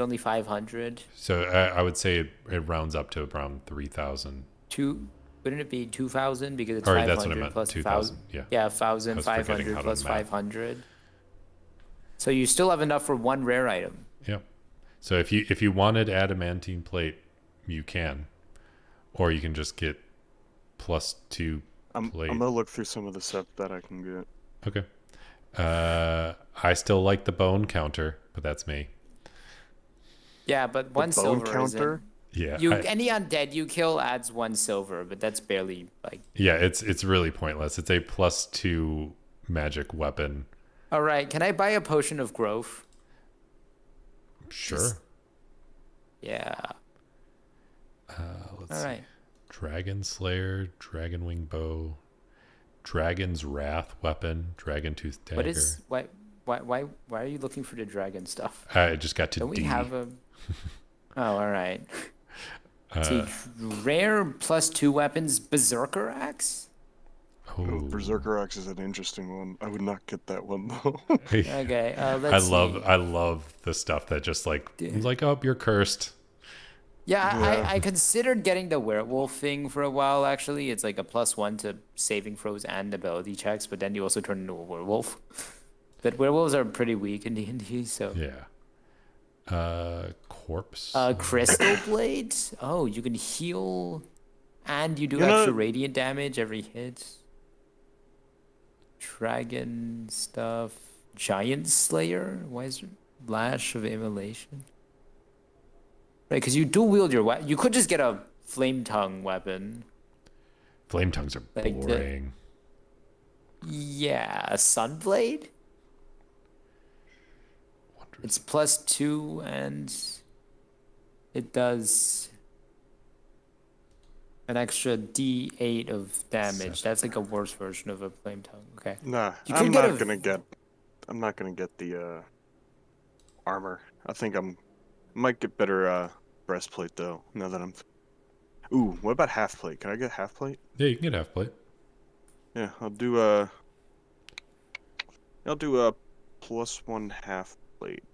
S2: only 500.
S1: So I would say it rounds up to around 3,000.
S2: Two, wouldn't it be 2,000 because it's
S1: Or that's what I
S2: 500
S1: meant.
S2: plus
S1: 2,000.
S2: 1,000?
S1: Yeah.
S2: Yeah,
S1: I was forgetting
S2: 1,500
S1: how to
S2: plus
S1: math.
S2: 500. So you still have enough for one rare item.
S1: Yeah. So if you wanted adamantine plate, you can, or you can just get +2
S3: I'm
S1: plate.
S3: gonna look through some of the stuff that I can get.
S1: Okay. I still like the bone counter, but that's me.
S2: Yeah, but
S3: The
S2: one
S3: bone
S2: silver
S3: counter?
S2: isn't.
S1: Yeah.
S2: Any undead you kill adds 1 silver, but that's barely like.
S1: Yeah, it's really pointless. It's a +2 magic weapon.
S2: All right, can I buy a potion of growth?
S1: Sure.
S2: Just- Yeah.
S1: Let's
S2: All
S1: see.
S2: right.
S1: Dragon Slayer, Dragon Wing Bow, Dragon's Wrath weapon, Dragon Tooth Dagger.
S2: What is why are you looking for the dragon stuff?
S1: I just got to
S2: Don't we
S1: D.
S2: have a? Oh, all right. See,
S1: Uh,
S2: rare +2 weapons, Berserker Axe.
S3: Oh, Berserker Axe is an interesting one. I would not get that one though.
S2: Okay, let's see.
S1: I love the stuff that just like oh, you're cursed.
S2: Yeah,
S3: Yeah.
S2: I considered getting the werewolf thing for a while, actually. It's like a +1 to saving throws and ability checks, but then you also turn into a werewolf. But werewolves are pretty weak in D&D, so.
S1: Yeah. Corpse.
S2: Crystal Blade? Oh, you can heal, and you do
S3: You know-
S2: extra radiant damage every hit. Dragon stuff. Giant Slayer? Why is there Lash of Immolation? Right, because you do wield your weapon. You could just get a flame tongue weapon.
S1: Flame tongues are
S2: like the-
S1: boring.
S2: Yeah, a Sunblade? It's +2 and it does an extra D8 of damage. That's like a worse version of a flame tongue. Okay.
S3: Nah,
S2: You could
S3: I'm not gonna get the armor. I think might get better breastplate though. Now that I'm. Ooh, what about half plate? Can I get half plate?
S1: Yeah, you can get half plate.
S3: Yeah, I'll do a +1 half plate.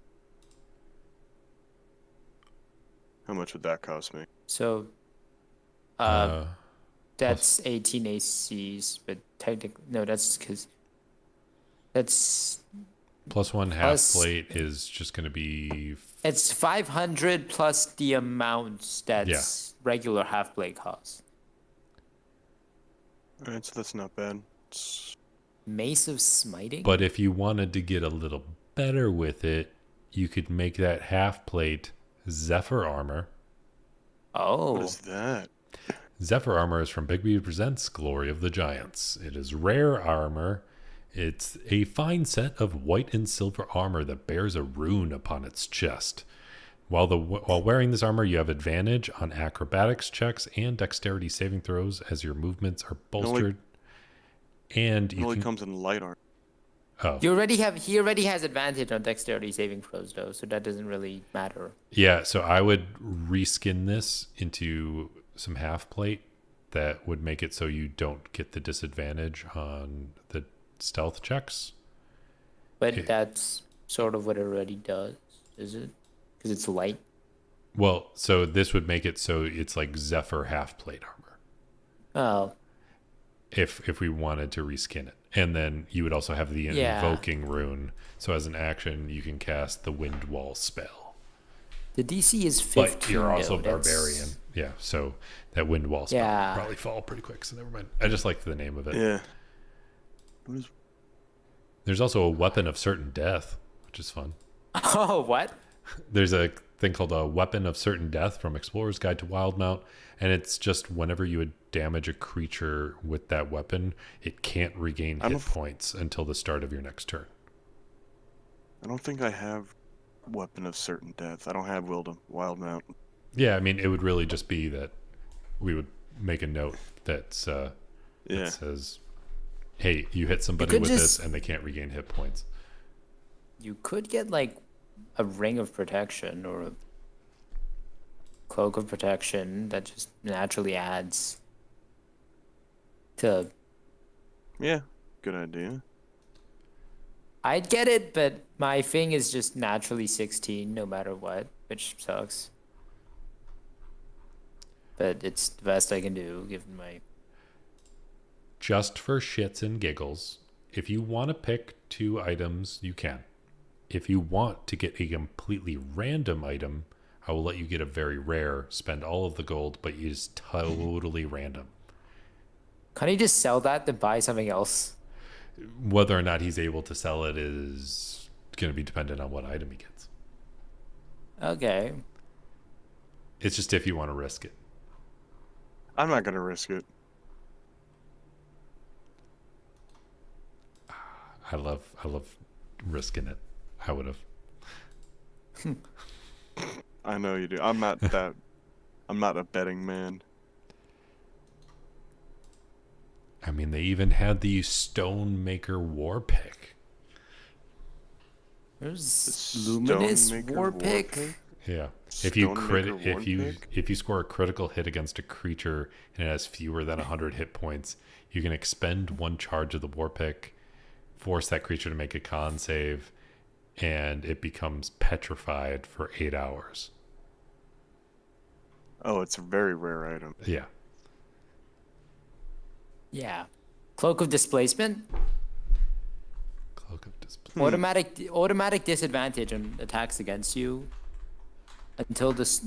S3: How much would that cost me?
S2: So that's 18 ACs, but technically no, that's because that's
S1: +1 half
S2: Plus-
S1: plate is just going to be
S2: it's 500 plus the amount that's regular half blade costs.
S3: Alright, so that's not bad. It's...
S2: Mace of Smiting?
S1: But if you wanted to get a little better with it, you could make that half plate Zephyr armor.
S3: What
S2: Oh,
S3: is that?
S1: Zephyr armor is from Big B Presents Glory of the Giants. It is rare armor. It's a fine set of white and silver armor that bears a rune upon its chest. While wearing this armor, you have advantage on acrobatics checks and dexterity saving throws as your movements are bolstered. And
S3: It
S1: you
S3: only
S1: can,
S3: comes in light armor.
S1: oh
S2: he already has advantage on dexterity saving throws though, so that doesn't really matter.
S1: yeah. So I would reskin this into some half plate that would make it so you don't get the disadvantage on the stealth checks.
S2: But
S1: Yeah.
S2: that's sort of what it already does, is it? Because it's light.
S1: Well, so this would make it so it's like Zephyr half plate armor
S2: Oh,
S1: if we wanted to reskin it. And then you would also have the
S2: Yeah.
S1: invoking rune. So as an action, you can cast the wind wall spell.
S2: the DC is 15.
S1: But you're also
S2: though. That's-
S1: barbarian. Yeah, so that wind wall spell
S2: Yeah.
S1: would probably fall pretty quick. So never mind. I just like the name of it.
S3: Yeah. What is...
S1: There's also a weapon of certain death, which is fun.
S2: Oh, what?
S1: There's a thing called a weapon of certain death from Explorer's Guide to Wildmount, and it's just whenever you would damage a creature with that weapon, it can't regain hit points until the start of your next turn.
S3: I don't think I have weapon of certain death. I don't have wild mount.
S1: Yeah, I mean, it would really just be that we would make a note that's
S3: Yeah.
S1: that says, "Hey, you hit somebody
S2: could
S1: with
S2: just-
S1: this, and they can't regain hit points."
S2: You could get like a ring of protection or a cloak of protection that just naturally adds to.
S3: Yeah. Good idea.
S2: I'd get it, but my thing is just naturally 16 no matter what, which sucks. But it's the best I can do given my.
S1: Just for shits and giggles, if you want to pick 2 items, you can. If you want to get a completely random item, I will let you get a very rare, spend all of the gold, but it is totally random.
S2: Can't he just sell that to buy something else?
S1: Whether or not he's able to sell it is going to be dependent on what item he gets.
S2: Okay.
S1: It's just if you want to risk it.
S3: I'm not gonna risk it.
S1: I love risking it. I would have.
S3: I know you do. I'm not that. I'm not a betting man.
S1: I mean, they even had the Stonemaker War Pick.
S2: There's
S3: The
S2: Luminous
S3: Stonemaker
S2: War
S3: War
S2: Pick.
S3: Pick?
S1: Yeah. If you
S3: Stonemaker
S1: if you score a critical hit against a creature and it has fewer than 100 hit points, you can expend 1 charge of the War Pick, force that creature to make a con save, and it becomes petrified for 8 hours.
S3: Oh, it's a very rare item.
S1: Yeah.
S2: Yeah. Cloak of Displacement.
S1: Cloak of Display.
S2: Automatic disadvantage on attacks against you until this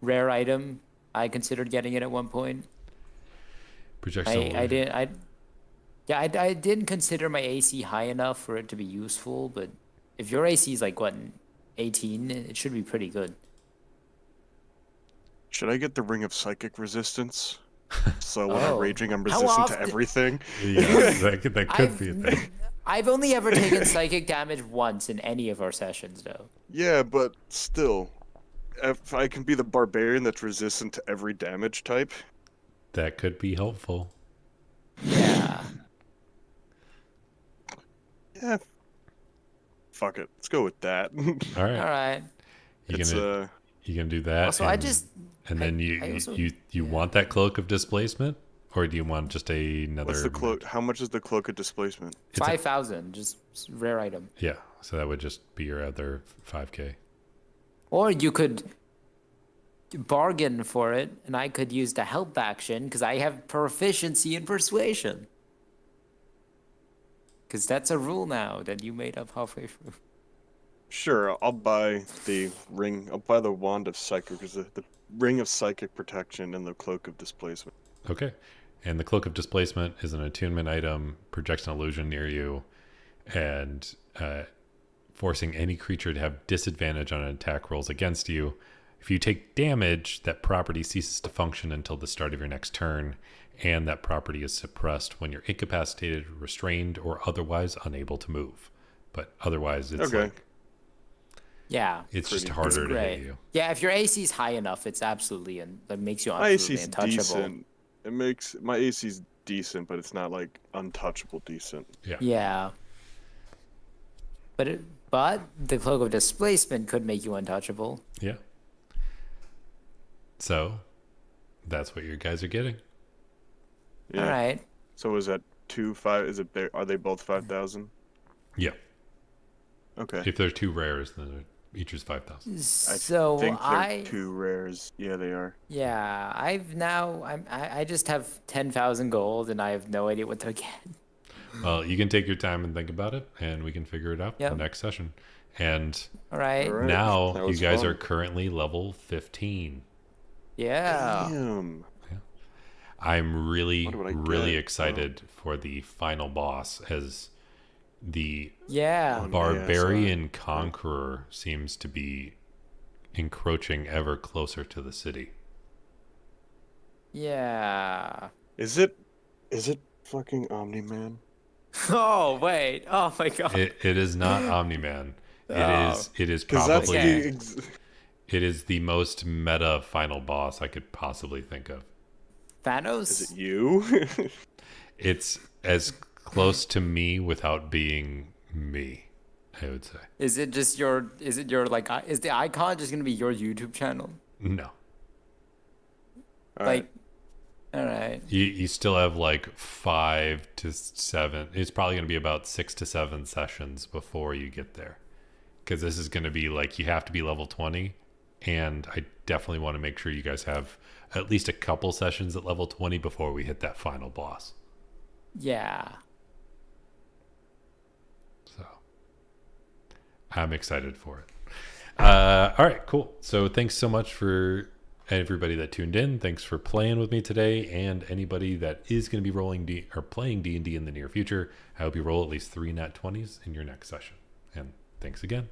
S2: rare item. I considered getting it at one point.
S1: Projectile
S2: I didn't consider my AC high enough for it to be useful, but if your AC is like what, 18, it should be pretty good.
S3: Should I get the Ring of Psychic Resistance? So when I'm
S2: Oh.
S3: raging, I'm
S2: How
S3: resistant to
S2: often-
S3: everything.
S1: Yeah, that could be a thing.
S2: I've only ever taken psychic damage once in any of our sessions, though.
S3: Yeah, but still, if I can be the barbarian that's resistant to every damage type,
S1: That could be helpful.
S2: Yeah.
S3: yeah, fuck it. Let's go with that.
S1: All right.
S2: All right.
S1: You
S3: It's
S1: gonna do that.
S2: Also,
S1: and then
S2: I also-
S1: you want that Cloak of Displacement, or do you want just another?
S3: what's the cloak? How much is the cloak of displacement?
S1: It's a-
S2: 5,000, just rare item.
S1: Yeah, so that would just be your other 5K.
S2: Or you could bargain for it, and I could use the help action because I have proficiency in persuasion. Because that's a rule now that you made up halfway through.
S3: Sure, I'll buy the ring. I'll buy the wand of psychic, because the ring of psychic protection and the cloak of displacement.
S1: Okay. And the Cloak of Displacement is an attunement item, projects an illusion near you, and forcing any creature to have disadvantage on attack rolls against you. If you take damage, that property ceases to function until the start of your next turn, and that property is suppressed when you're incapacitated, restrained, or otherwise unable to move. But otherwise, it's
S3: Okay.
S1: like
S2: Yeah.
S1: it's just
S3: Pretty
S1: harder to
S2: Great.
S1: hit you.
S2: Yeah, if your AC is high enough, it's absolutely that makes you
S3: My
S2: absolutely
S3: AC's
S2: untouchable.
S3: decent. It makes my AC's decent, but it's not like untouchable decent.
S1: Yeah.
S2: Yeah. But the Cloak of Displacement could make you untouchable.
S1: Yeah. So that's what your guys are getting.
S3: Yeah.
S2: All right.
S3: So is that 2-5? Is it there? Are they both 5,000?
S1: Yeah.
S3: Okay.
S1: If there's 2 rares, then each is 5,000.
S2: So
S3: I think they're
S2: I
S3: 2 rares. Yeah, they are.
S2: yeah, I just have 10,000 gold and I have no idea what to get.
S1: Well, you can take your time and think about it, and we can figure it out
S2: Yep.
S1: the next session. And
S2: All right.
S3: All right.
S1: now
S3: That
S1: you
S3: was
S1: guys
S3: fun.
S1: are currently level 15.
S2: Yeah.
S3: Damn.
S1: I'm really,
S3: What would I
S1: really
S3: get?
S1: excited for the final boss, as the
S2: Yeah.
S3: Oh,
S1: barbarian conqueror seems to be encroaching ever closer to the city.
S2: Yeah.
S3: Is it fucking Omni-Man?
S2: Oh wait. Oh my god.
S1: It is not Omni-Man.
S2: Oh.
S1: It is
S3: Because that's
S1: probably
S2: Okay.
S1: it is the most meta final boss I could possibly think of.
S2: Thanos?
S3: Is it you?
S1: It's as close to me without being me, I would say.
S2: Is it your like is the icon just gonna be your YouTube channel?
S1: No.
S3: All
S2: Like All right.
S1: You still have like 5 to 7. It's probably going to be about 6 to 7 sessions before you get there. Because this is going to be like, you have to be level 20. And I definitely want to make sure you guys have at least a couple sessions at level 20 before we hit that final boss.
S2: Yeah.
S1: So I'm excited for it. All right, cool. So thanks so much for everybody that tuned in. Thanks for playing with me today, and anybody that is going to be rolling or playing D&D in the near future. I hope you roll at least 3 nat 20s in your next session. And thanks again.